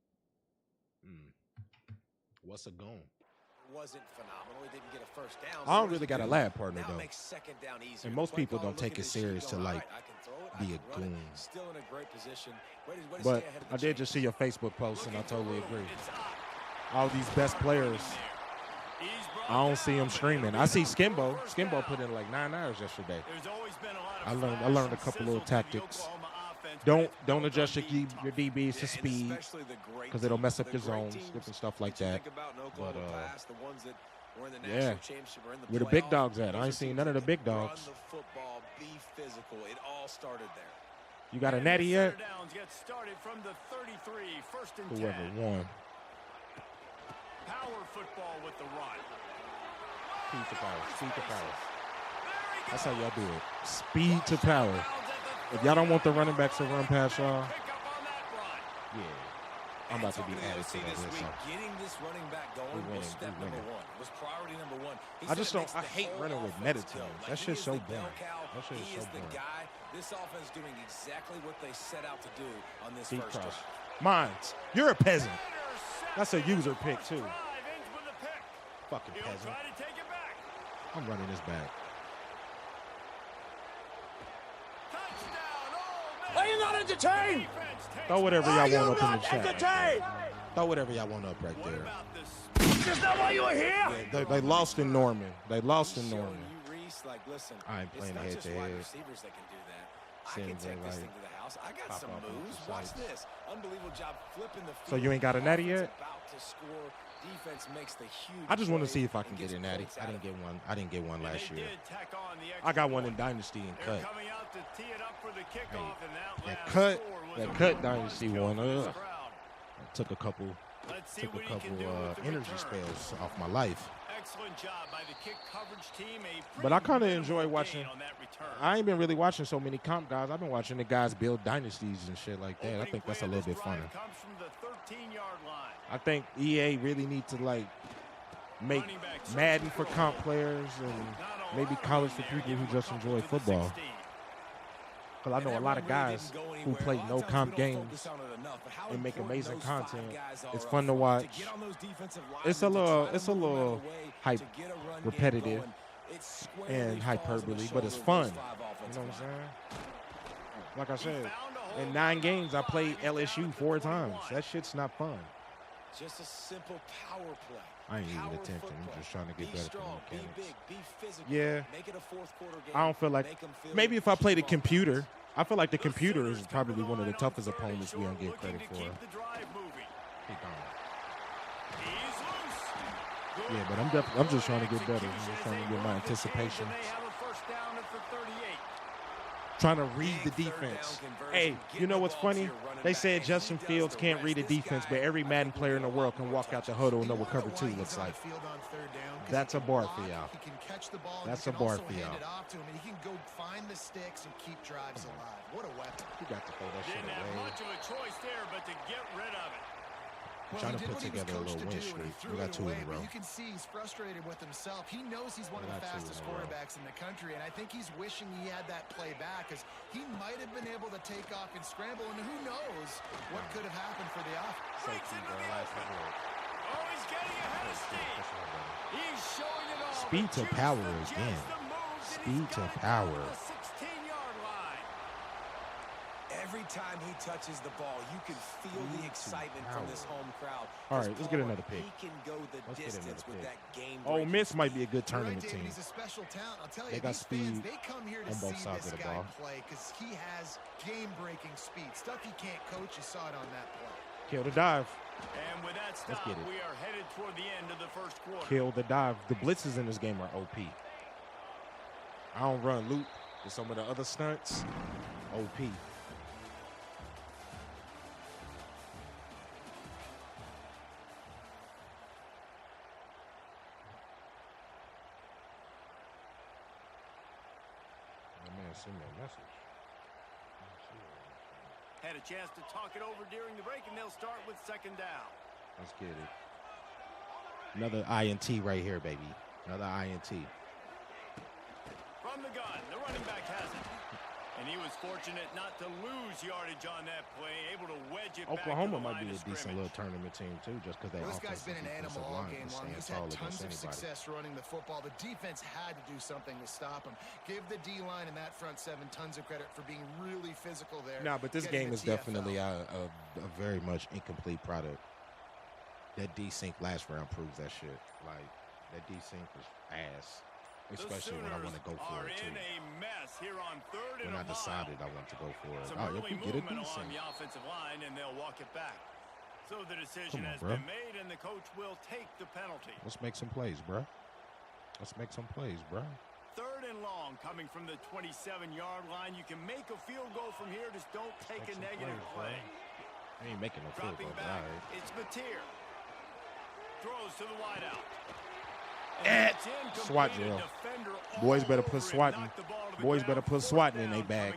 What's a goon? Wasn't phenomenal. He didn't get a first down. I don't really got a lab partner Now though. makes second down easier. And most Play people caller don't take looking it to see, serious to going, like "All right, I can throw it, be I a can run it." goon. Still in a great position. Way to But stay ahead of the I did just chains. see your Facebook post, and I totally agree. All these best players, I don't see them streaming. I see Skimbo. Skimbo put in like 9 hours yesterday. I learned a couple little tactics. Don't adjust your DBs to speed because it'll mess up your zones, different stuff like that. But yeah, where the big dogs at? I ain't seen none of the big dogs. Run the football, be physical. It all started there. You got a natty yet? Whoever won. Power football with the run. Speed to power. Speed to power. That's how y'all do it. Speed to power. If y'all don't want the running backs to run past y'all, yeah, I'm about to be added to that list. Getting this running back going was step number one. It was priority number one. I just don't. I hate running with meta teams. That shit's so boring. That shit is so boring. This offense doing exactly what they set out to do on this first drive. Mines, you're a peasant. That's a user pick too. Fucking peasant. I'm running this back. Are you not entertained? Throw whatever y'all want up in the chat. Throw whatever y'all want up right there. Is that why you were here? Yeah, they lost in Norman. They lost in Norman. Like, listen, I ain't playing head to head. Receivers that can do that. I can take this thing to the house. I got some moves. Watch this. Unbelievable job flipping the field. So you ain't got a natty yet? About to score. Defense makes the huge I just want to see if I can get a natty. I didn't get one. I didn't get one last year. I got one in Dynasty and cut. That cut Dynasty one. Took a couple energy spells off my life. Excellent job by the kick coverage team. But I kind of enjoy watching. I ain't been really watching so many comp guys. I've been watching the guys build dynasties and shit like that. I think that's a little bit funner. I think EA really need to like make Madden for comp players and maybe college for people who just enjoy football. Because I know a lot of guys who play no comp games and make amazing content. It's fun to watch. It's a little hype, repetitive and hyperbole, but it's fun. You know what I'm saying? Like I said, in 9 games, I played LSU 4 times. That shit's not fun. Just a simple power play. I ain't even attempting. I'm just trying to get better at the mechanics. Yeah. I don't feel like. Maybe if I play the computer. I feel like the computer is probably one of the toughest opponents we don't get credit for. Yeah, but I'm just trying to get better. I'm just trying to get my anticipation. Trying to read the defense. Hey, you know what's funny? They said Justin Fields can't read the defense, but every Madden player in the world can walk out the huddle and know what cover 2 looks like. That's a bar for y'all. That's a bar for y'all. He can go find the sticks and keep drives alive. What a weapon. You got to throw that shit away. Much of a choice there, but to get rid of it. I'm trying to put together a little win streak. We got 2 in a row. You can see he's frustrated with himself. He knows he's one of the fastest quarterbacks in the country, and I think he's wishing he had that play back because he might have been able to take off and scramble, and who knows what could have happened for the offense. Oh, he's getting ahead of Steve. He's showing it all. Speed to power again. Speed to power. Every time he touches the ball, you can feel the excitement from this home crowd. All right, let's get another pick. He can go the distance with that game. Ole Miss might be a good tournament team. He's a special talent. I'll tell you, they got speed they come here to on both see sides this of the guy ball. play because he has game-breaking speed. Stuff he can't coach. You saw it on that play. Kill the dive. And with that stop, get it. we are headed toward the end of the first quarter. Kill the dive. The blitzes in this game are OP. I don't run loop with some of the other stunts. OP. Send me a message. Had a chance to talk it over during the break, and they'll start with second down. Let's get it. Another INT right here, baby. Another INT. From the gun, the running back has it. And he was fortunate not to lose yardage on that play, able to wedge it Oklahoma back to the might be line a of decent scrimmage. little tournament team, too, just because they This guy's been an animal all game long. He's had tons of success running the football. The defense had to do something to stop him. Give the D-line and that front seven tons of credit for being really physical there. No, but this game is definitely a very much incomplete product. That D-Sync last round proves that shit. Like, that D-Sync was ass. Especially when I want to go for it, too. When I decided I want to go for it. Some Oh, if early we get a movement D-Sync. along the offensive line, and they'll walk it back. So the decision Come on, has bro. been made, and the coach will take the penalty. Let's make some plays, bro. Let's make some plays, bro. Third and long, coming from the 27-yard line. You can make a field goal from here. Just don't take a negative play. I ain't making no field Dropping goal, back, all right. it's Mateer. Throws to the wideout. SWAT drill. Boys better put swatting. Boys better put swatting in their bag.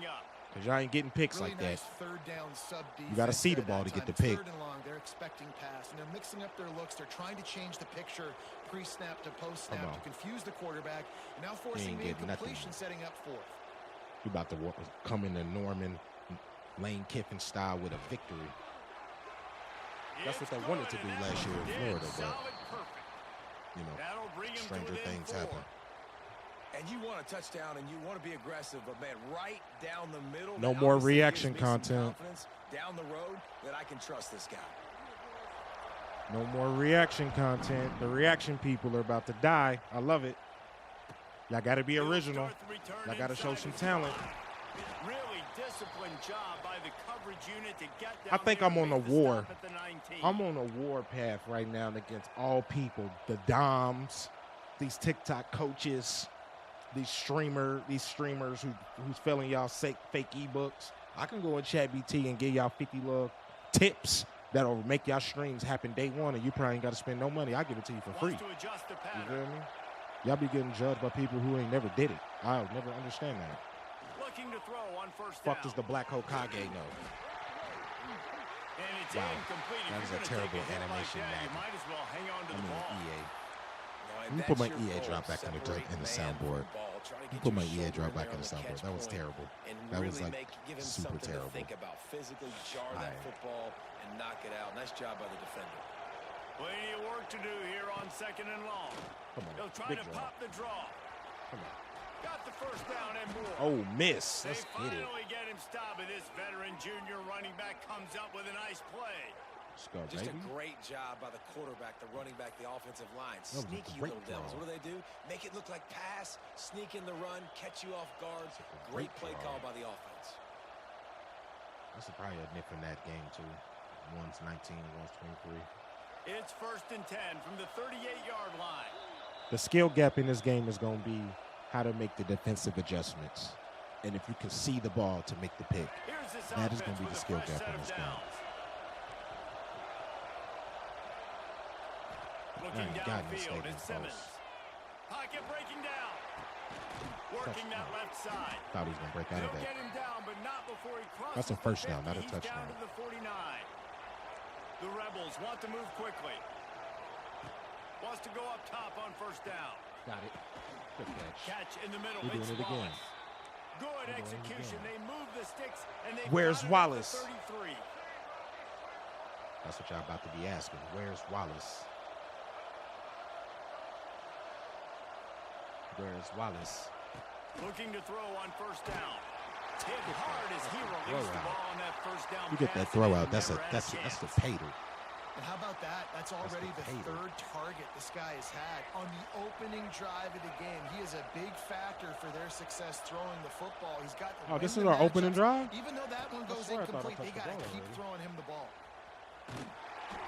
Because y'all ain't getting picks Really like nice that. third down sub You got to see the ball to get the pick. Third and long, they're expecting pass, and they're mixing up their looks. They're trying to change the picture pre-snap to post-snap to confuse the quarterback, and now forcing the incompletion, setting up fourth. You about to come in the Norman Lane Kiffin style with a victory. That's what they wanted to do last year in Florida, but you know, stranger things happen. And you want a touchdown and you want to be aggressive, but man, right down the middle. No more reaction content. Down the road that I can trust this guy. No more reaction content. The reaction people are about to die. I love it. Y'all got to be original. Y'all got to show some talent. Really disciplined job by the coverage unit to get down. I think there I'm on a and make the war. stop at the 19. I'm on a war path right now against all people. The Doms, these TikTok coaches, these streamers who's filling y'all fake ebooks. I can go in ChatGPT and give y'all 50 little tips that'll make y'all streams happen day one, and you probably ain't got to spend no money. I'll give it to you for free. You feel me? Y'all be getting judged by people who ain't never did it. I'll never understand that. Looking to throw on first Fuck down. does the Black Hokage know? And it's Wow, incomplete. If that is you're a gonna terrible take a hit animation like that, lag. You might as well hang on to the ball. EA. Let me put my EA drop back in the soundboard. Let me put my EA drop back in the soundboard. That was terrible. That was like super terrible. Think about physically jar that football and knock it out. Nice job by the defender. Plenty of work to do here on second and long. Come on, They'll try big to draw. pop the draw. Come on. Got the first down and more. Oh, miss. They Let's get it. finally get him stopped, and this veteran junior running back comes up with a nice play. Let's go, Just baby. a great job by the quarterback, the running back, the offensive line. That was a Sneaky great little devils. draw. What do? Make it look like pass, sneak in the run, catch you off guard. Great play draw. call by the offense. That's probably a nip in that game, too. One's 19, one's 23. It's first and 10 from the 38-yard line. The skill gap in this game is going to be how to make the defensive adjustments. And if you can see the ball to make the pick, Here's this that is offense going to be with the a skill fresh gap set in of this game. downs. I Looking ain't got no downfield, statement it's Simmons. close. Pocket breaking down. Working that left side. Thought he was going to break out of They'll that. get him down, but not before he crosses That's a the first down, 50. not a He's touchdown. down to the 49. The Rebels want to move quickly. Wants to go up top on first down. Got it. Good catch. Catch in the middle. We're doing It's it again. Wallace. Good execution. They move the sticks, and they Where's got it at Wallace? the 33. That's what y'all about to be asking. Where's Wallace? Where's Wallace? Looking to throw on first down. Hit hard as he released the Throw out. ball on that first down. You get that pass, throw and out. he never had a That's chance. the pater. And how about that? That's already the hater. third target this guy has had on the opening drive of the game. He is a big factor for their success throwing the football. He's got Oh, this win is the our opening matchups. drive? Even though that one I goes swear I thought I incomplete, they touched the got to ball keep already. throwing him the ball.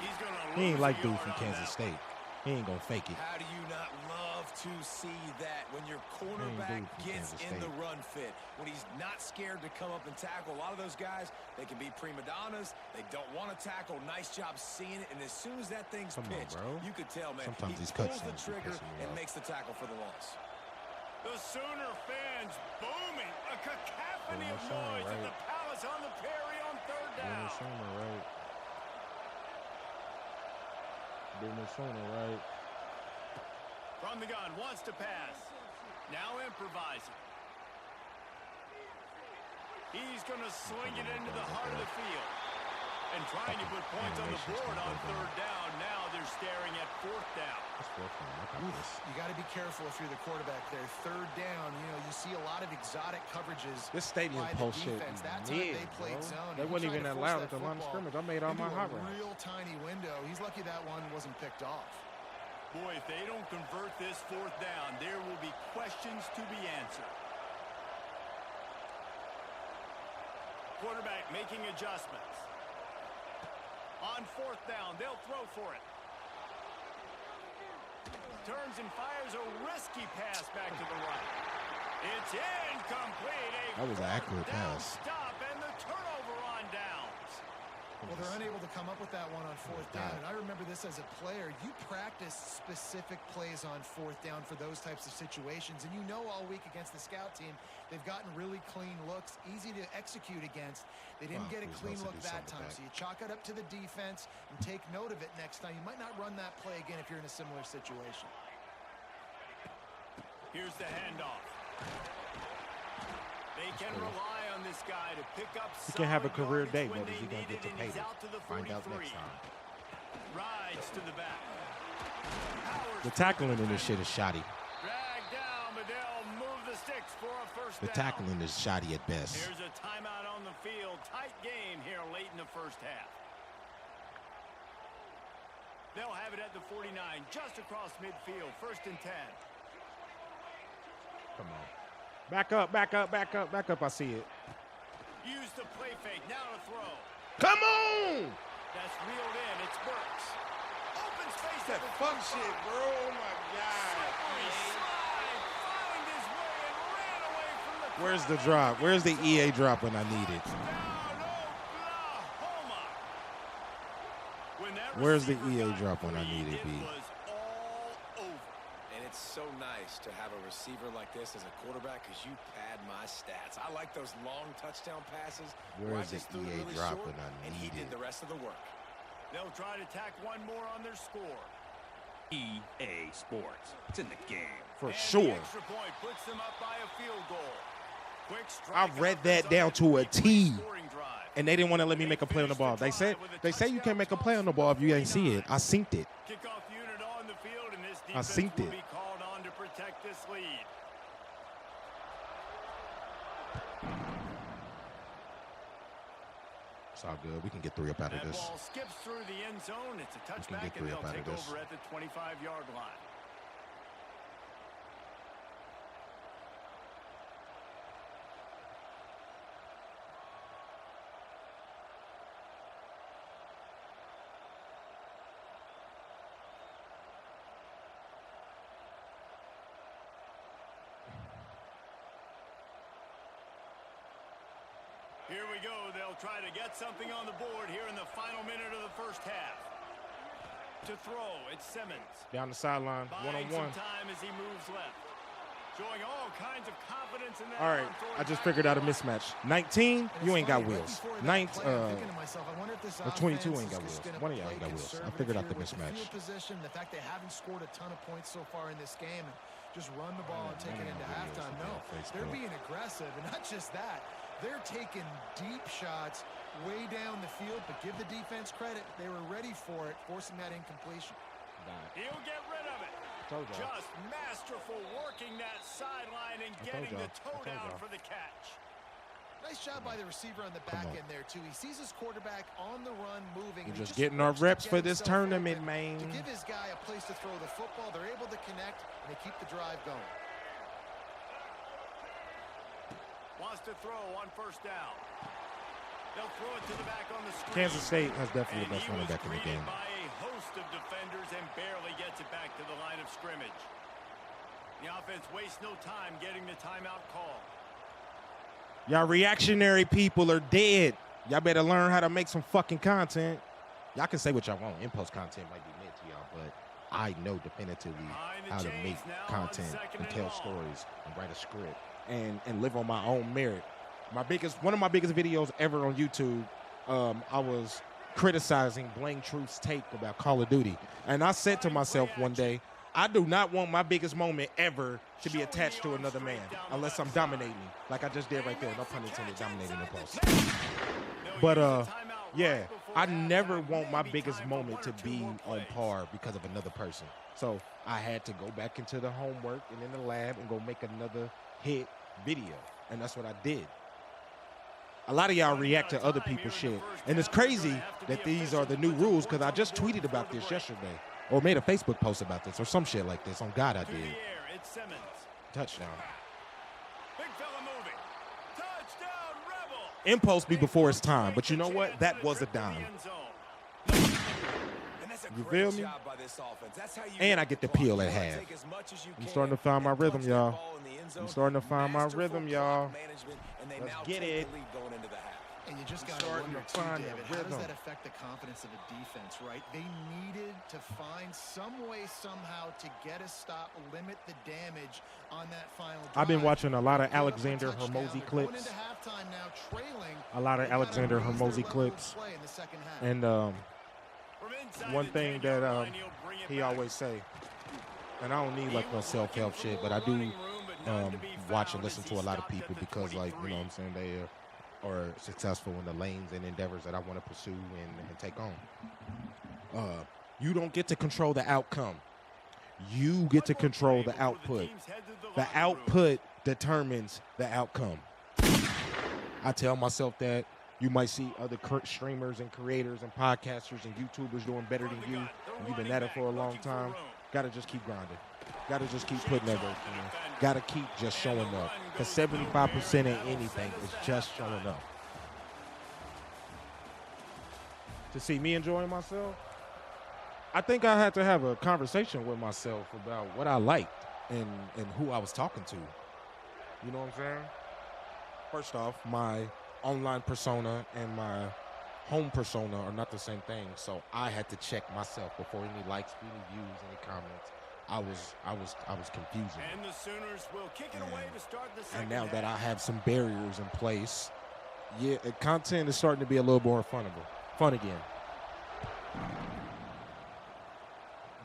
He's gonna He ain't lose like a dude yard from on Kansas that State. He ain't gonna fake it. How do you not love to see that when your cornerback gets in the run fit, when he's not scared to come up and tackle? A lot of those guys, they can be prima donnas. They don't want to tackle. Nice job seeing it. And as soon as that thing's pitched, you could tell, man, Sometimes he these pulls the cutscenes trigger and off. makes the tackle for the loss. The Sooner fans booming. A cacophony of noise at the Palace on the Prairie on third down. From the gun, wants to pass. Now improvising. He's going to sling it into the heart of the field. And trying to put points on the board on third down. Now they're staring at fourth down. You got to be careful if you're the quarterback there. Third down, you know, you see a lot of exotic coverages. This stadium post shit is that time mid, they played zone. They wasn't even that loud at the line of scrimmage. I made all my hot routes. Real tiny window. He's lucky that one wasn't picked off. Boy, if they don't convert this fourth down, there will be questions to be answered. Quarterback making adjustments. On fourth down, they'll throw for it. Turns and fires a risky pass back to the right. It's incomplete. That was an accurate pass. Stop and the turnover on downs. Well, they're unable to come up with that one on fourth down. And I remember this as a player. You practice specific plays on fourth down for those types of situations. And you know all week against the scout team, they've gotten really clean looks, easy to execute against. They didn't get a clean look that time. So you chalk it up to the defense and take note of it next time. You might not run that play again if you're in a similar situation. Here's the handoff. They can rely on this guy to pick up. He can have a career day, but is he going to get to pay it? Find out next time. Rides to the back. The tackling in this shit is shoddy. Drag down, but they'll move the sticks for a first down. The tackling is shoddy at best. Here's a timeout on the field. Tight game here late in the first half. They'll have it at the 49, just across midfield. First and 10. Come on. Back up, back up, back up, back up. I see it. Use the play fake. Now to throw. Come on! That's reeled in. It's Burks. Open space. That fuck shit, bro. Oh, my God. Found his way and ran away from the Where's the drop? Where's the EA drop when I need it? Where's the EA drop when I need it, B? So nice to have a receiver like this as a quarterback because you pad my stats. I like those long touchdown passes. Where's the EA really drop short, when I and he need did it? the rest of the work. They'll try to tack one more on their score. EA Sports. It's in the game. For and sure. The extra point puts them up by a field goal. Quick strike. I've read that down to a T. And they didn't want to let me make a play on the ball. They say you can't make a play on the ball if you ain't see it. I synced it. Kickoff unit on the field, and this I defense synced will it. be called on to protect this lead. It's all good. We can get 3 up out of That this. ball skips through the end zone. It's a can touchback, get and 3 up they'll out of take this. over at the 25-yard line. Here we go. They'll try to get something on the board here in the final minute of the first half. To throw, it's Simmons. Down the sideline, Buying one-on-one. some time as he moves left. Showing all kinds of confidence in that. All right, I just figured out a mismatch. 19, you ain't got wheels. 19, or 22 ain't got wheels. One of y'all ain't got wheels. I figured out the mismatch. Position, the fact they haven't scored a ton of points so far in this game, and just run the ball and take it into halftime. No, they're being aggressive, and not just that. They're taking deep shots way down the field, but give the defense credit. They were ready for it, forcing that incompletion. He'll get rid of it. Just masterful working that sideline and getting the toe down for the catch. Nice job by the receiver on the back end there, too. He sees his quarterback on the run moving. We're just getting our reps for this tournament, man. To give his guy a place to throw the football, they're able to connect, and they keep the drive going. Wants to throw on first down. They'll throw it to the back on the screen. Kansas State has definitely the best running back in the game. By a host of defenders and barely gets it back to the line of scrimmage. The offense wastes no time getting the timeout call. Y'all reactionary people are dead. Y'all better learn how to make some fucking content. Y'all can say what y'all want. Impulse content might be mid to y'all, but I know definitively how to make content and tell stories and write a script and live on my own merit. One of my biggest videos ever on YouTube, I was criticizing Blaine Truth's take about Call of Duty. And I said to myself one day, I do not want my biggest moment ever to be attached to another man unless I'm dominating, like I just did right there. No pun intended, dominating the post. But yeah, I never want my biggest moment to be on par because of another person. So I had to go back into the homework and in the lab and go make another hit video. And that's what I did. A lot of y'all react to other people's shit. And it's crazy that these are the new rules because I just tweeted about this yesterday or made a Facebook post about this or some shit like this. On God, I did. Touchdown. Impulse be before it's time. But you know what? That was a dime. You feel me? And I get the peel at half. I'm starting to find my rhythm, y'all. I'm starting to find my rhythm, y'all. Let's get it. And you just got to wonder, too, David, how does that affect the confidence of a defense, right? They needed to find some way, somehow, to get a stop, limit the damage on that final drive. I've been watching a lot of Alexander Hormozy clips. A lot of Alexander Hormozy clips. And one thing that he always say, and I don't need like no self-help shit, but I do watch and listen to a lot of people because, like, you know what I'm saying, they are successful in the lanes and endeavors that I want to pursue and take on. You don't get to control the outcome. You get to control the output. The output determines the outcome. I tell myself that. You might see other streamers and creators and podcasters and YouTubers doing better than you. And you've been at it for a long time. Got to just keep grinding. Got to just keep putting that work in. Got to keep just showing up. Because 75% of anything is just showing up. To see me enjoying myself, I think I had to have a conversation with myself about what I liked and who I was talking to. You know what I'm saying? First off, my online persona and my home persona are not the same thing, so I had to check myself before any likes, any views, any comments. I was confusing. And the Sooners will kick it away to start the second and now half. that I have some barriers in place, yeah, content is starting to be a little more fun again.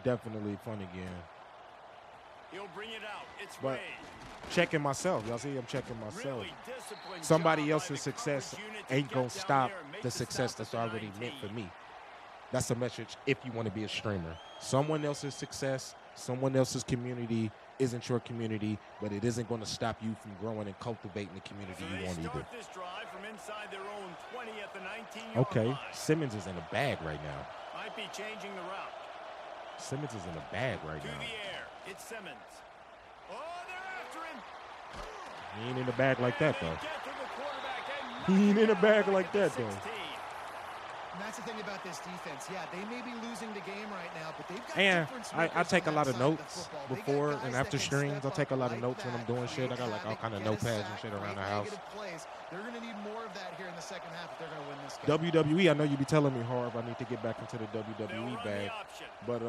Definitely fun again. He'll bring it out. It's but Ray. Checking myself. Y'all see I'm checking myself. Somebody else's success ain't going to stop the success that's already meant for me. That's a message if you want to be a streamer. Someone else's success, someone else's community isn't your community, but it isn't going to stop you from growing and cultivating the community you want either. This drive from inside their own 20 at the 19-yard Okay, line. Simmons is in a bag right now. Might be changing the route. Simmons is in a bag right To now. the air. It's Simmons. Oh, they're after him. He ain't in a bag like that, though. He ain't in a bag like that, though. And that's the thing about this defense. Yeah, they may be losing the game right now, but they've got And difference I makers take a on lot that of side the notes football. They got before guys and that after can streams. I step take a up, lot of fight notes when I'm back, doing shit. I got create like all havoc, kind of get a notepads and sack, shit around the create house. negative plays. They're going to need more of that here in the second half if they're going to win this game. WWE, I know you be telling me, Harv, I need to get back into the WWE bag. But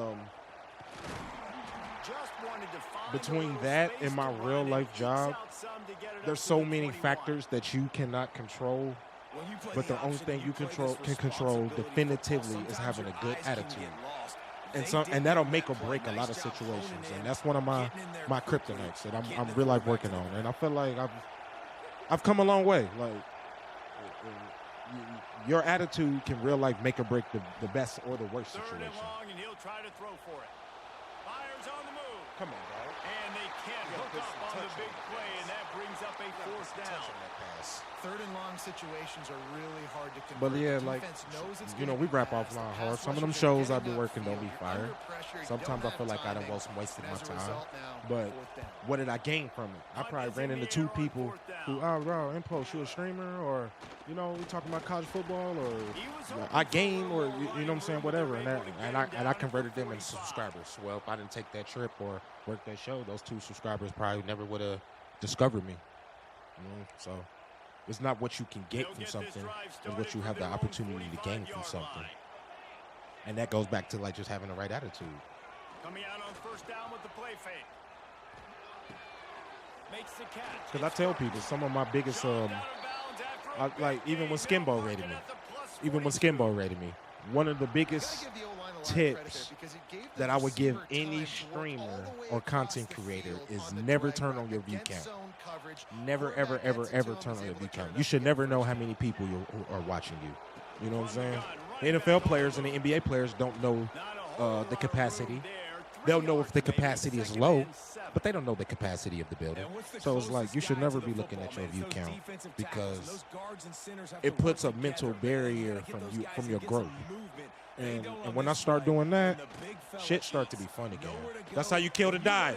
between that and my real life job, there's so many factors that you cannot control. But the only thing you can control definitively is having a good attitude. And that'll make or break a lot of situations. And that's one of my kryptonites that I'm real life working on. And I feel like I've come a long way. Like your attitude can real life make or break the best or the worst situation. Come on, dog. And they can't hook up on the big play, and that brings up a fourth down. Third and long situations are really hard to convert. But yeah, The like, defense knows it's you know, gonna we be wrap fast. off line The hard. pass Some of them rushers are shows I've getting been working don't be upfield. fire. Under pressure, you Sometimes I don't feel have like I done timing. wasted And my as a time. result now, But fourth down. what did I gain from it? I probably ran into two people who, oh, bro, Impulse, you a streamer? Or, you know, we talking about college football? Or I game? Or, you know what I'm saying? Whatever. And I converted them into subscribers. Well, if I didn't take that trip or work that show, those 2 subscribers probably never would have discovered me. You know? So it's not what you can get from something. It's what you have the opportunity to gain from something. And that goes back to, like, just having the right attitude. Coming out on first down with the play fake. Makes the catch. Because I tell people, some of my biggest, like, even when Skimbo rated me, one of the biggest tips that I would give any streamer or content creator is never turn on your view count. Never, ever, ever, ever turn on your view count. You should never know how many people are watching you. You know what I'm saying? The NFL players and the NBA players don't know the capacity. They'll know if the capacity is low, but they don't know the capacity of the building. So it's like you should never be looking at your view count because it puts a mental barrier from your growth. And when I start doing that, shit start to be fun again. That's how you kill the dive.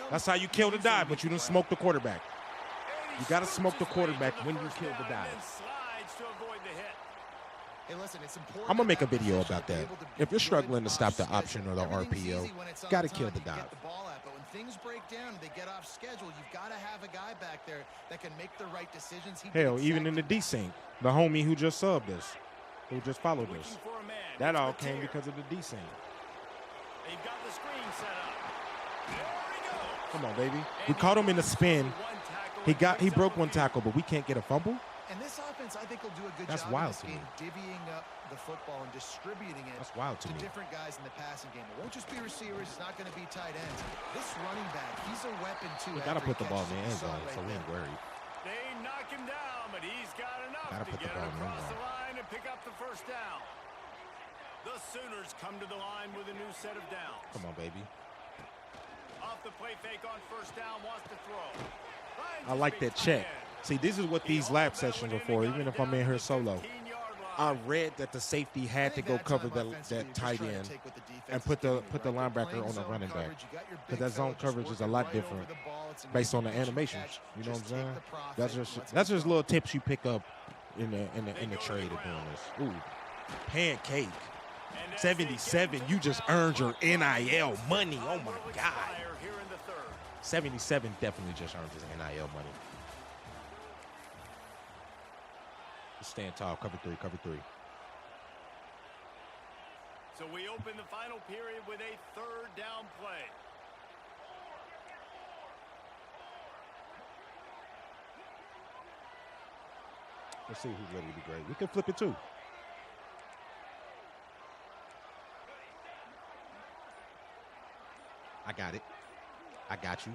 That's how you kill the dive, but you didn't smoke the quarterback. You got to smoke the quarterback when you kill the dive. I'm going to make a video about that. If you're struggling to stop the option or the RPO, got to kill the dive. But when things break down and they get off schedule, you've got to have a guy back there that can make the right decisions. Hell, even in the desync, the homie who just subbed us, who just followed us, that all came because of the desync. They've got the screen set up. Come on, baby. We caught him in the spin. He broke one tackle, but we can't get a fumble. And this offense, I think, will do a good That's job wild in this to game, me. divvying up the football and distributing it That's wild to me. different guys in the passing game. It won't just be receivers. It's not going to be tight ends. This running back, he's a weapon, too. We got to put the ball in the end zone, so we ain't worried. They knock him down, but he's got enough Gotta to put the get ball it in the end across the zone. line and pick up the first down. The Sooners come to the line with a new set of downs. Come on, baby. Off the play fake on first down, wants to throw. I like that check. See, this is what these lap sessions are for, even if I'm in here solo. I read that the safety had to go cover that tight end and put the linebacker on the running back. Because that zone coverage is a lot different based on the animations. You know what I'm saying? That's just little tips you pick up in the trade of doing this. Ooh, pancake. 77, you just earned your NIL money. Oh my God. 77 definitely just earned his NIL money. Stand tall, cover three. So we open the final period with a third down play. Let's see who's ready to be great. We can flip it too. I got it. I got you.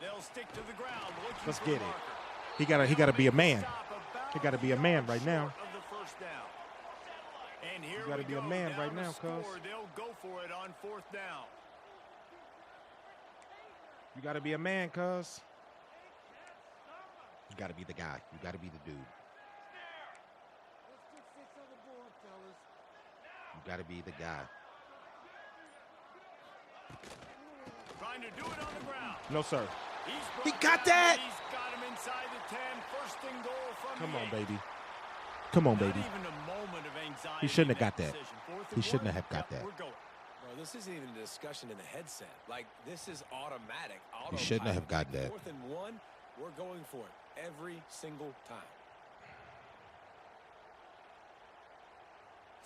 They'll stick to the ground. Let's get it. He gotta be a man. He gotta be a man right now. And here You gotta be a man right now, cuz. They'll go for it on fourth down. You gotta be a man, cuz. You gotta be the guy. You gotta be the dude. You gotta be the guy. Trying to do it on the ground. No, sir. He got that. He's got him inside the 10. First and goal from Come the on, 8. baby. Come on, baby. Not even a moment of anxiety. He shouldn't have in got that. decision. Fourth He and shouldn't one. have got that. We're going. Bro, this isn't even a discussion in the headset. Like, this is automatic. He shouldn't have got that. Fourth and one, we're going for it every single time.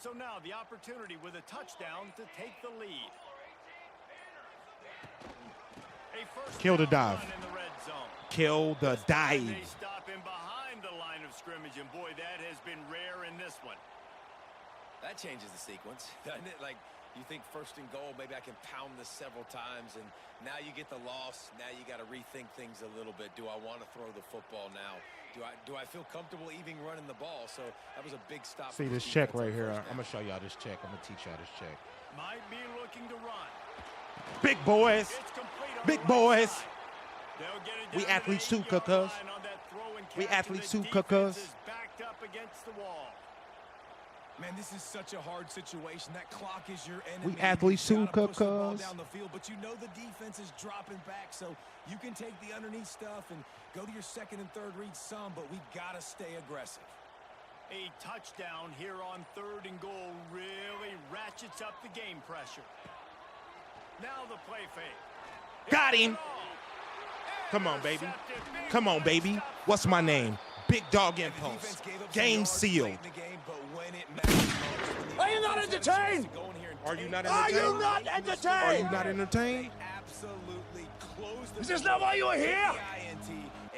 So now the opportunity with a touchdown to take the lead. A first Kill the down dive. run in the red zone. Kill the They dive. stop him behind the line of scrimmage, and boy, that has been rare in this one. That changes the sequence, doesn't it? Like, you think first and goal, maybe I can pound this several times, and now you get the loss. Now you got to rethink things a little bit. Do I want to throw the football now? Do I feel comfortable even running the ball? So that was a big stop. See this check right here. I'm gonna show y'all this check. I'm gonna teach y'all this check. Might be looking to run. Big boys. Big boys. We athletes too, cuz. We athletes too, cuz. Man, this is such a hard situation. That clock is your enemy. We athletes too, cuz. Down the field, but you know the defense is dropping back, so you can take the underneath stuff and go to your second and third read some, but we gotta stay aggressive. A touchdown here on 3rd and goal really ratchets up the game pressure. Now the play fake. Got him. Come on, baby. Come on, baby. What's my name? Big Dog Impulse. Game sealed. Are you not entertained? Are you not entertained? Are you not entertained? Are you not entertained? Absolutely close the Is this not why you were here?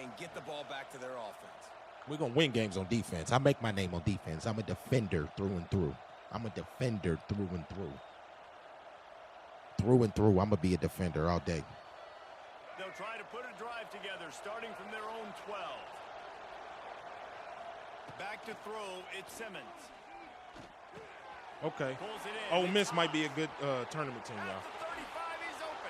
And get the ball back to their offense. We're going to win games on defense. I make my name on defense. I'm a defender through and through. I'm a defender through and through. Through and through, I'm going to be a defender all day. They'll try to put a drive together, starting from their own 12. Back to throw, it's Simmons. Okay. Ole Miss might be a good tournament team, y'all.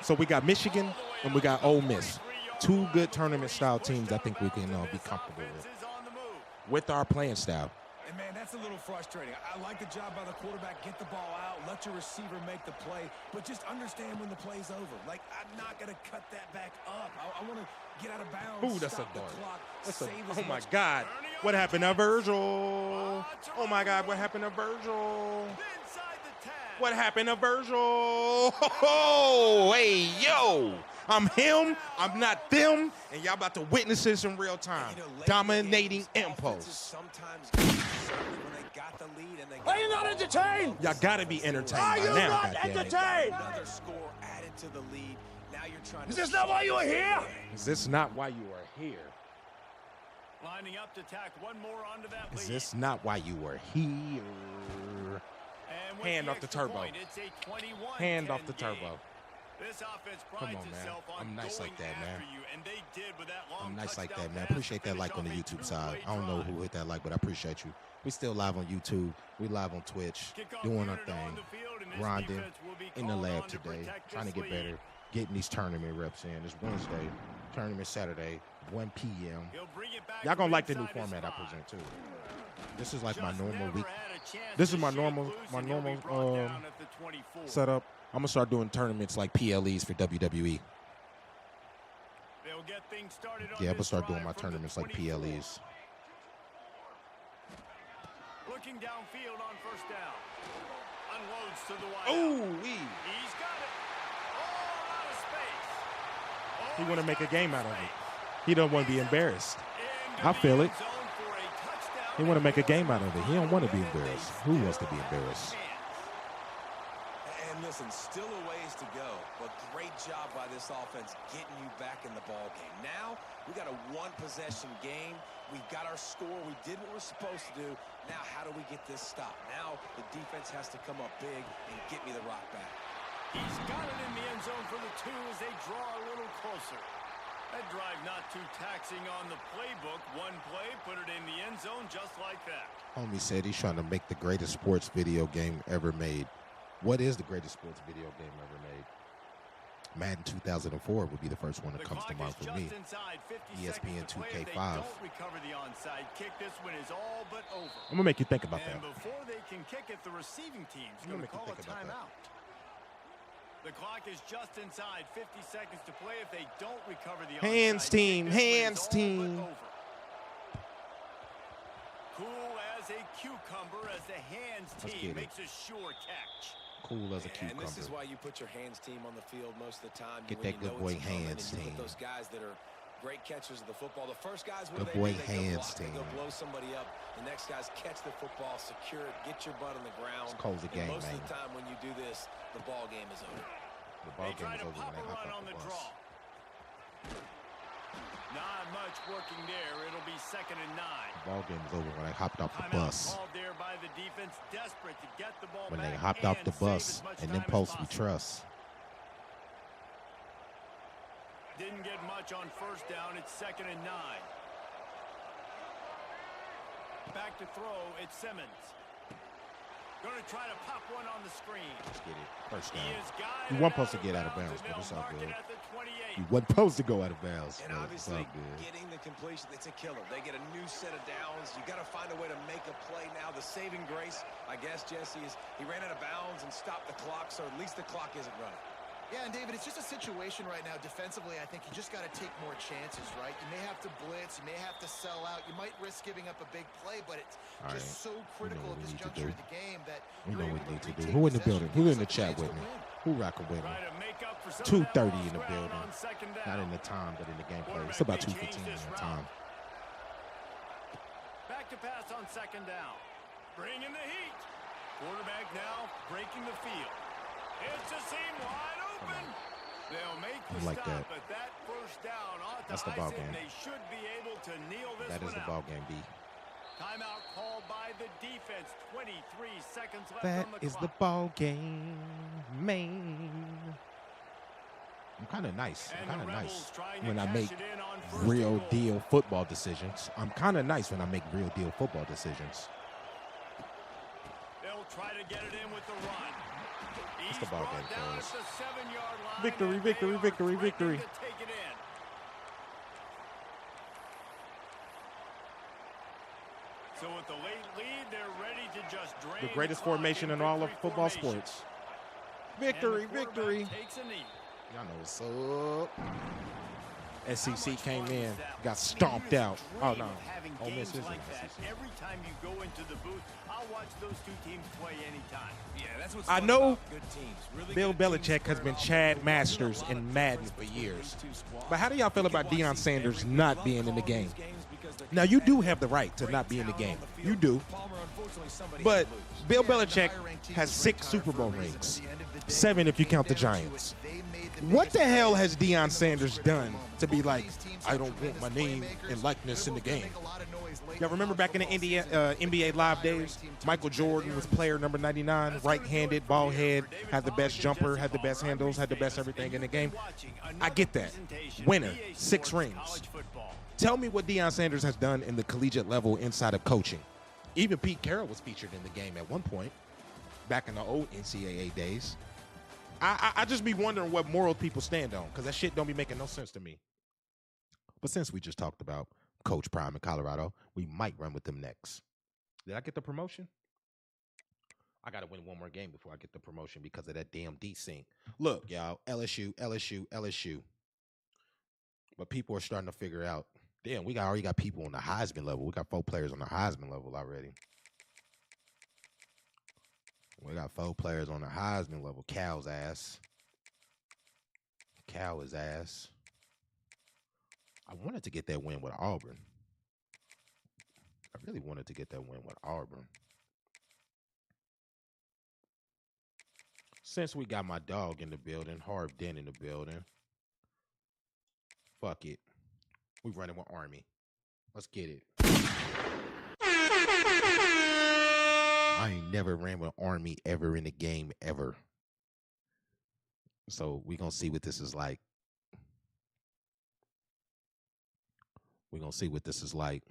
So we got Michigan and we got Ole Miss. Two good tournament-style teams I think we can be comfortable with our playing style. And, man, that's a little frustrating. I like the job by the quarterback. Get the ball out. Let your receiver make the play. But just understand when the play's over. Like, I'm not going to cut that back up. I want to get out of bounds. Ooh, that's a stop the dart. clock, That's a, save as oh, my much- God. What happened to Virgil? Oh, my God. What happened to Virgil? What happened to Virgil? Oh, hey, yo. I'm him, I'm not them, and y'all about to witness this in real time. Dominating impulse. Are you not entertained? Y'all gotta be entertained Are by you now, not goddammit. entertained? Another score added to the lead. Now you're trying Is to this not why you were here? Is this not why you are here? Lining up to tack one more onto that lead. Is this not why you were here? And with Hand the off the extra turbo. point, it's a 21-10 Hand off the game. turbo. This offense Come prides on, man. itself on I'm nice going like that, man. after you, and they did with that long I'm nice like touchdown that, man. pass Appreciate to that like finish on the off a YouTube side. two-play I don't know drive. who hit that like, but I appreciate you. We still live on YouTube. We live on Twitch, Kickoff doing our unit on thing, the field, and this grinding defense will be in the called lab on to today, protect trying to this get lead. better, getting these tournament reps in. It's Wednesday, tournament Saturday, 1 p.m. He'll bring it back Y'all gonna from like the new inside his format I spot. present too. This is like my Just normal never week. had a chance This to is my shake normal, loose, my and he'll be normal brought down at the 24. setup. I'm gonna start doing tournaments like PLEs for WWE. They'll get things started on Yeah, I'm gonna this start doing drive my from the tournaments like 24. PLEs. Looking downfield on first down. Unloads to the wide. Ooh, He's got it. All out of space. he want to make a game out of it. He don't want to be embarrassed. I feel it. He want to make a game out of it. He don't want to be embarrassed. Who wants to be embarrassed? And listen, still a ways to go, but great job by this offense getting you back in the ball game. Now we got a one-possession game. We got our score. We did what we're supposed to do. Now how do we get this stopped? Now the defense has to come up big and get me the rock back. He's got it in the end zone for the 2 as they draw a little closer. That drive not too taxing on the playbook. One play, put it in the end zone just like that. Homie said he's trying to make the greatest sports video game ever made. What is the greatest sports video game ever made? Madden 2004 would be the first one that comes to mind for me. ESPN 2K5. Recover the onside kick. This one is all but over. I'm gonna make you think about And that. before they can kick it, the receiving team's I'm gonna going to make you call a think about that. timeout. The clock is just inside 50 seconds to play. If they don't recover the Hands onside team, kick, this one is hands all but team. over. Cool as a cucumber as the hands Let's team get it. makes a sure catch. Cool as a And this is cucumber. why you put your hands team on the field most of the time. Get when that you good know boy it's coming, hands and you team. put those guys that are great catchers of the football. The first guys, what Good do they boy do? They go hands block, they go team. blow somebody up. The next guys catch the football, secure it, get your butt on the ground. It's Cole's a And game, most man. of the time when you do this, the ball game is over. The ball They game try is to over pop when they a hop run off on the the bus. draw. Not much working there. It'll be 2nd and 9. The ball game is over when they hopped off the Timeout bus. called there by the defense, desperate to get the ball When back they hopped off and the save bus, as much and time them as posts we possible. trust. Didn't get much on first down. It's 2nd and 9. Back to throw. It's Simmons. Going to try to pop one on the screen. Let's get it. First down. You weren't supposed to get out of bounds, but it's all good. You wasn't supposed to go out of bounds, and but it's all obviously, good. getting the completion, it's a killer. They get a new set of downs. You got to find a way to make a play now. The saving grace, I guess, Jesse, is he ran out of bounds and stopped the clock, so at least the clock isn't running. Yeah, and David, it's just a situation right now. Defensively, I think you just got to take more chances, right? You may have to blitz, you may have to sell out, you might risk giving up a big play, but it's just so critical at this juncture of the game that we know what we need to do. Who in the building? Who in the chat with me? Who rocking with me? 2:30 in the building. Not in the time, but in the gameplay. It's about 2:15 in the time. Back to pass on second down. Bringing the heat. Quarterback now breaking the field. It's a seam wide open. They'll make the like stop, that. but that first down That's the ball game. They should be able to kneel this That is the ball game, B. Timeout called by the defense. 23 seconds left That on the is clock. the ball game, man. I'm kind of nice. I'm kind of nice when I make real deal football decisions. I'm kind of nice when I make real deal football decisions. They'll try to get it in with the run. It's the ball game, fellas. Victory, victory, victory, victory. So with the late lead, they're ready to just drain The greatest formation in all of football sports. Victory, victory. Y'all know what's up. SEC came in, got stomped out. Oh, no. Ole Miss isn't SEC. Every time you go into the booth, I'll watch those two teams play anytime. Yeah, that's what's I fun know about good teams. Really Bill good teams Belichick has been Chad Masters in Madden for years. But how do y'all feel about Deion Sanders not being in the game? Now, you do have the right to not be in the game. You do. But Bill Belichick has 6 Super Bowl rings. 7 if you count the Giants. What the hell has Deion Sanders done to be like, I don't want my name and likeness in the game? Y'all remember back in the NBA Live days, Michael Jordan was player number 99, right-handed, ball head, had the best jumper, had the best handles, had the best everything in the game. I get that. Winner, 6 rings. Tell me what Deion Sanders has done in the collegiate level inside of coaching. Even Pete Carroll was featured in the game at one point, back in the old NCAA days. I just be wondering what moral people stand on, because that shit don't be making no sense to me. But since we just talked about Coach Prime in Colorado, we might run with them next. Did I get the promotion? I got to win one more game before I get the promotion because of that damn desync. Look, y'all, LSU. But people are starting to figure out, damn, we already got people on the Heisman level. We got 4 players on the Heisman level already. We got 4 players on the Heisman level. Cal's ass. Cal is ass. I wanted to get that win with Auburn. I really wanted to get that win with Auburn. Since we got my dog in the building, Harv Den in the building, fuck it. We running with Army. Let's get it. I ain't never ran with Army ever in the game, ever. So we gonna see what this is like. We're gonna see what this is like.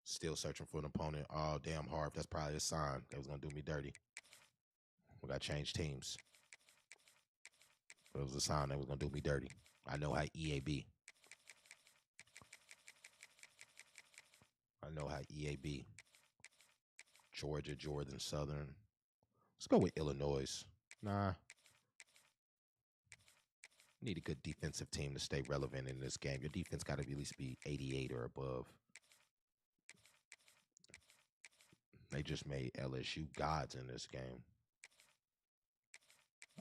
Still searching for an opponent. Oh, damn, Harv. That's probably a sign that was gonna do me dirty. We gotta change teams. But it was a sign that was gonna do me dirty. I know how EAB. I know how EAB. Georgia, Jordan, Southern. Let's go with Illinois. Nah. Need a good defensive team to stay relevant in this game. Your defense got to at least be 88 or above. They just made LSU gods in this game.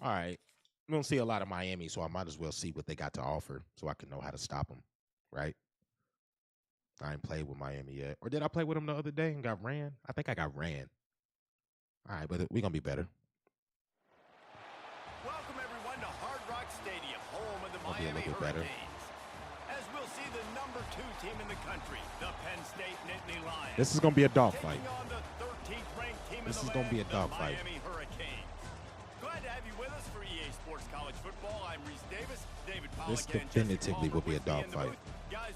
All right. We don't see a lot of Miami, so I might as well see what they got to offer so I can know how to stop them, right? I ain't played with Miami yet. Or did I play with them the other day and got ran? I think I got ran. All right, but we're going to be better. Welcome, everyone, to Hard Rock Stadium, home of the Miami Hurricanes. As we'll see the number 2 team in the country, the Penn State Nittany Lions. This is going to be a dogfight. This is going to be a dogfight. Miami Hurricanes. Glad to have you with us for EA Sports College Football. I'm Reese Davis. David Pollack. This definitively will be a dogfight. Guys,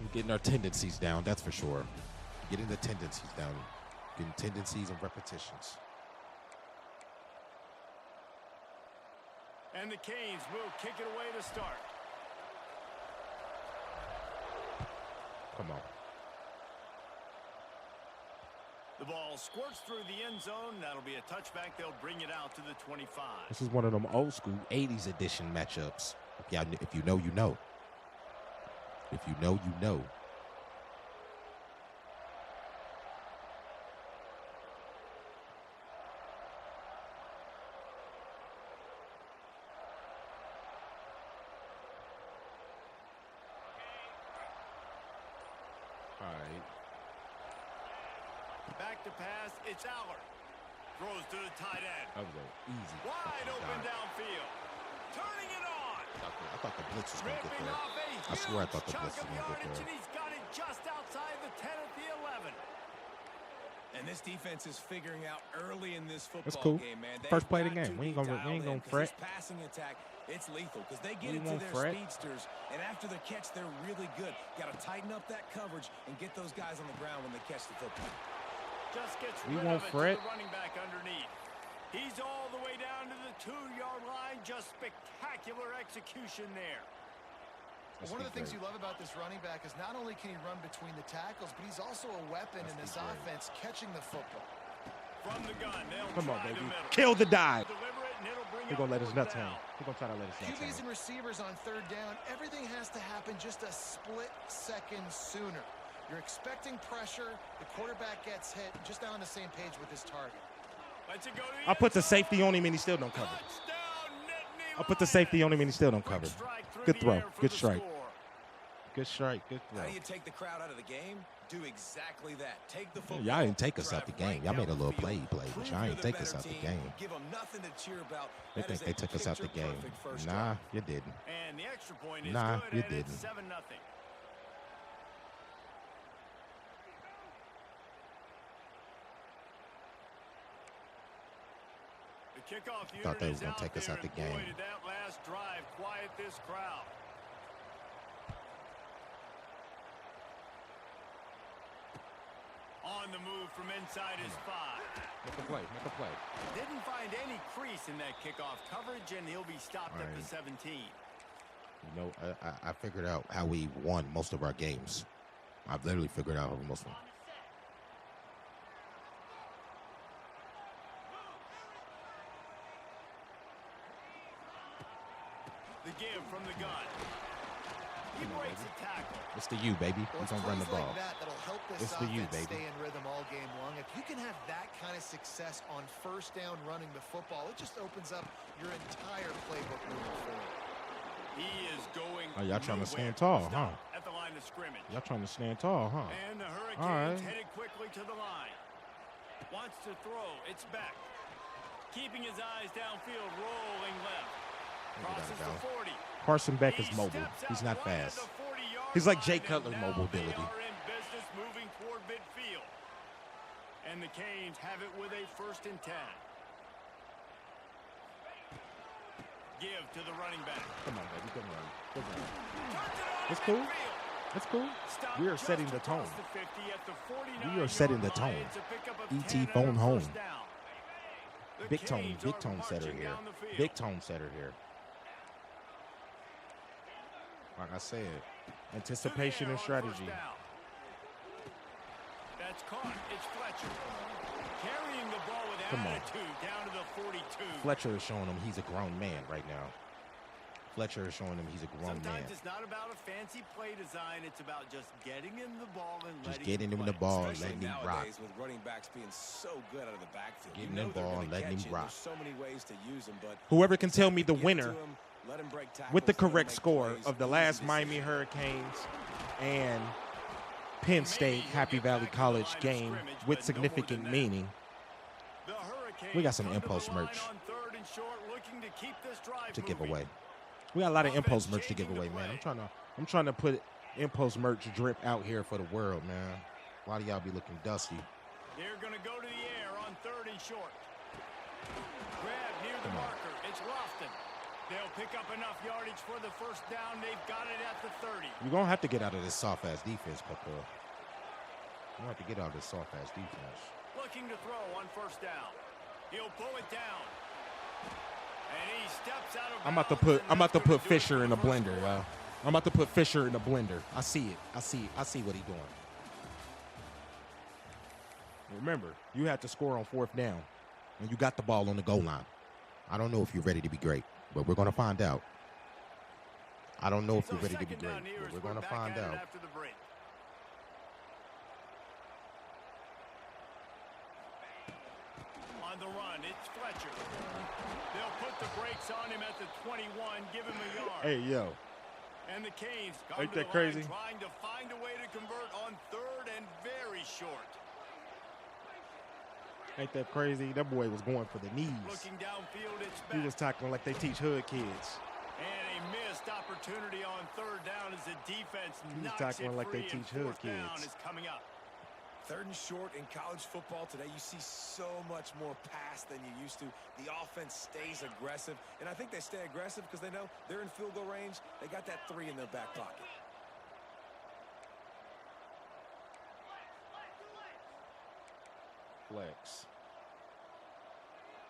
We're getting our tendencies down, that's for sure. Getting the tendencies down. Getting tendencies and repetitions. And the Canes will kick it away to start. Come on. The ball squirts through the end zone. That'll be a touchback. They'll bring it out to the 25. This is one of them old school 80s edition matchups. If you know, you know. If you know, you know. All right. Back to pass. It's Aller. Throws to the tight end. That was an easy. Wide open downfield. Turning it on. I thought the blitz was going to get there. I swear I thought the blitz was going to get there. And he's got it just outside the 10 at the 11. And this defense is figuring out early in this football That's cool. game, man. First play of the game. We ain't gonna fret. This passing attack, it's lethal because they get We into won't their fret. speedsters, and after the catch, they're really good. Got to tighten up that coverage and get those guys on the ground when they catch the football. Just gets We rid won't of it fret. to the running back underneath. He's all the way down to the 2-yard line. Just spectacular execution there. One of the things you love about this running back is not only can he run between the tackles, but he's also a weapon in this offense catching the football. From the gun, they'll Come on, try baby. the middle. Kill the dive. Deliver it, and it'll bring He's up going to let his fourth nuts hang. down. He's going to try to let his nuts QBs hang. and receivers on third down, everything has to happen just a split second sooner. You're expecting pressure, the quarterback gets hit, just not on the same page with his target. Let's it go to the I put the end zone. safety on him and he still don't cover. Touchdown, Nittany I put the safety on him and he still don't Quick cover. strike through Good the throw. air for Good the strike. score. Good strike. Good throw. How do you take the crowd out of the game? Do exactly that. Take the football. Y'all didn't take us out the drive game. right Y'all made a down the little field. play, but Prove y'all you're ain't the take us better out the team. game. Give them nothing to cheer about. They That think is they a took us out the game. picture-perfect first Nah, drive. you didn't. And the extra point is Nah, good, you and it's didn't. 7-0. The kickoff Thought they unit was is gonna take us there, out the and boy, game. did that last drive quiet this crowd. On the move from inside his 5. Make a play. Make a play. Didn't find any crease in that kickoff coverage, and he'll be stopped at the 17. You know, I figured out how we won most of our games. I've literally figured out how most of them. The give from the gun. He breaks a tackle. It's the you, baby. We're going to run the plays ball. like that that'll help this It's the you, offense baby. stay in rhythm all game long. If you can have that kind of success on first down running the football, it just opens up your entire playbook moving forward. He is going. Oh, y'all trying to nowhere. stand tall, huh? Stopped at the line of scrimmage. Y'all trying to stand tall, huh? And the All right. Hurricanes headed quickly to the line. Wants to throw. It's back. Keeping his eyes downfield, rolling left. Crosses the 40. Carson Beck is He mobile. steps He's out not right at fast. the 40-yard He's like Jay line, Cutler and now mobility. They are in business moving toward midfield. And the Canes have it with a 1st and 10. Give to the running back. Come on, baby. Good run. Good run. Turns it on It's to cool. midfield. It's cool. Stopped We are just setting the across tone. the 50 at the 49 We are setting the yard line. tone. It's a pickup of E.T. 10 and a phone home. first down. The Big tone. Canes Big are tone setter marching here. down the field. Big tone setter here. Like I said, anticipation and strategy. That's caught. It's Fletcher. Carrying the ball with Come on. attitude down to the 42. Fletcher is showing him he's a grown man right now. Fletcher is showing him he's a grown Sometimes man. it's not about a fancy play design. It's about just getting him the ball and Just letting getting him him the play. ball, Especially letting him rock. nowadays with running backs being so good out of the backfield. Getting You know him they're ball gonna and letting catch him it. rock. There's so many ways to use them, but Whoever can tell me the give it winner to 'em, let 'em break tackles, with the let 'em correct make score plays, of the easy last decisions. Miami Hurricanes and Penn State Happy Valley College game with significant meaning. The Hurricanes We got some come to the impulse line merch on 3rd and short, looking to keep this drive to give moving. away. We got a lot of impulse merch to give away, man. I'm trying to put impulse merch drip out here for the world, man. A lot of y'all be looking dusty. They're going to go to the air on 3rd and short. Grab near the Come on. marker. It's Lofton. They'll pick up enough yardage for the first down. They've got it at the 30. You're going to have to get out of this soft-ass defense, Papa. You're going to have to get out of this soft-ass defense. Looking to throw on first down. He'll pull it down. And he steps out of bounds. I'm about to put Fisher in a blender, y'all. I'm about to put Fisher in a blender. I see it. I see what he's doing. Remember, you had to score on 4th down, and you got the ball on the goal line. I don't know if you're ready to be great, but we're going to find out. I don't know if you're ready to be great, but we're going to find out. After the break. On the run, it's Fletcher. They'll put the brakes on him at the 21, give him a yard. Hey, yo. And the Canes come Ain't to that the crazy? line trying to find a way to convert on 3rd and very short. Ain't that crazy? That boy was going for the knees. Looking downfield, it's He back. was tackling like they teach hood kids. And a missed opportunity on 3rd down as the defense knocks it tackling like they free, and teach hood 4th down kids. is coming up. 3rd and short in college football today, you see so much more pass than you used to. The offense stays aggressive, and I think they stay aggressive because they know they're in field goal range. They got that 3 in their back pocket. Flex.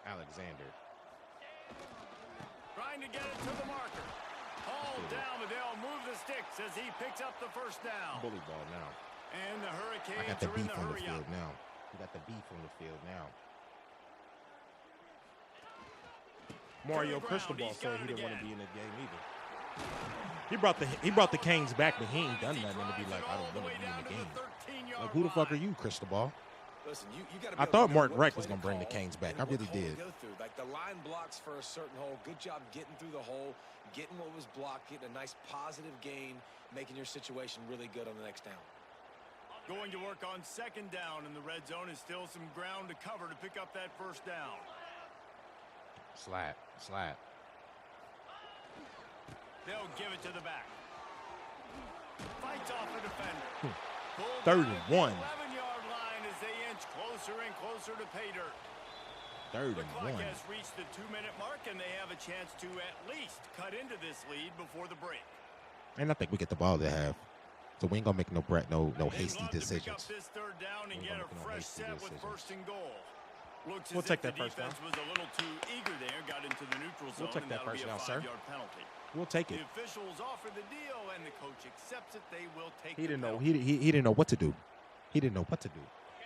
Alexander. Trying to get it to the marker. Hauled down, but they'll move the sticks as he picks up the first down. Bully ball now. And the I Hurricanes got the are in beef the on the hurry field up. now. We got the beef on the field now. Mario Cristobal said he didn't want to be in the game either. He brought the Canes back, but he ain't done nothing to be like, I don't want to be in the game. Like, who the fuck are you, Cristobal? Listen, you gotta I be able thought to Mark know Reck what was play gonna bring the call Canes back. and I what really hole to did. go through. Like the line blocks for a certain hole. Good job getting through the hole, getting what was blocked, getting a nice positive gain, making your situation really good on the next down. Going to work on 2nd down in the red zone is still some ground to cover to pick up that first down. Slap. They'll give it to the back. Fights off a defender. 3rd and 1. 11-yard line as they inch closer and closer to pay dirt. 3rd The and clock 1. has reached the 2-minute mark, and they have a chance to at least cut into this lead before the break. And I think we get the ball to have. So we ain't gonna make no hasty They'd love to pick up decisions. this 3rd down and We get ain't a gonna make no fresh hasty set with decisions. 1st and goal. Looks We'll as take if that the first down. defense was a little too eager there, got into the neutral zone, We'll take and that that'll first be a down, sir. 5-yard penalty. We'll take it. The officials offer the deal, and the coach accepts it. They will take He the didn't know. penalty. He didn't know what to do. He didn't know what to do.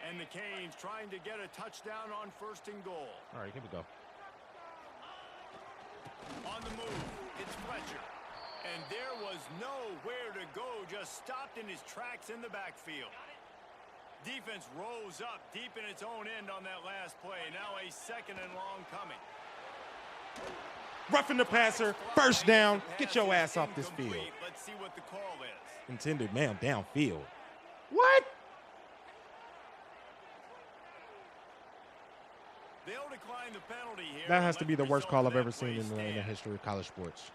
And the Canes trying to get a touchdown on 1st and goal. All right, here we go. On the move, it's Fletcher. And there was nowhere to go, just stopped in his tracks in the backfield. Defense rose up deep in its own end on that last play. Now a 2nd and long coming. Roughing the passer, first down. Get your ass off this field. Let's see what the call is. Intended man downfield. What? They'll decline the penalty here. That has to be the worst call I've ever seen seen in the history of college sports.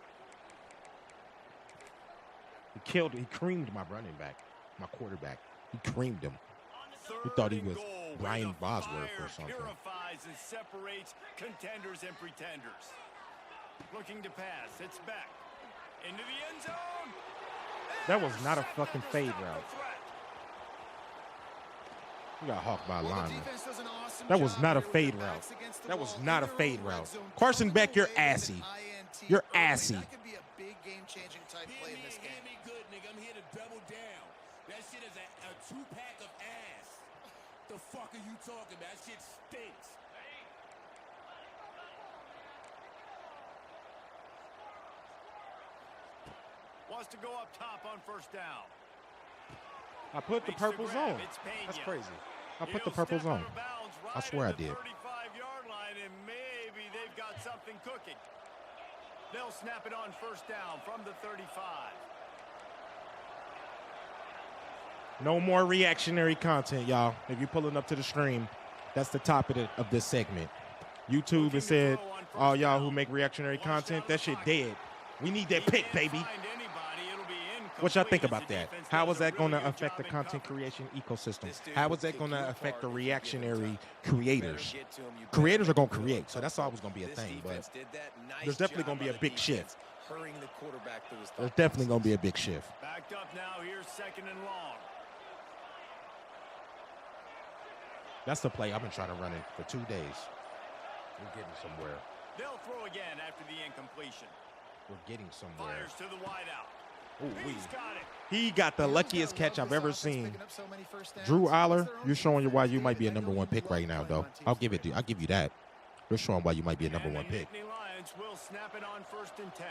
He creamed my running back, my quarterback. He creamed him. He thought he was Brian Bosworth or something. Purifies and separates contenders and pretenders. Looking to pass, it's back into the end zone. That was not a fucking fade route. You got hawked by a lineman. That was not a fade route. That was not a fade route. Carson Beck, you're assy. You're assy. That could be a big game-changing type play in this game. Hear me good, nigga. I'm here to double down. That shit is a 2-pack of ass. The fuck are you talking about? That shit stinks. Wants to go up top on 1st down. I put the purple zone. That's crazy. I put the purple zone. I swear I did. 35-yard line, and maybe they've got something cooking. They'll snap it on 1st down from the 35. No more reactionary content, y'all. If you're pulling up to the stream, that's the top of this segment. YouTube has said, all y'all who make reactionary content, that shit dead. We need that pick, baby. What y'all think about that? How is that going to affect the content creation ecosystem? How is that going to affect the reactionary creators? Creators are going to create, so that's always going to be a thing, but there's definitely going to be a big shift. There's definitely going to be a big shift. Backed up now, here's 2nd and long. That's the play I've been trying to run it for 2 days. We're getting somewhere. They'll throw again after the incompletion. We're getting somewhere. Fires to the wideout. He's got it. He got the luckiest catch I've ever seen. Drew Aller, you're showing why you might be a #1 pick right now, though. I'll give you that. You're showing why you might be a #1 pick. The Lions will snap it on 1st and 10.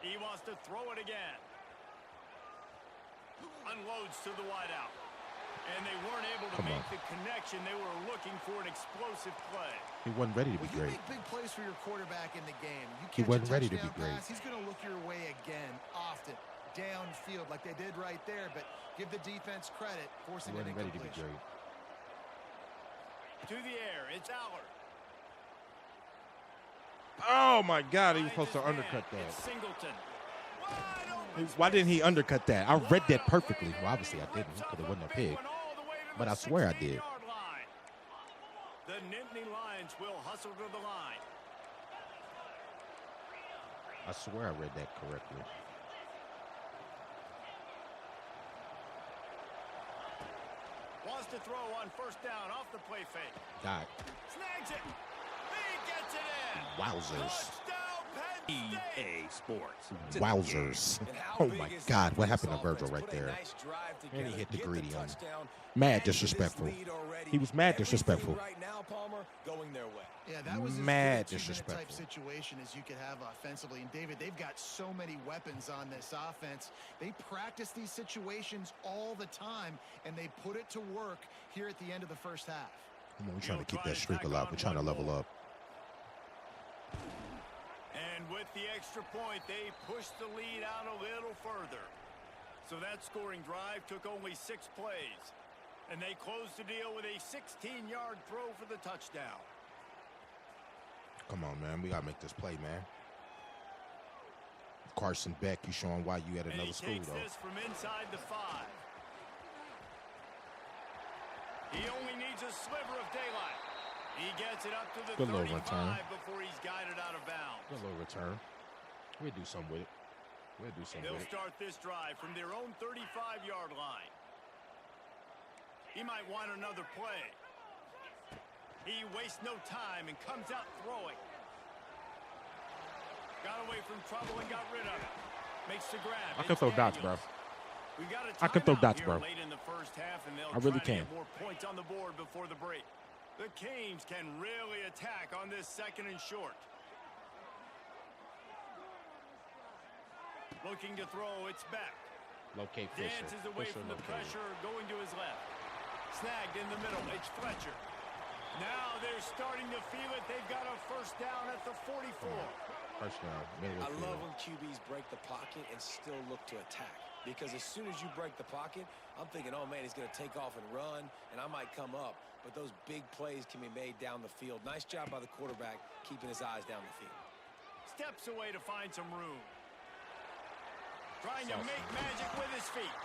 He wants to throw it again. Unloads to the wideout. And they weren't able to make the connection. They were looking for an explosive play. He wasn't ready to be great. You make big plays for your quarterback in the game. He wasn't ready to be great. He's going to look your way again, often, downfield, like they did right there. But give the defense credit, forcing an incompletion. He wasn't ready to be great. To the air, it's Aller. Oh my God, he was supposed to undercut that. Singleton. Why didn't he undercut that? I read that perfectly. Well, obviously I didn't, because it wasn't a pick. But I swear I did. The Nittany Lions will hustle to the line. I swear I read that correctly. Wants to throw on 1st down off the play fake. God. Snags it. He gets it in. Wowzers. EA Sports. Wowzers. Oh my God, what happened to Virgil right there? And he hit the greedy on him. Mad disrespectful. He was mad disrespectful. Yeah, that was mad as good a disrespectful type situation as you could have offensively. And David, they've got so many weapons on this offense. They practice these situations all the time, and they put it to work here at the end of the 1st half. Come on, we're trying to keep that streak alive. We're trying to level up. And with the extra point, they pushed the lead out a little further. So that scoring drive took only 6 plays. And they closed the deal with a 16-yard throw for the touchdown. Come on, man. We got to make this play, man. Carson Beck, you showing why you at another school, though. This from inside the 5. He only needs a sliver of daylight. He gets it up to the 35 before he's guided out of bounds. Good little return. We'll do something with it. They'll start this drive from their own 35-yard line. He might want another play. He wastes no time and comes out throwing. Got away from trouble and got rid of it. Makes the grab. I can throw dots, bro. I can throw dots, bro. Late in the 1st half, and I really can. More points on the board before the break. The Canes can really attack on this 2nd and short. Looking to throw, it's back. Locate Fisher. Dances away from the pressure, going to his left. Snagged in the middle, it's Fletcher. Now they're starting to feel it. They've got a 1st down at the 44. 1st down, middle I love when QBs break the pocket and still look to attack. Because as soon as you break the pocket, I'm thinking, oh, man, he's going to take off and run, and I might come up. But those big plays can be made down the field. Nice job by the quarterback keeping his eyes down the field. Steps away to find some room. Trying to make magic with his feet.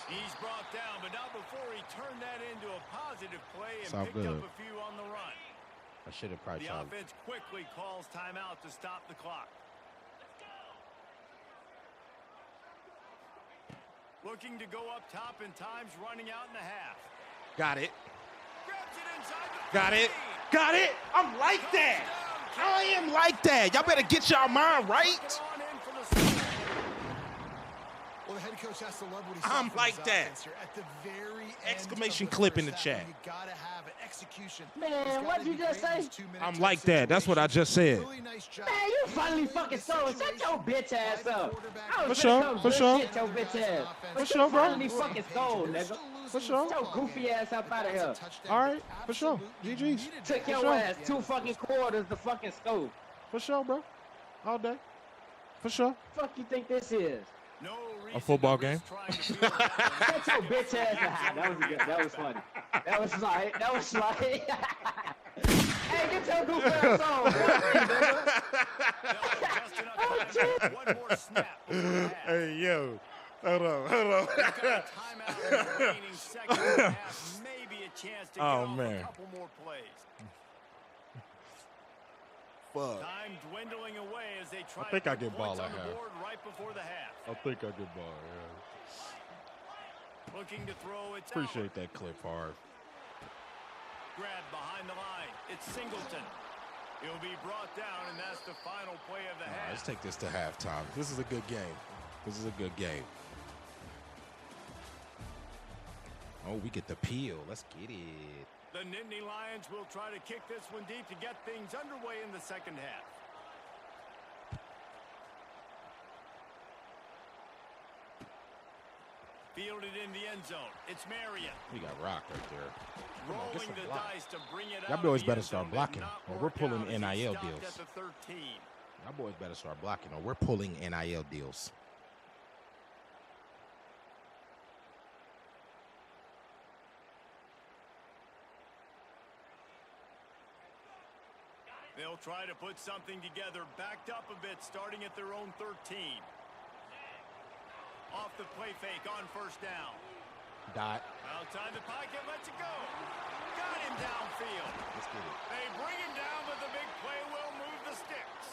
He's brought down, but not before he turned that into a positive play and picked up a few on the run. I should have probably tried. The offense quickly calls timeout to stop the clock. Looking to go up top, and time's running out in the half. Got it. Grabs it inside the Got it. Got it. I'm like that. I am like that. Y'all better get y'all mind right. Well, the head coach has to love what he I'm like that. At the very exclamation clip in the chat. You gotta have an execution. Man, what did you just say? I'm like that. That's what I just said. Really nice job. Man, you finally fucking stole it. Shut your bitch ass up. For sure. For sure. Shit your bitch ass. For sure, bro. Finally fucking stole, nigga. For sure. Get your goofy ass up out of here. All right. For sure. GG's. Took your ass 2 fucking quarters to fucking score. For sure, bro. All day. For sure. Fuck you think this is? A football game. Shut your bitch ass. That was good. That was funny. That was slight. That was slight. Hey, can tell goofy ass on. One more snap before the half. Hey, yo. Hold on. We've got a timeout in the remaining second and a half. Maybe a chance to get off a couple more plays. Fuck. Time dwindling away as they try I think to I put get ball points at on the half. board right before the half. I think I get ball, yeah. Looking to throw it. Appreciate that clip, Harv. Grab behind the line. It's Singleton. He'll be brought down, and that's the final play of the half. Let's take this to halftime. This is a good game. This is a good game. Oh, we get the peel. Let's get it. The Nittany Lions will try to kick this one deep to get things underway in the second half. Fielded in the end zone. It's Marion. We got rock right there. Rolling the dice to bring it out. Y'all boys better start blocking, or we're pulling NIL deals. Y'all boys better start blocking, or we're pulling NIL deals. They'll try to put something together, backed up a bit, starting at their own 13. Off the play fake on first down. Dot. Outside the pocket, lets it go. Got him downfield. Let's get it. They bring him down, but the big play will move the sticks.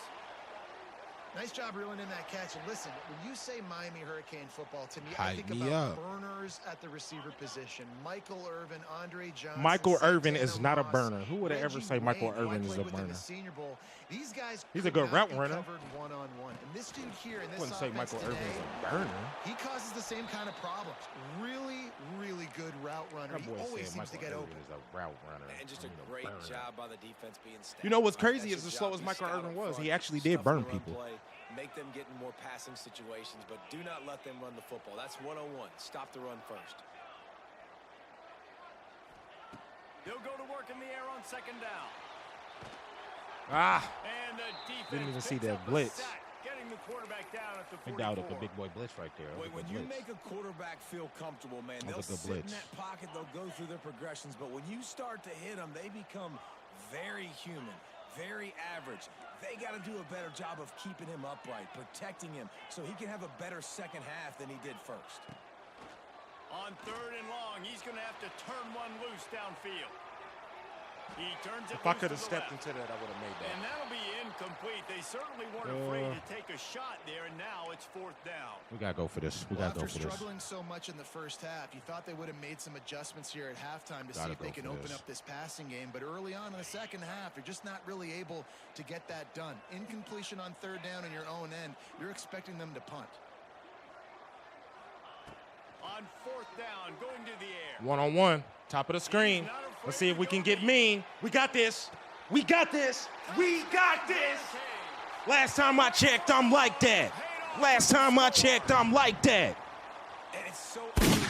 Nice job reeling in that catch. And listen, when you say Miami Hurricane football, to me, I Hype think me about up. burners at the receiver position. Michael Irvin, Andre Johnson. Michael Irvin Santana is not a Moss, burner. Who would have ever Reggie say Michael Wayne, who I Irvin is played a with in burner? the Senior Bowl. These guys He's a could good not route be runner. covered one-on-one. And this dude here in I this wouldn't say offense Michael today, Irvin is a burner. he causes the same kind of problems. Really, really good route runner. That He boy always said seems to Michael get Irvin open. is a route runner. And just a great job by the defense being stacked. You know what's Right, crazy that's is as his slow job. as He Michael scout Irvin up was, front, he actually did stuff burn the run people. play, make them get in more passing situations, but do not let them run the football. That's 101. Stop the run first. They'll go to work in the air on second down. Ah. And the defense Didn't even see picks that up a blitz. sack, getting the quarterback down at the They 44. dialed up the big boy blitz right there. That was a When good you blitz. make a quarterback feel comfortable, man, That they'll was a good sit in blitz. that pocket, they'll go through their progressions, but when you start to hit them, they become very human, very average. They got to do a better job of keeping him upright, protecting him, so he can have a better second half than he did first. On third and long, he's going to have to turn one loose downfield. He turns it If I loose could have to the stepped left. into that, I would have made that. And that'll be incomplete. They certainly weren't afraid to take a shot there, and now it's fourth down. We got to go for this. We got to go After for this. struggling so much in the first half, you thought they would have made some adjustments here at halftime to see Gotta if they go can for open this. up this passing game. But early on in the second half, you're just not really able to get that done. Incompletion on third down in your own end, you're expecting them to punt. On fourth down, going to the air. One-on-one. Top of the screen. Let's see if we can get mean. We got this. We got this. We got this. Last time I checked, I'm like that. Last time I checked, I'm like that. And it's so underrated.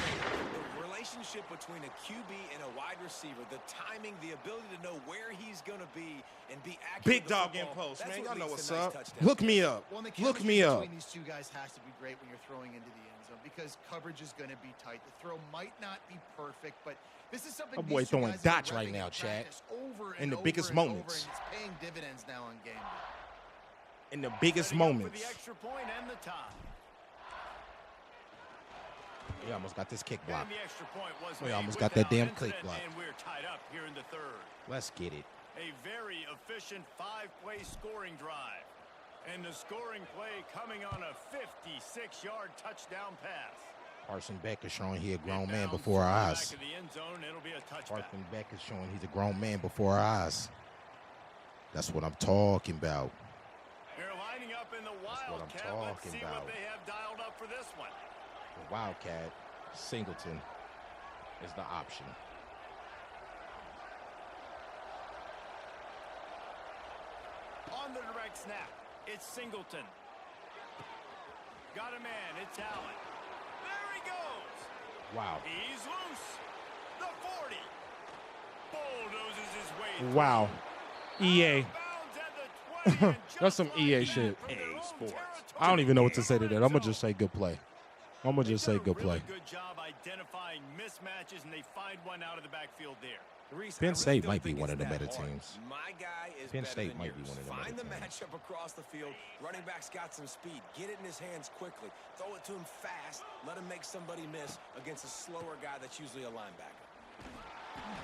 The relationship between a QB and a wide receiver, the timing, the ability to know where he's going to be and be accurate. Big with the dog in football, post, that's man. what Y'all know leads what's to nice up. touchdowns. Look me up. Well, and the Look chemistry me up. between these two guys has to be great when you're throwing into the end zone because coverage is going to be tight. The throw might not be perfect, but this is something My boy these two throwing guys have dots been right repping now, in Chad. practice over In the and biggest over and moments. over, and it's paying dividends now on game day. In the biggest Setting up for moments. the extra point and the tie. We almost got this kick And block. the extra point was We made almost got that without damn click incident, block. And we're tied up here in the third. Let's get it. A very efficient five-play scoring drive. And the scoring play coming on a 56-yard touchdown pass. Carson Beck is showing he a grown Now man before our back eyes. of the end zone, it'll be a touchback. Carson Beck is showing he's a grown man before our eyes. That's what I'm talking about. They're lining up in the what I'm Wildcat. Let's talking see about. what they have dialed up for this one. The Wildcat, Singleton, is the option. On the direct snap, it's Singleton. Got a man, it's Allen. There he goes. Wow. He's loose. The 40. Bulldozes his way through. Wow. EA. Bounds at the 20 and That's some EA shit. I don't even know what to say to that. I'm going to just say good play. I'm going to just say good play. Really good job identifying identifying mismatches, and they find one out of the backfield there. Penn State might be one of the better teams. My guy is Penn better State than might yours. be one of the Find the better teams. matchup across the field. Running back's got some speed. Get it in his hands quickly. Throw it to him fast. Let him make somebody miss against a slower guy that's usually a linebacker.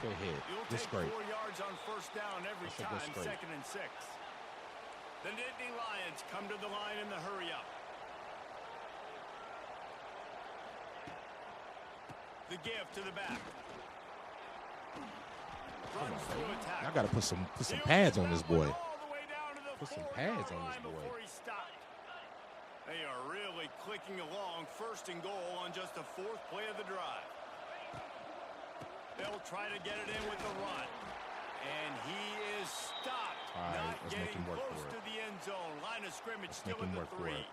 Go ahead. You'll This take great. 4 yards on first down every That's a time, good straight. 2nd and 6. The Nittany Lions come to the line in the hurry-up. The give to the back. Runs through a tackle. I gotta put some pads on this boy. Put some pads on this boy. Before he stopped. They are really clicking along. 1st and goal on just the 4th play of the drive. They'll try to get it in with the run. And he is stopped. All right, Not let's make getting him work close for to it. the end zone. Line of scrimmage Let's still make at him the work for 3. it.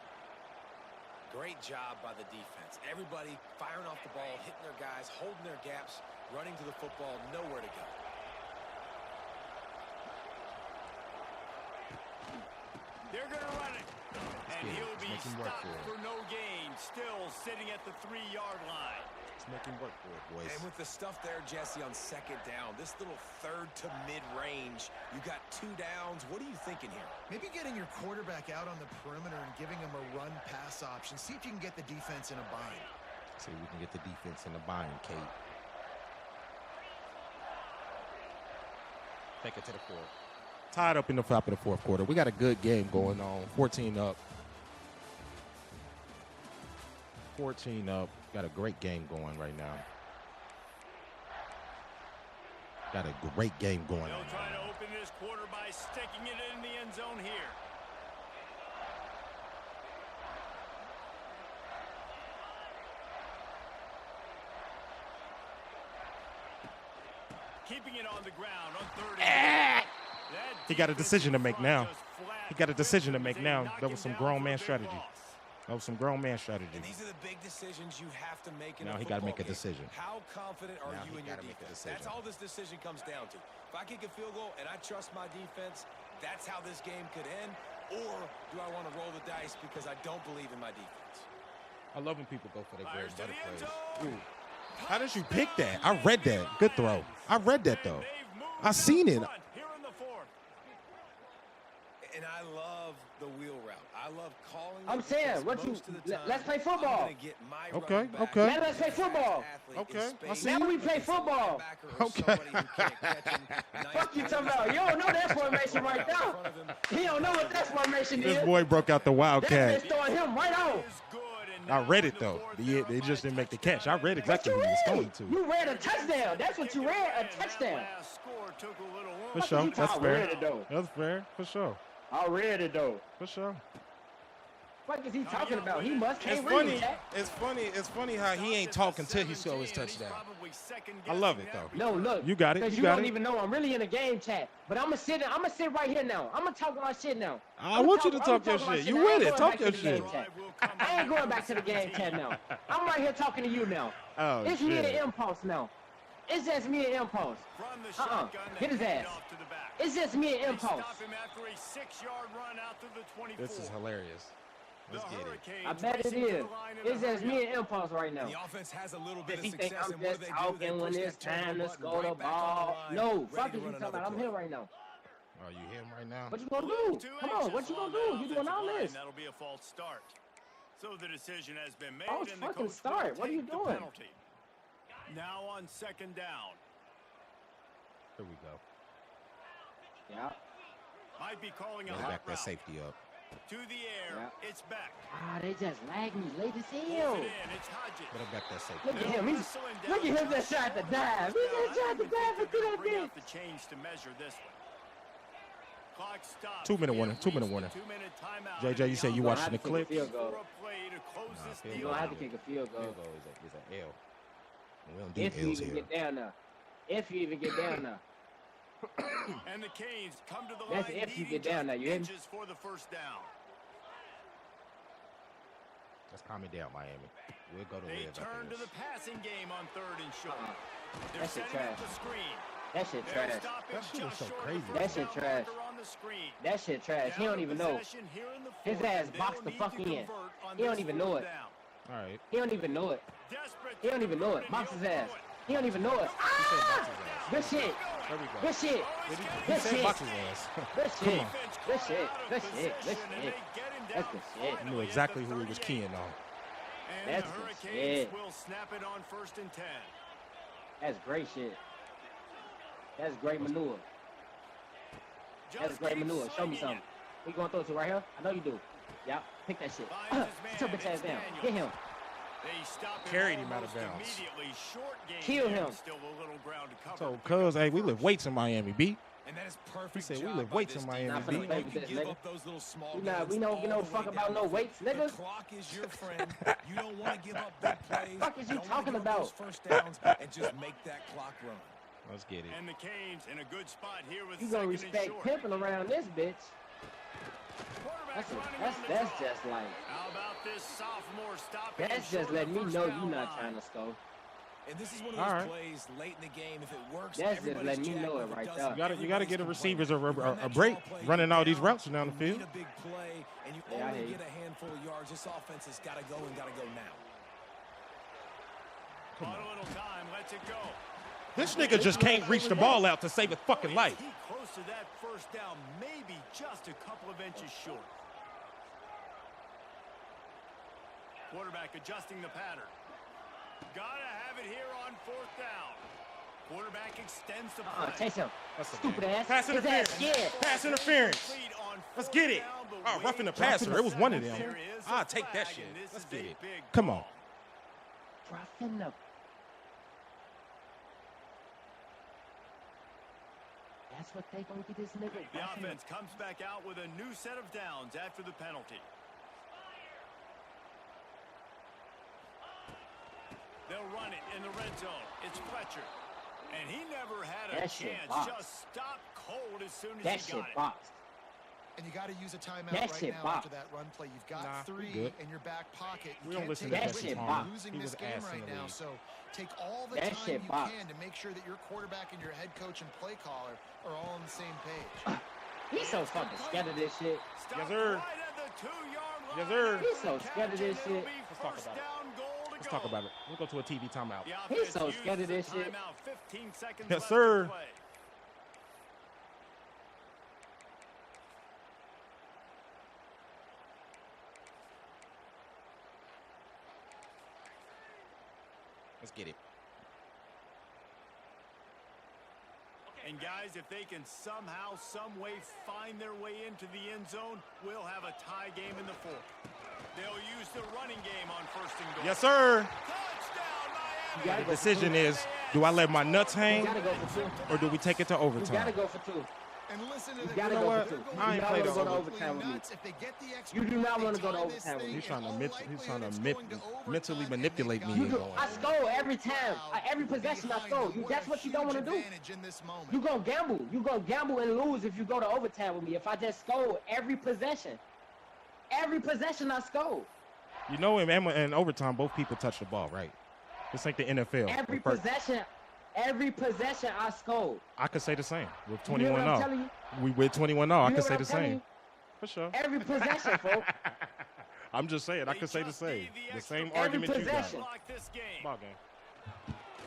Great job by the defense. Everybody firing off the ball, hitting their guys, holding their gaps, running to the football, nowhere to go. They're going to run it. And he'll be Let's make him work stopped for for it. no gain. Still sitting at the 3-yard line. Let's make him work for it, boys. And with the stuff there, Jesse, on 2nd down, this little 3rd to mid-range, you got 2 downs. What are you thinking here? Maybe getting your quarterback out on the perimeter and giving him a run-pass option. See if you can get the defense in a bind. See if we can get the defense in the bind, Kate. Take it to the 4th. Tied up in the top of the 4th quarter. We got a good game going on. 14 up. 14 up. Got a great game going right now. Got a great game going on. They'll try to open this quarter by sticking it in the end zone here. Keeping it on the ground on 3rd and 8. He got a decision to make now. He got a decision to make now. That was some grown man strategy. That was some grown man strategy. And these are the big decisions you have to make in Now a he got to football make a game. decision. How confident are Now you in he your gotta make a defense? decision. That's all this decision comes down to. If I kick a field goal and I trust my defense, that's how this game could end. Or do I want to roll the dice because I don't believe in my defense? I love when people go for their bread and butter Fires to the plays. end Ooh. How did you pick that? I read that. Good throw. I read that, though. I seen it. Here in the 4th. And I love the wheel route. I love calling. I'm it saying, because what you? most of the time, Let's play I'm football. gonna get my Okay, running back okay. Now let's play football. Okay, I see Now you. we play football. Okay. Fuck you talking about? You don't know that formation right now. He don't know what that formation is. This boy broke out the That Wildcat. bitch throwing him right on. I read it, though. They just didn't make the catch. I read exactly What what you he was read? going to. You read a touchdown. That's what you read, a touchdown. For sure. That's I read fair. it, though. That's fair. For sure. I read it, though. For sure. What is he talking about? He must It's can't funny. read that. It's funny how he ain't talking till he saw his touchdown. I love it though. No, look. You got it. Because You you got don't it. even know I'm really in a game chat. But I'm gonna sit right here now. I'm gonna talk my shit now. I want you to talk your shit. You with it. Talk your shit. I ain't going back to the game chat now. I'm right here talking to you now. Oh, It's me and shit. Impulse now. It's just me and Impulse. Hit his ass. It's just me and Impulse. This is hilarious. Let's get it. I bet it is. It's just me and Impulse right now. The offense has a little bit Does of he think success, I'm and what just do? They talking when push it's that time turnover to button score the right back on the ball? line, No, ready fuck to is you run talking another about? I'm play. here right now. Oh, you him right now? What you gonna do? Come on, what you gonna do? You doing all this? That'll be a false start. So the decision has been made. False and the fucking coach start. will What are you take the doing? penalty. Now on 2nd down. Here we go. Yeah. Might be calling a Let's hot back that route. safety up. To the air. Yeah. It's back. Ah, they just lagged me late as Pulls hell. it in. It's Hodges. Better back that safety. Look at him. Look at him just tried to dive. He just tried to dive into that Bring bitch. out the change to measure this one. Clock stops. 2 minute We warning. have 2 minute reached warning. the 2-minute timeout. JJ, you say you Gonna watching have the to kick a clip? field goal. For a play to close this field You deal gonna have out. to kick a field goal. Field goal is an L. We don't do If you L's even here. get down now. If you even get down now. And the Canes come to the That's line if you needing get down just now, you hear me? inches for the first down. Let's calm it down, Miami. We'll go to They live turn after to the this. passing game on 3rd and short. They're That shit setting up trash. the screen. That shit They're trash. stopping That shit was just so short of crazy. the That first shit down trash. marker on the screen. That shit trash. He Down don't even know. possession here in the His fourth. ass They'll boxed the need fuck to in. convert on He don't this even know fourth it. down. All right. He don't even know it. He don't even know it. Box his ass. He don't even know it. Ah! Good shit. There we go. Good shit. He said box his ass. Good shit. Good shit. Good shit. Good shit. That's good shit. He knew exactly who he was keying on. That's good shit. Will snap it on 1st and 10. That's great shit. That's great manure. That's great manure. Show me something. Who you going to throw it to right here? I know you do. Yep. Pick that shit. Sit your bitch ass down. Hit him. Carried him out of bounds. Kill him. So, cuz, hey, we lift weights in Miami, B. And that is perfect. He said we lift weights in Miami, Not B. finna play with this, nigga. We don't give no fuck about no weights, nigga. The clock is your friend. You don't want to give up big plays. Fuck is you Don't talking wanna give up about? those first downs and just make that clock run. Let's get it. And the Canes in a good spot here with You gonna 2nd and respect short. pimping around this bitch. That's just like. How about this sophomore stopping? That's just letting me know you not trying to score. And this is one of those plays late in the game. If it works, That's just letting me know it right there. You gotta get the receivers a break running all these routes down the field. A big play, and you Yeah, only get a handful of yards. This offense has got to go and got to go now. Come on. A little time, lets it go. This nigga just can't reach the ball out to save his fucking life. He close to that 1st down, maybe just a couple of inches short. Quarterback adjusting the pattern. Gotta have it here on 4th down. Quarterback extends the play. Chase him. That's a Stupid game. ass. Pass His interference. ass scared. Pass interference. Let's get it. Oh, roughing the passer. It was one of them. I'll take that shit. Let's get it. Come on. Roughing the. That's what they gonna get this nigga. The offense comes back out with a new set of downs after the penalty. They'll run it in the red zone. It's Fletcher. And he never had a That shit chance. boxed. Just stopped cold as soon as That he shit got it. boxed. And you got to use a timeout That right shit now boxed. after that run play. You've got Nah, we 3 good. in your back pocket. You We don't can't listen take to a that risk shit, of Tom. losing He this was game ass in right the now. league. So take all the That time shit you boxed. can to make sure that your quarterback and your head coach and play caller are all on the same page. He's so fucking scared of this shit. Yes, sir. Right at the 2-yard line. Yes, sir. He's so scared of this shit. Let's talk about it. Let's talk about it. We'll go to a TV timeout. He's so scared of this shit. Timeout, 15 seconds Yes, left sir. to play. Let's get it. And guys, if they can somehow, some way find their way into the end zone, we'll have a tie game in the 4th. They'll use the running game on 1st and goal. Yes, sir. Touchdown, Miami. The decision is, do I let my nuts hang You gotta go for 2. or do we take it to You overtime? gotta go for 2. And listen to You the gotta know go what? for 2. I You ain't don't played wanna go to over. overtime with me. If they get the extra You do not point, wanna they go to tie this overtime with thing, me. He's trying to in all he's trying to likelihood, it's going to overtime, mentally and manipulate they've me got into You going. I score every time. Every possession I score. That's what you don't want to do. You gonna gamble. You gonna gamble and lose if you go to overtime with me. If I just score every possession. Every possession I score. You know, in overtime, both people touch the ball, right? This ain't the NFL. Every possession I score. I could say the same with You hear what I'm 21-0. telling you? We with 21-0. I You could hear say what the I'm telling same. you? For sure. Every possession, folks. I'm just saying, I could say the same. The same Every argument you got. possession. Lock this game. Ball game.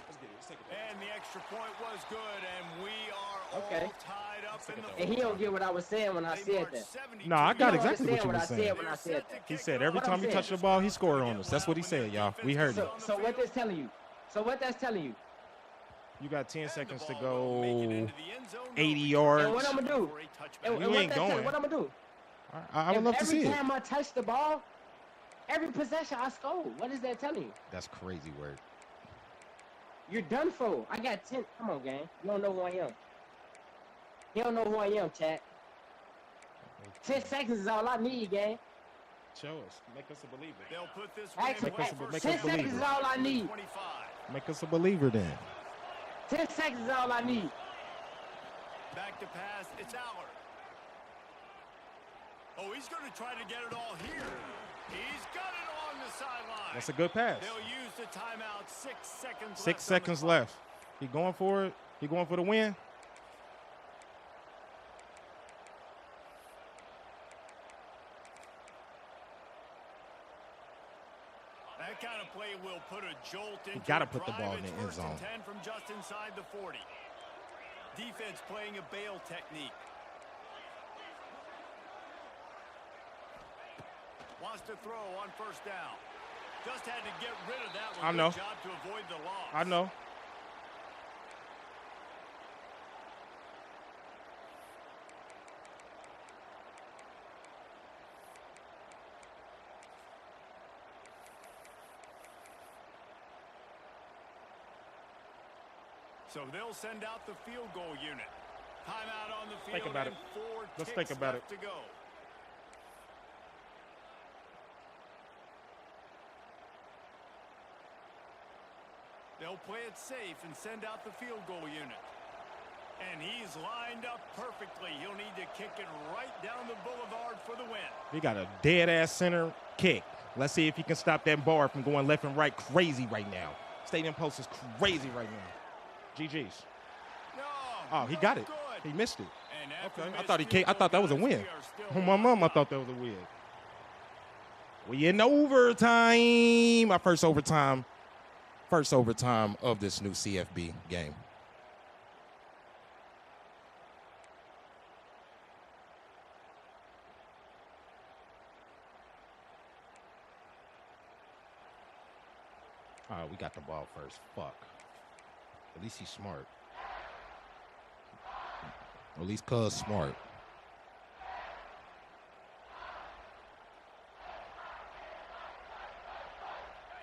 Let's get it. Let's take it. And the extra point was good, and we are Okay. all tied up in the And he don't get what I was saying when I said that. No, I got You don't exactly what understand you were what I saying. said when I said that. He said every What I'm time you saying. touch the ball, he scored on us. That's what he said, y'all. We heard it. So what that's telling you? So what that's telling you? You got 10 seconds to go, end 80 And yards. what I'm gonna do? And You what ain't that's telling- going. What I'm gonna do? I would love to see Every it. time I touch the ball, every possession I score. What is that telling you? That's crazy word. You're done for. I got 10. Come on, gang. You don't know who I am. You don't know who I am, chat. 10 seconds is all I need, gang. Show us. Make us a believer. They'll put this Actually, Make us a- make 10 us seconds is believe. all I need. 25. Make us a believer then. 10 seconds is all I need. Back to pass. It's Aller. Oh, he's going to try to get it all here. He's got it on the sideline. That's a good pass. They'll use the timeout. 6 seconds 6 left on the seconds clock. left. He going for it. He going for the win. jolt into got to put the ball in the end first zone. and 10 from just inside the 40. Defense playing a bail technique. Wants to throw on first down. Just had to get rid of that one. I know. Good job to avoid the loss. I know. So they'll send out the field goal unit. Timeout on the field. Think about it. Let's think about it. To go. They'll play it safe and send out the field goal unit. And he's lined up perfectly. He'll need to kick it right down the boulevard for the win. He got a dead-ass center kick. Let's see if he can stop that bar from going left and right crazy right now. Stadium post is crazy right now. GG's. No, oh, he got it. good. He missed it. Okay. I thought that was a win. Oh, my mom, I thought that was a win. We in overtime. Our first overtime of this new CFB game. All right, we got the ball first. Fuck. At least he's smart. At least Cuz smart.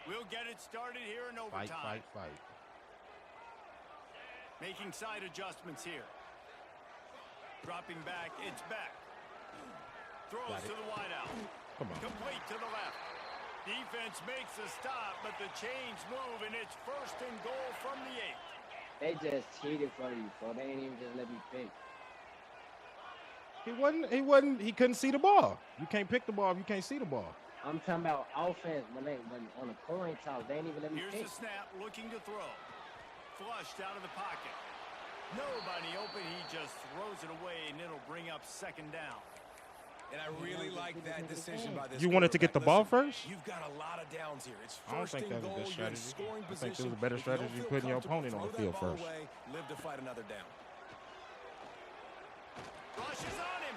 We'll get it started here in overtime. Fight. Making side adjustments here. Dropping back, it's back. Throws to the wideout. Come on. Complete to the left. Defense makes a stop, but the chains move, and it's first and goal from the 8. They just cheated for you, bro. They ain't even just let me pick. He couldn't see the ball. You can't pick the ball if you can't see the ball. I'm talking about offense when on the coin toss, they ain't even let me pick. Here's the snap, looking to throw. Flushed out of the pocket. Nobody open, he just throws it away, and it'll bring up second down. And I really like that decision by this. You wanted to get the ball first? You've got a lot of downs here. It's I don't first think and that's a goal. good You're in strategy. scoring I think position. it was a better If you don't strategy feel putting your comfortable, opponent on the throw field that ball first. away, live to fight another down. Rushes on him.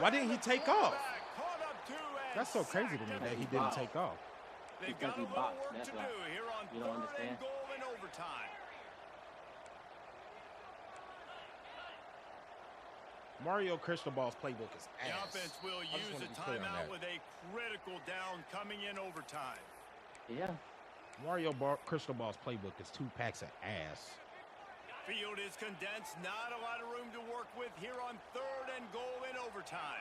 Why didn't he take off? Caught up to and That's so crazy to me that he didn't take off. They've got a little work to do here on third and goal in overtime. Mario Cristobal's playbook is The ass. offense will I just use wanna a be clear on timeout that. with a critical down coming in overtime. Yeah. Mario Cristobal's playbook is 2 packs of ass. Field is condensed, not a lot of room to work with here on third and goal in overtime.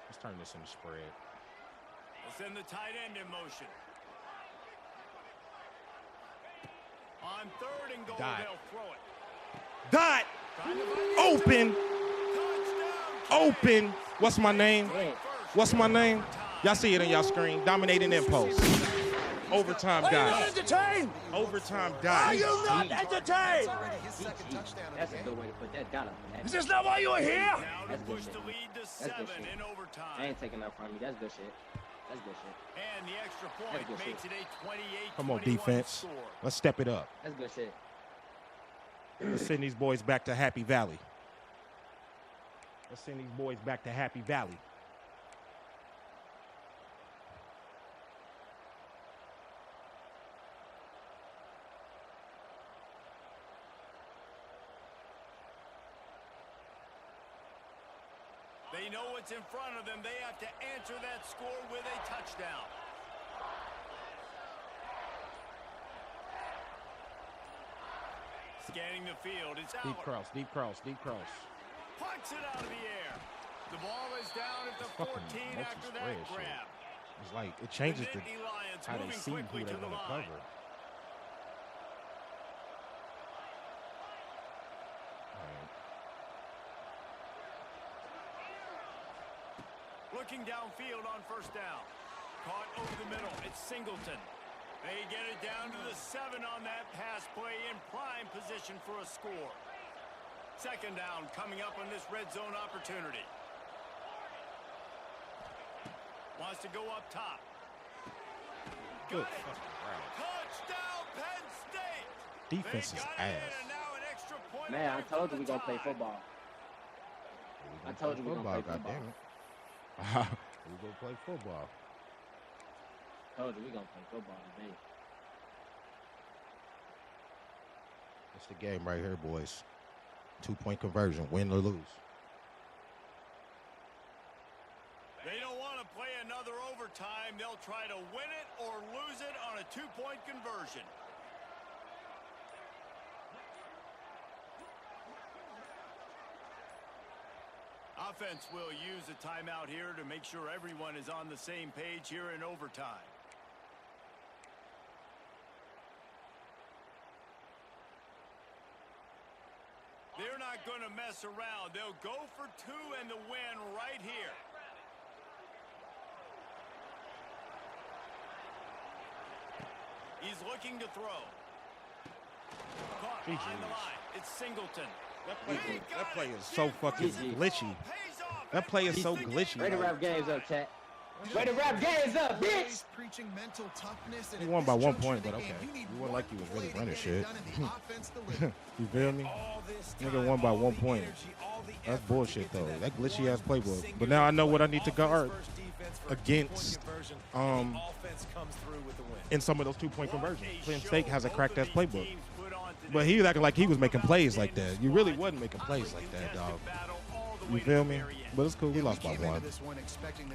Let's turn this into spread. We'll send the tight end in motion. On third and goal, Dot. they'll throw it. Dot! Open! Open! What's my name? What's my name? Y'all see it on y'all screen. Dominating impulse. Overtime guy. Overtime guy. Are you not entertained? That's a good way to put that down. Is this not why you were here? Now to That's good push shit. the lead to That's good 7 shit. in overtime. I ain't taking that from you. That's good shit. That's good shit. And the extra That's point good makes shit. it a 28-21 Come on, defense. score. Let's step it up. That's good shit. Let's send these boys back to Happy Valley. Let's send these boys back to Happy Valley. They know what's in front of them. They have to answer that score with a touchdown. Scanning the field. It's out. Deep cross, deep cross, deep cross. Pucks it out of the air. The ball is down at the Fucking 14 after that multi-spread shit. grab. It's like it changes The the Nittany Lions how they moving see who quickly they to the want to line. cover. Looking downfield on first down. Caught over the middle. It's Singleton. They get it down to the 7 on that pass play in prime position for a score. Second down coming up on this red zone opportunity. Wants to go up top. Good. Touchdown, Penn State. Defense is ass. Man, I told you we gonna play football. I told you we gonna play football. Goddamn it. We gonna play football. Told you we gonna play football today. It's the game right here, boys. 2-point conversion, win or lose. They don't want to play another overtime. They'll try to win it or lose it on a 2-point conversion. Offense will use a timeout here to make sure everyone is on the same page here in overtime. They're not going to mess around. They'll go for 2 and the win right here. He's looking to throw. Caught behind the line. It's Singleton. That play is so fucking glitchy. That play is so glitchy. Way to wrap games up, chat. Way to wrap games up, bitch. Preaching mental toughness. You won by 1 point, but okay. You wasn't like you was really running shit. You feel me? Nigga won by 1 point. That's bullshit though. That glitchy ass playbook. But now I know what I need to guard against in some of those 2-point conversions. Penn State has a cracked ass playbook. But he was acting like he was making plays like that. You really wasn't making plays like that, dog. You feel me? But it's cool. We lost by 1.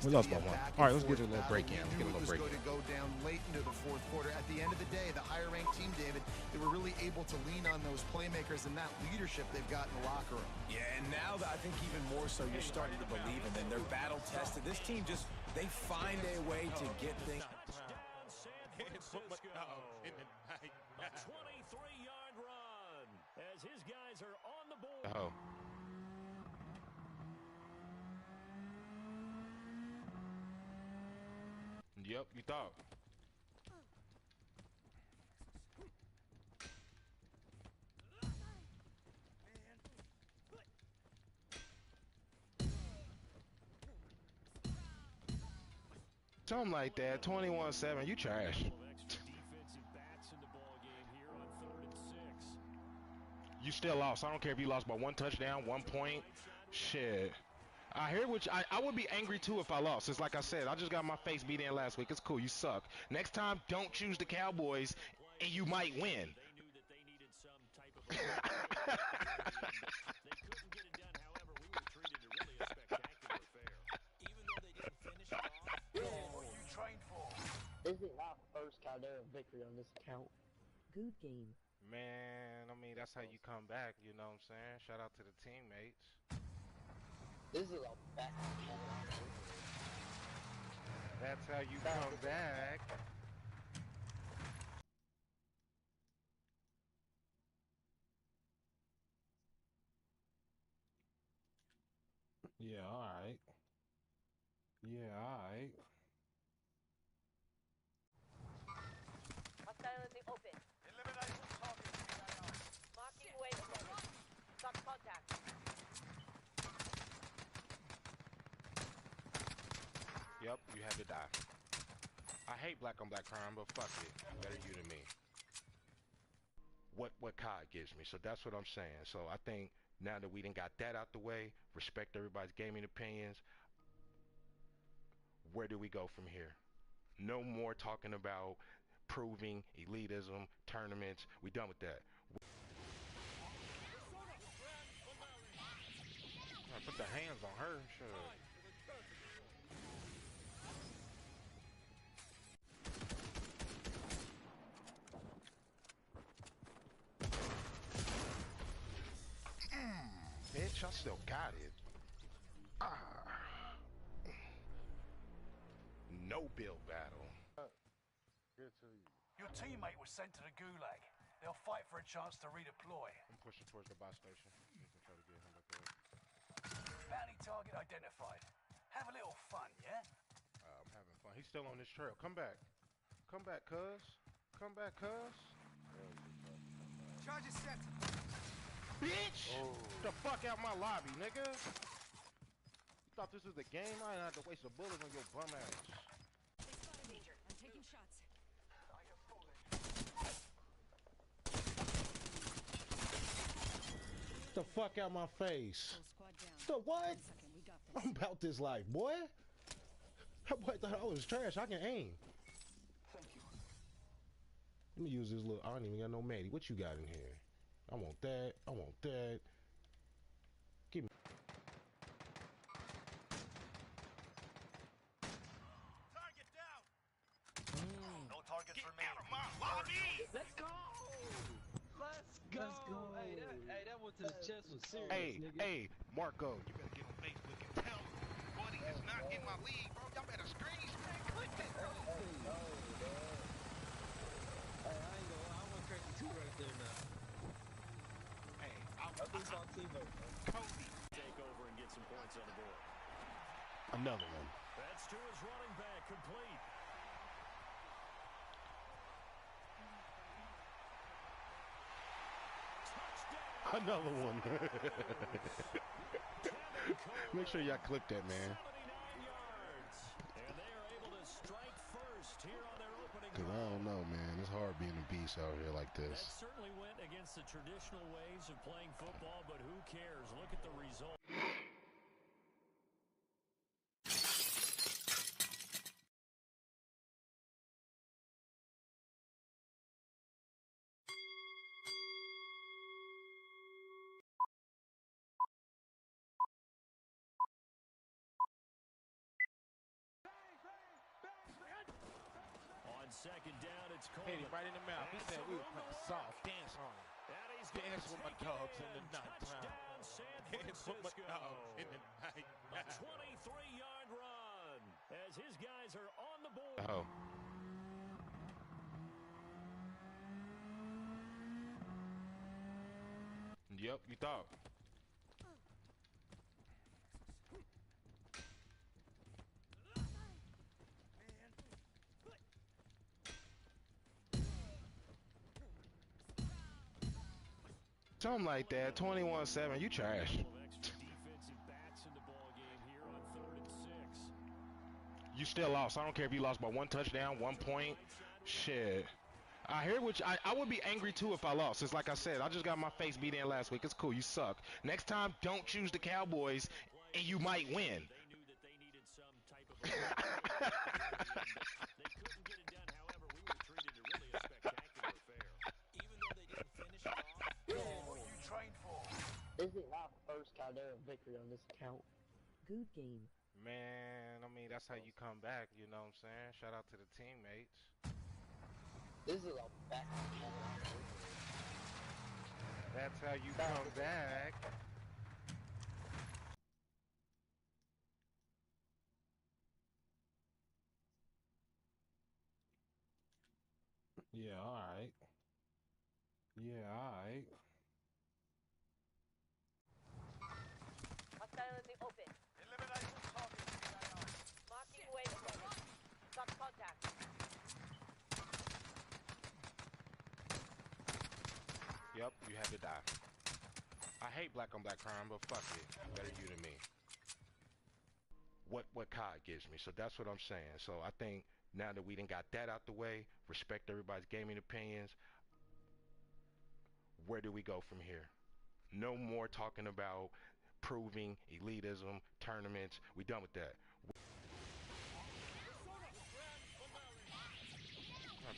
We lost by 1. All right, let's get a little break in. Let's get a little break in. Go down late into the fourth quarter. At the end of the day, the higher-ranked team, David, they were really able to lean on those playmakers and that leadership they've got in the locker room. Yeah, and now that I think even more so, you're starting to believe in them. They're battle-tested. This team just, they find a way to get things. A 23-yard run as his guys are on the board. Oh. Yep, you thought. Something like that. 21-7. You trash. You still lost. I don't care if you lost by 1 touchdown, 1 point. Shit. I hear what I would be angry too if I lost. It's like I said, I just got my face beat in last week. It's cool. You suck. Next time, don't choose the Cowboys, and you might win. This is our first Caldera victory on this account. Good game. Man, I mean, that's how you come back, you know what I'm saying? Shout out to the teammates. This is a back. That's how you come back. Yeah, all right. Yeah, all right. Hostile in the open. Eliminate all targets. Marking waypoint. Stop contact. Yep, you had to die. I hate black on black crime, but fuck it. Better you than me. What COD gives me, so that's what I'm saying. So I think now that we done got that out the way, respect everybody's gaming opinions, where do we go from here? No more talking about proving elitism, tournaments. We done with that. I put the hands on her. Sure. Bitch, I still got it. No build battle. Good to you. Your teammate was sent to the gulag. They'll fight for a chance to redeploy. I'm pushing towards the buy station. Try to get him back there. Bounty target identified. Have a little fun, yeah? I'm having fun. He's still on this trail. Come back. Come back, cuz. Come back, cuz. Charges set. Bitch! Oh. The fuck out my lobby, nigga. You thought this was the game? I didn't have to waste a bullet on your bum ass. They spotted Major. I'm taking shots. The fuck out my face. The what? I'm about this life, boy. That boy thought I was trash. I can aim. Let me use this little. I don't even got no Matty. What you got in here? I want that. I want that. Give me. Target down. No target for me. Out of my lobby. Let's go. Let's go. Hey, that one to the chest was serious, nigga. Hey, Marco, you better get on Facebook and tell him, buddy is not in my league, bro. Y'all better screen click that, bro. Hey, I ain't gonna lie, I went crazy too right there now. Hey, I think our teammates. Cody. Take over and get some points on the board. Another one. That's to his running back, complete. Another one. Make sure y'all clip that, man. 79 yards. And they are able to strike first here on their opening Cause I don't know, man. It's hard being a beast out here like That this. certainly went against the traditional ways of playing football, but who cares? Look at the result. On second down, it's Coleman. Hit him right in the mouth. He said we were playing soft. Dance on him. Dance with my dogs in the nighttime. Dance with my dogs in the night. A 23-yard run as his guys are on the board. Oh. Yep, you thought. Something like that. 21-7. You trash. You still lost. I don't care if you lost by 1 touchdown, 1 point. Shit. I hear what I would be angry too if I lost. It's like I said, I just got my face beat in last week. It's cool. You suck. Next time, don't choose the Cowboys, and you might win. This is our first Caldera victory on this account. Good game. Man, I mean, that's how you come back, you know what I'm saying? Shout out to the teammates. This is a back. That's how you come back. Yeah, alright. Yeah, alright. Hostile in the open. Eliminate all targets. Marking waypoint. Stop contact. Yep, you had to die. I hate black on black crime, but fuck it. Better you than me. What COD gives me, so that's what I'm saying. So I think now that we done got that out the way, respect everybody's gaming opinions, where do we go from here? No more talking about proving elitism, tournaments. We done with that.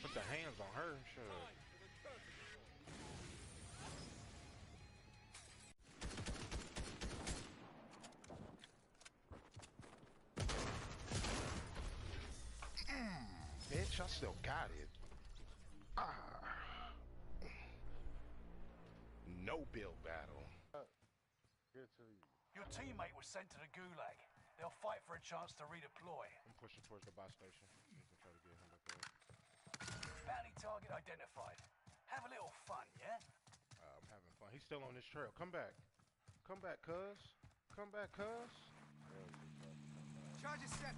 Put the hands on her, sure. Bitch, I still got it. No build battle. Good to you. Your teammate was sent to the gulag. They'll fight for a chance to redeploy. I'm pushing towards the buy station. We can try to get him back up. Bounty target identified. Have a little fun, yeah? I'm having fun. He's still on this trail. Come back. Come back, cuz. Come back, cuz. Charges set.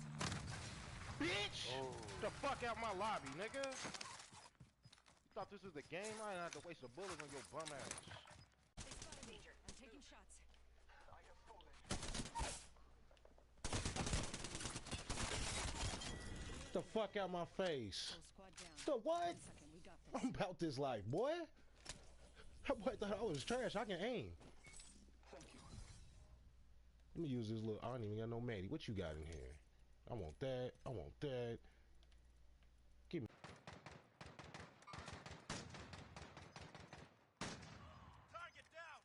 Bitch! Oh. The fuck out my lobby, nigga. You thought this was a game? I didn't have to waste a bullet on your bum ass. Danger. I'm taking shots. The fuck out my face. The what? I'm about this life, boy. That boy thought I was trash. I can aim. Let me use this little. I don't even got no Maddie. What you got in here? I want that. I want that. Give me. Target down.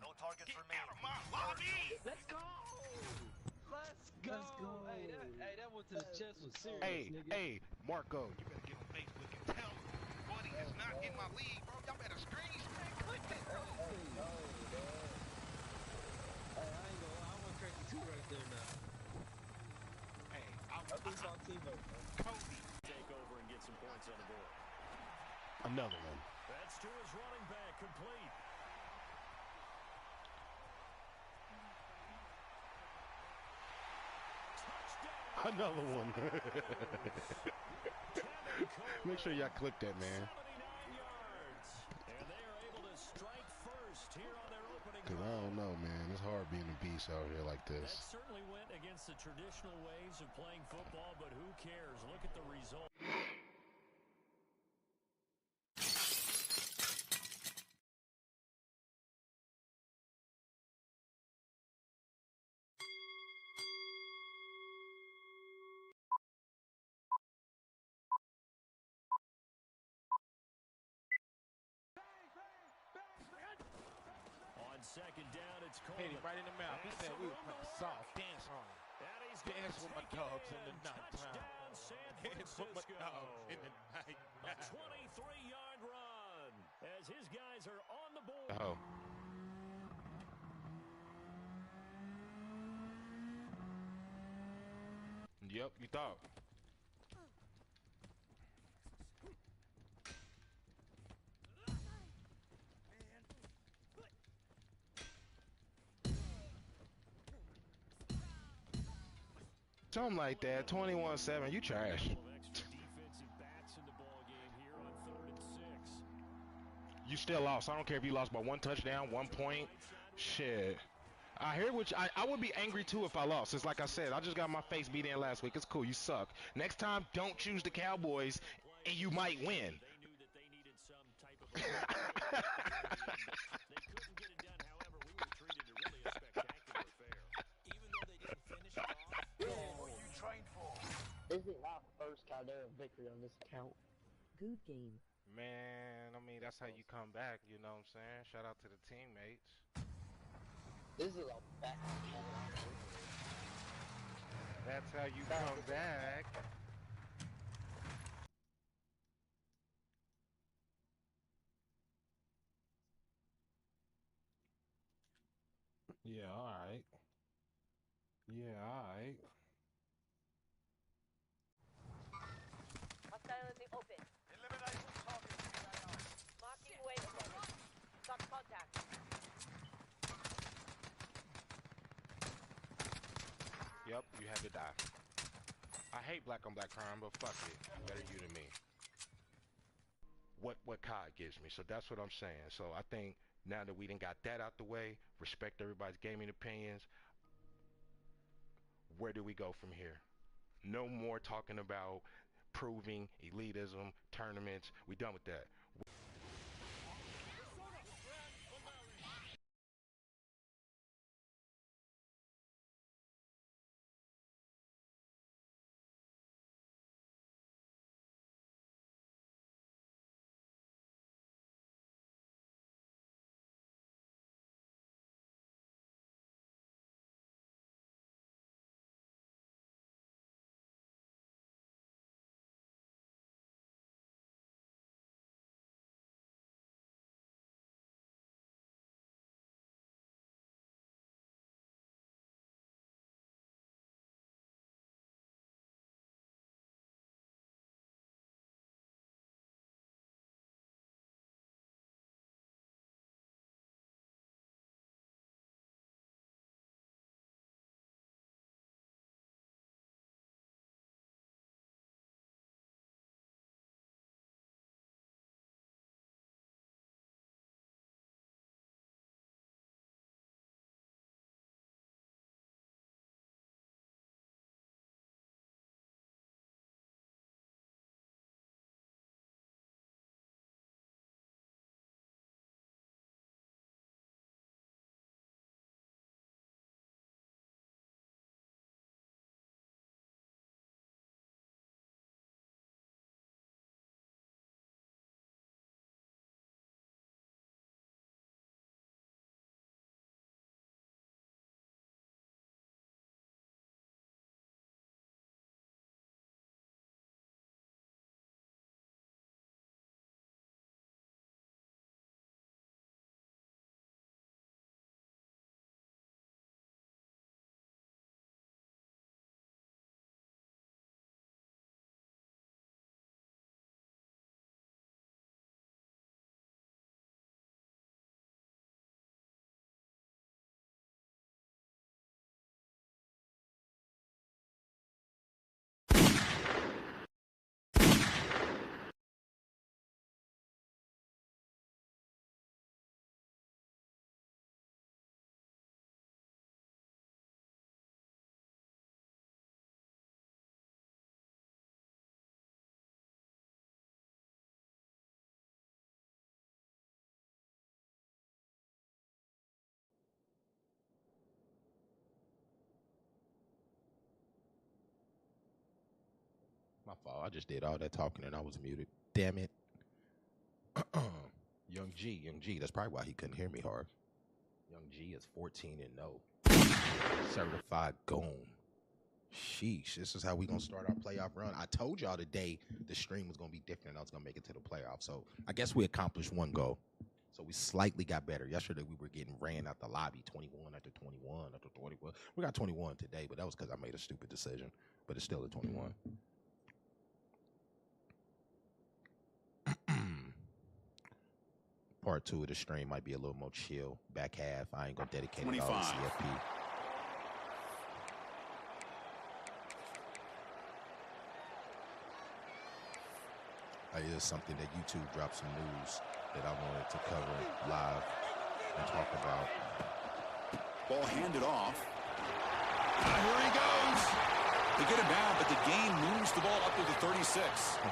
No targets for me. Out of my lobby. Let's go. Let's go. Hey, that one to the chest was serious, nigga. Hey, Marco, you better get on Facebook and tell him, buddy is not in my league, bro. Y'all better click that, bro. Hey, I ain't gonna lie, I went crazy too right there now. Hey, That's our teammate, man. Kobe. Take over and get some points on the board. Another one. That's to his running back, complete. Another one. Make sure y'all click that, man. 79 yards. And they are able to strike first here on their opening Cause I don't know, man. It's hard being a beast out here like That this. certainly went against the traditional ways of playing football, but who cares? Look at the result. On second down, it's Coleman. Hit him right in the mouth. He said we were playing soft. Dance on him. Dance with my dogs in the nighttime. Dance with my dogs in the night. A 23-yard run as his guys are on the board. Oh. Yep, you thought. Something like that. 21-7. You trash. You still lost. I don't care if you lost by 1 touchdown, 1 point. Shit. I hear what I would be angry too if I lost. It's like I said, I just got my face beat in last week. It's cool. You suck. Next time, don't choose the Cowboys, and you might win. This is our first Caldera victory on this account. Good game. Man, I mean, that's how you come back, you know what I'm saying? Shout out to the teammates. This is a back. That's how you come back. Yeah, alright. Yeah, alright. Hostile in the open. Eliminate all targets. Marking waypoint. Stop contact. Yep, you had to die. I hate black on black crime, but fuck it. Better you than me. What COD gives me, so that's what I'm saying. So I think now that we done got that out the way, respect everybody's gaming opinions, where do we go from here? No more talking about proving elitism, tournaments. We done with that. fault. I just did all that talking and I was muted. Damn it. Young G. That's probably why he couldn't hear me hard. Young G is 14-0. Certified goon. Sheesh. This is how we going to start our playoff run. I told y'all today the stream was going to be different and I was going to make it to the playoffs. So I guess we accomplished one goal. So we slightly got better. Yesterday we were getting ran out the lobby 21 after 21 after 21. We got 21 today, but that was because I made a stupid decision. But it's still a 21. Part 2 of the stream might be a little more chill. Back half, I ain't going to dedicate it all to CFP. It is something that YouTube dropped some news that I wanted to cover live and talk about. Ball handed off. Here he goes. They get him down, but the game moves the ball up to the 36. Okay,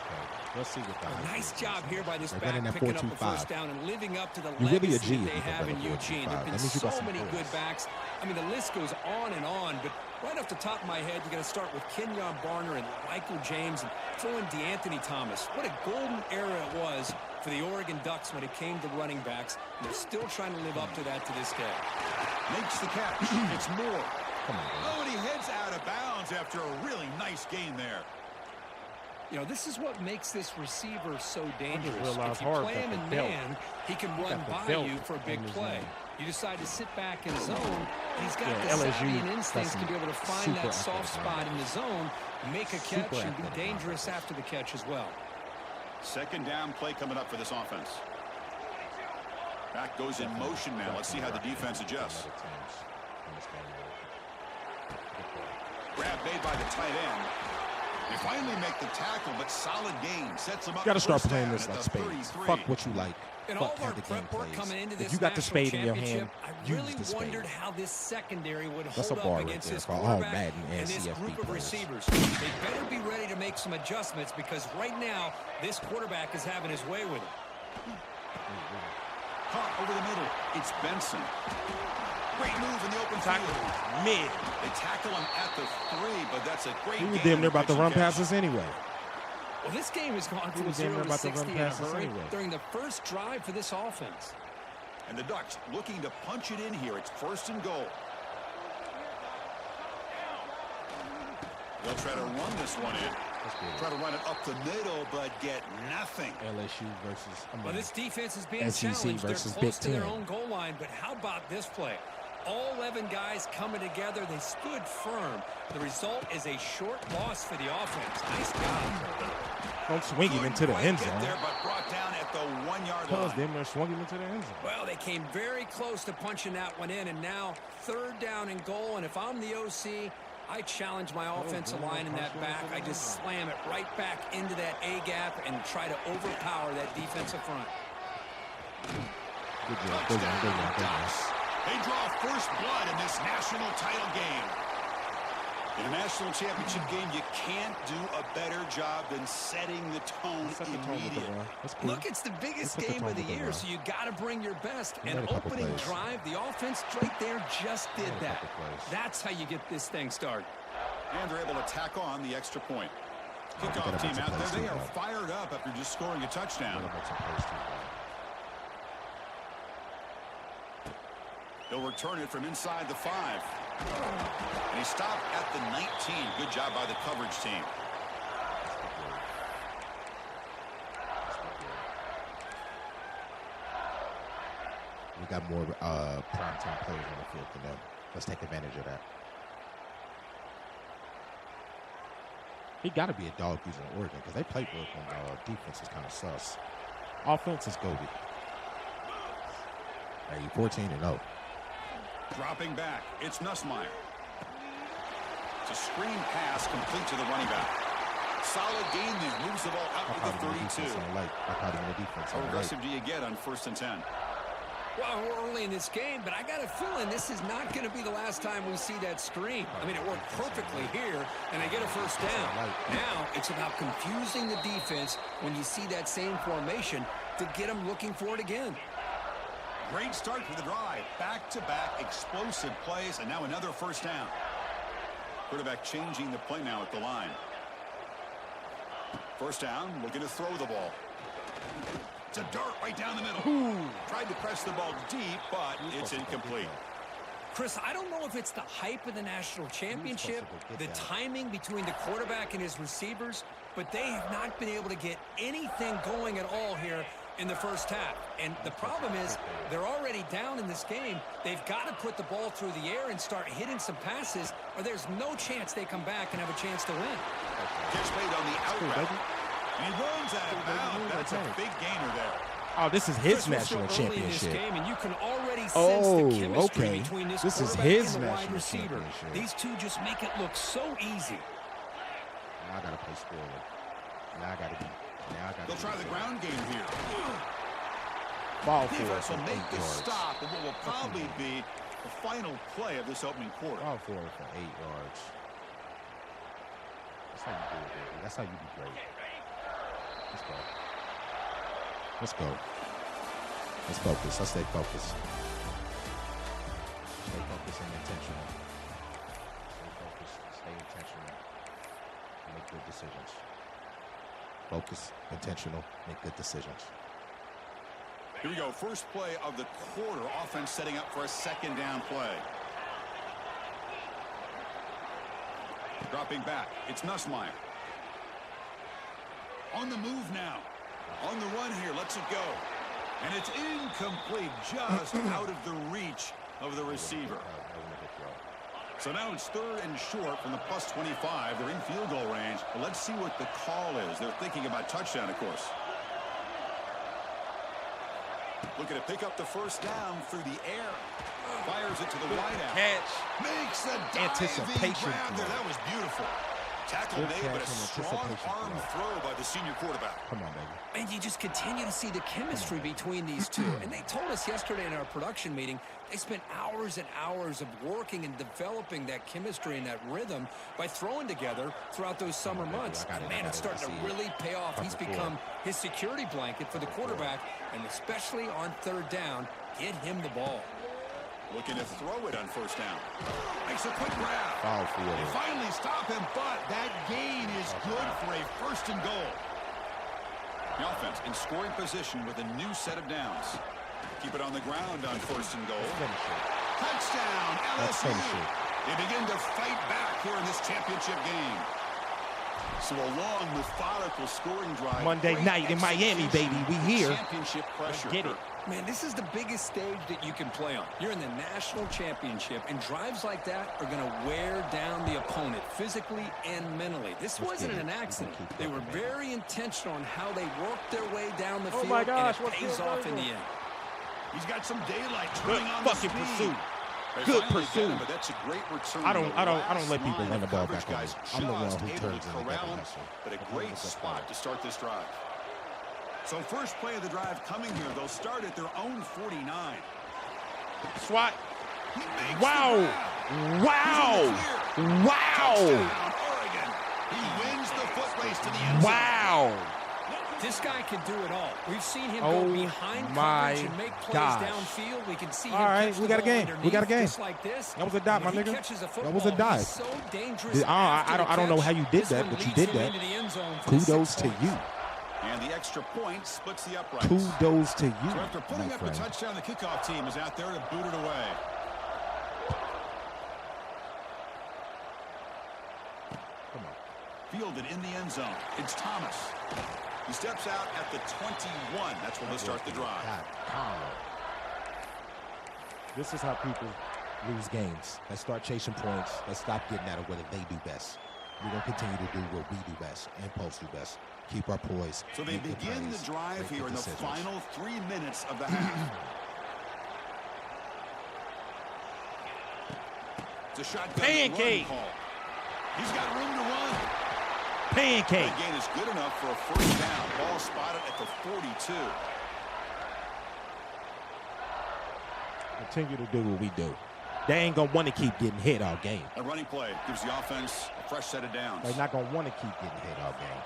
let's see what that Nice job here by this back picking up the first down and living up to the you really legacy that they have in Eugene. There have been so many good backs. I mean, the list goes on and on, but right off the top of my head, you're going to start with Kenyon Barner and Michael James and throw in DeAnthony Thomas. What a golden era it was for the Oregon Ducks when it came to running backs. And they're still trying to live up to that to this day. Makes the catch. It's Moore. Oh, and he heads out of bounds after a really nice game there. You know, this is what makes this receiver so dangerous. If you play him in man, he can run by you for a big play. You decide to sit back in zone, and he's got the savvy and instincts to be able to find that soft spot in the zone, make a catch, and be dangerous after the catch as well. Second down play coming up for this offense. Back goes in motion now. Let's see how the defense adjusts. Grab made by the tight end. They finally make the tackle, but solid gain. Sets them up. You got to start playing this like spades. Fuck what you like. And all of our prep work coming into this if you got the spade in your hand, I really wondered how this secondary would That's hold a bar up right against there this for all quarterback Madden and this CFP group of players. receivers. They better be ready to make some adjustments because right now, this quarterback is having his way with it. Caught over the middle. It's Benson. Great move in the open field. Mid. They tackle him at the 3, but that's a great He was game. damn near about to run passes anyway. Well, this game has gone from 0 to 60 in a hurry during the first drive for this offense. And the Ducks looking to punch it in here. It's 1st and goal. They'll try to run this one in. Try to run it up the middle, but get nothing. LSU versus well, this defense is being SEC challenged. versus They're close Big to their Ten. own goal line, but how about this play? All 11 guys coming together. They stood firm. The result is a short loss for the offense. Nice job. Don't swing him into the end zone. There, but brought down at the 1-yard Cause line. them swung him into the end zone. Well, they came very close to punching that one in, and now 3rd down and goal. And if I'm the OC, I challenge my offensive line in that back. I just slam it right back into that A-gap and try to overpower that defensive front. Good job. Good job. Good job. Good job. They draw first blood in this national title game. In a national championship game, you can't do a better job than setting the tone immediately. Look, it's the biggest game of the year, so you got to bring your best. And opening drive, the offense right there just did that. That's how you get this thing started. And they're able to tack on the extra point. Kickoff team out there, they are fired up after just scoring a touchdown. They'll return it from inside the 5. And he stopped at the 19. Good job by the coverage team. We got more primetime players on the field than them. Let's take advantage of that. He got to be a dog using Oregon because they play work on defense is kind of sus. Offense is goated. Hey, 14-0. Dropping back, it's Nussmeier. It's a screen pass complete to the running back. Solid gain there, moves the ball out to the 32. How aggressive do you get on 1st and 10? Well, we're early in this game, but I got a feeling this is not going to be the last time we see that screen. I mean, it worked perfectly here, and they get a first down. Now, it's about confusing the defense when you see that same formation to get them looking for it again. Great start for the drive. Back-to-back explosive plays, and now another first down. Quarterback changing the play now at the line. First down, looking to throw the ball. It's a dart right down the middle. Tried to press the ball deep, but it's incomplete. Chris, I don't know if it's the hype of the national championship, the timing between the quarterback and his receivers, but they have not been able to get anything going at all here in the first half. And the problem is they're already down in this game. They've got to put the ball through the air and start hitting some passes, or there's no chance they come back and have a chance to win. Catch made on the out route. And he runs out of bounds. That's a big gainer there. Oh, this is his national championship. And you can already sense the chemistry okay. between this This is quarterback his and the wide national receiver. championship. These two just make it look so easy. Now I gotta play spoiler. Now I gotta be. They'll try the ground game here. Ball Defense for will 8 make the yards. stop of what will probably be the final play of this opening quarter. Ball for 8 yards. That's how you do it, baby. That's how you be great. Let's go. Let's go. Let's focus. Let's stay focused. Stay focused and intentional. Stay focused. Stay intentional. Make good decisions. Focus, intentional, make good decisions. Here we go. First play of the quarter. Offense setting up for a second down play. Dropping back. It's Nussmeier. On the move now. On the run here. Lets it go. And it's incomplete. Just out of the reach of the receiver. So now it's 3rd and short from the plus 25. They're in field goal range. But let's see what the call is. They're thinking about touchdown, of course. Looking to pick up the first down through the air. Fires it to the wideout. Catch. Makes a diving Anticipation grab there. That was beautiful. Tackle Good made, catch but a and strong anticipation arm throw by the senior quarterback. Come on, baby. And you just continue to see the chemistry between these two. And they told us yesterday in our production meeting, they spent hours and hours of working and developing that chemistry and that rhythm by throwing together throughout those summer months. And man, it's starting to really pay off. He's become his security blanket for the quarterback, and especially on 3rd down, get him the ball. Looking to throw it on first down. Makes a quick grab. Foul for They it. finally stop him, but that gain is good for a 1st and goal. The offense in scoring position with a new set of downs. Keep it on the ground on 1st and goal. Touchdown, LSU. They begin to fight back here in this championship game. So a long, methodical scoring drive. Monday night in Miami, baby. We here. Championship pressure. Get it. Man, this is the biggest stage that you can play on. You're in the national championship, and drives like that are going to wear down the opponent physically and mentally. This wasn't an accident. They were very intentional on how they worked their way down the field, my gosh, and it pays off in the end. He's got some daylight Good turning on fucking the speed. pursuit. They Good finally pursuit. get him, but that's a great return. I don't The let people last run the ball line of back on me. coverage I'm the one guys who just turns able in to the corral double him, hustle. but a great spot to start this drive. So first play of the drive coming here. They'll start at their own 49. SWAT. He makes Wow. the grab. Wow. He's in the clear. Wow. Touchdown, Oregon. He wins the foot race to the end zone. Wow. This guy can do it all. We've seen him Oh go behind my coverage and make plays gosh. downfield. We can see him All right, catch we the got a ball game. We got a underneath game. just like this. That was a dive, my When he nigga. catches a That was a football, dive. he's so dangerous I after the don't know catch. how you did This that, one but you leads did him that. into the end zone for the Kudos 6 to points. you. And the extra point splits the uprights. Kudos to you, So after putting my up a friend. touchdown, the kickoff team is out there to boot it away. Come on. Fielded in the end zone. It's Thomas. He steps out at the 21. That's where they'll start the drive. This is how people lose games. Let's start chasing points. Let's stop getting out of what they do best. We're going to continue to do what we do best and post do best. Keep our poise. So they make good begin plays, the drive make here good in the decisions. final 3 minutes of the half. It's a shotgun Pancake. run call. He's got room to run. Pancake. That gain is good enough for a first down. Ball spotted at the 42. Continue to do what we do. They ain't going to want to keep getting hit all game. A running play gives the offense a fresh set of downs. They're not going to want to keep getting hit all game.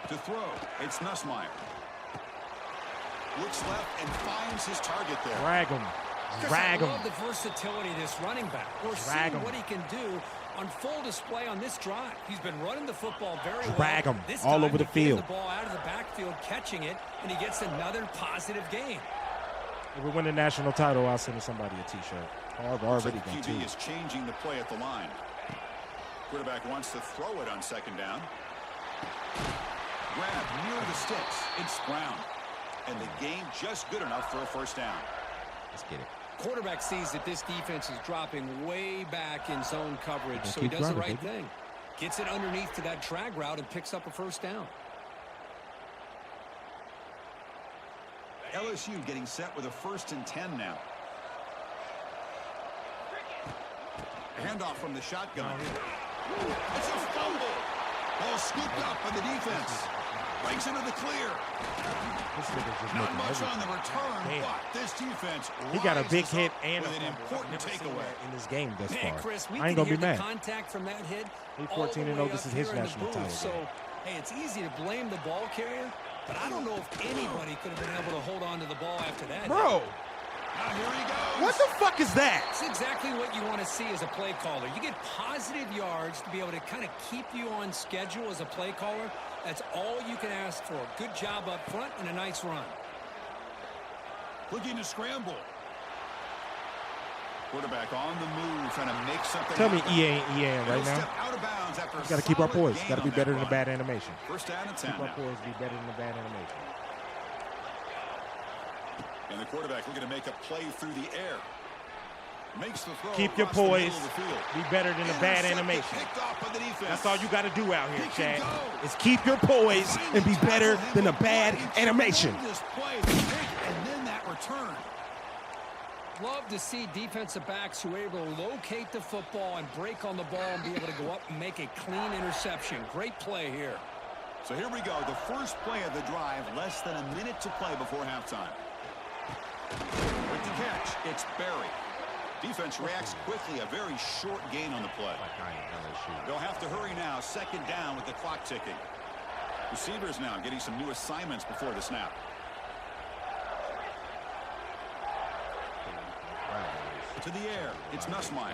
To throw, it's Nussmeier. Looks left and finds his target there. Drag him. Chris, Drag I him. love the versatility of this running back. We're Drag seeing him. what he can do on full display on this drive. He's been running the football very well. Drag him This all time, over the getting field. the ball out of the backfield, catching it, and he gets another positive gain. If we win the national title, I'll send somebody a T-shirt. I've already got two. QB is changing the play at the line. Quarterback wants to throw it on second down. Grab near the sticks. It's Brown. And the gain just good enough for a first down. Let's get it. Quarterback sees that this defense is dropping way back in zone coverage, so he does the right thing. Gets it underneath to that drag route and picks up a first down. LSU getting set with a 1st and 10 now. A handoff from the shotgun. It's a fumble. Ball scooped up by the defense. Breaks into the clear. Not much on the return, but this defense. He got a big hit and an important takeaway in this game thus far. Man, Chris, we I ain't can gonna be hear mad. the contact from that hit. He's all the 14-0. way This is up his here in the national booth. title So, game. hey, it's easy to blame the ball carrier, but I don't know if anybody could have been able to hold on to the ball after that. Bro. Now here he goes. What the fuck is that? It's exactly what you want to see as a play caller. You get positive yards to be able to kind of keep you on schedule as a play caller. That's all you can ask for. Good job up front and a nice run. Looking to scramble. Quarterback on the move, trying to make something. Tell me happen. EA right now. Out of bounds after We got to keep our poise. Got to be better than the the bad animation. First down and 10 Keep our now. poise. Be better than the bad animation. And the quarterback looking to make a play through the air. Makes the throw. Keep your across the middle poise. of the field. Be better than the bad animation. Picked off by the defense. That's all you got to do out here, He can Chad. go. Is keep your poise and be better than the bad animation. This play, and then that return. Love to see defensive backs who are able to locate the football and break on the ball and be able to go up and make a clean interception. Great play here. So here we go. The first play of the drive. Less than a minute to play before halftime. With the catch, it's Barry. Defense reacts quickly. A very short gain on the play. They'll have to hurry now. Second down with the clock ticking. Receivers now getting some new assignments before the snap. To the air. It's Nussmeier.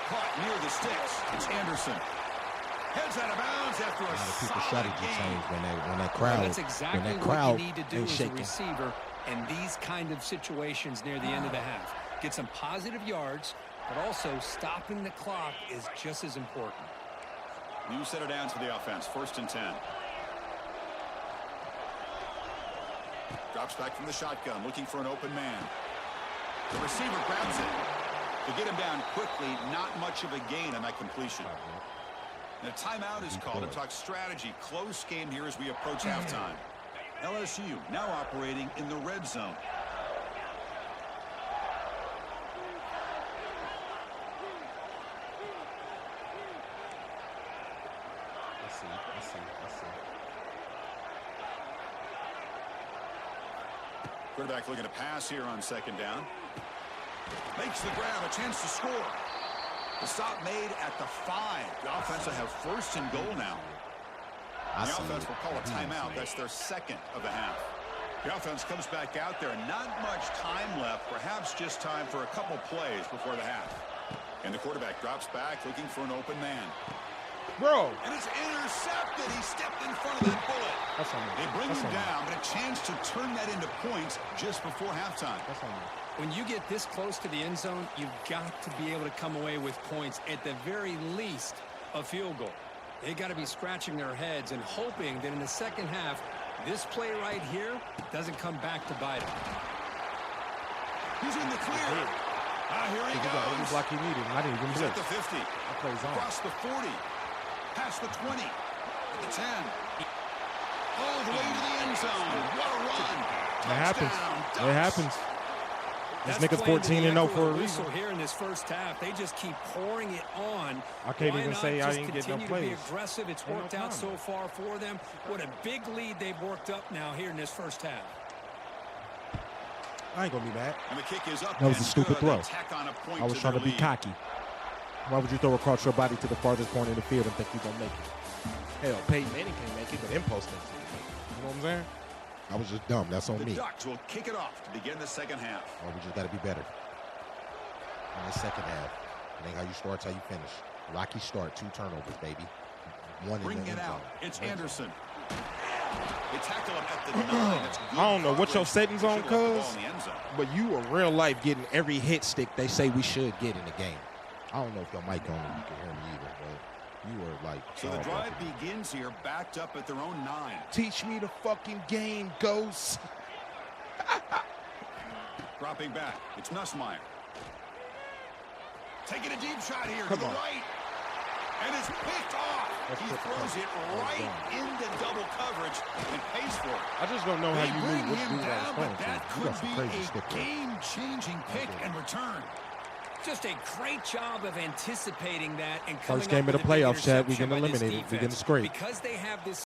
Caught near the sticks. It's Anderson. Heads out of bounds after a People solid strategy gain. change when that crowd. That's exactly when that what crowd you need to do ain't as a shaking. receiver in these kind of situations near the end of the half. Get some positive yards, but also stopping the clock is just as important. New set of downs for the offense. 1st and 10. Drops back from the shotgun, looking for an open man. The receiver grabs it. To get him down quickly, not much of a gain on that completion. And a timeout is called to talk strategy. Close game here as we approach halftime. LSU now operating in the red zone. Let's see. Quarterback looking to pass here on second down. Makes the grab, a chance to score. The stop made at the 5. The offense will have 1st and goal now. The offense will call a timeout. That's their second of the half. The offense comes back out there. Not much time left. Perhaps just time for a couple plays before the half. And the quarterback drops back, looking for an open man. Bro. And it's intercepted. He stepped in front of that bullet. That's on me. They bring That's him on me. down, but a chance to turn that into points just before halftime. That's on me. When you get this close to the end zone, you've got to be able to come away with points, at the very least a field goal. They got to be scratching their heads and hoping that in the second half, this play right here doesn't come back to bite them. He's in the clear. Here he He got every goes. block he needed. And I didn't even He's at blitz. the 50. I play zone. Across the 40. Past the 20. At the 10. All the way to the end zone. What a run. It happens. Touchdown, It happens. This nigga's That's playing to the 14-0 echo for a of the reason. whistle here in this first half. They just keep pouring it on. I can't Why even not say I just didn't get no continue to be plays. aggressive? It's Ain't no worked out time. so far for them. What a big lead they've worked up now here in this first half. I ain't gonna be mad. And the kick is up. That was a and stupid good. throw. They tack on a point I was trying to their be lead. cocky. Why would you throw across your body to the farthest point of the field and think you're gonna make it? Hell, Peyton Manning can't make it, but impulse thinks he can make it. You know what I'm saying? I was just dumb. That's on The me. Ducks will kick it off to begin the second half. Oh, we just got to be better in the second half. It ain't how you start, it's how you finish. Rocky start, 2 turnovers, baby. 1 Bring in the it end out. zone. It's Anderson. They tackle him at the 9. That's good I don't know what your coverage. settings They on, should've left the ball cuz, in the end zone. but you are real life getting every hit stick they say we should get in the game. I don't know if your mic on and you can hear me either, but you are like. So the drive begins here, backed up at their own 9. Teach me the fucking game, Ghost. Dropping back, it's Nussmeier. Taking a deep shot here Come to the on. right. And it's picked off. He throws it right into double coverage and pays for it. I just don't know how They you bring knew which him dude I was down, throwing but to. that You could got some be crazy a stick there. game-changing pick and return. Just a great job of anticipating that and coming First game up of the with a big playoffs, Chad. We interception getting by this eliminated. We getting defense. scraped. Because they have this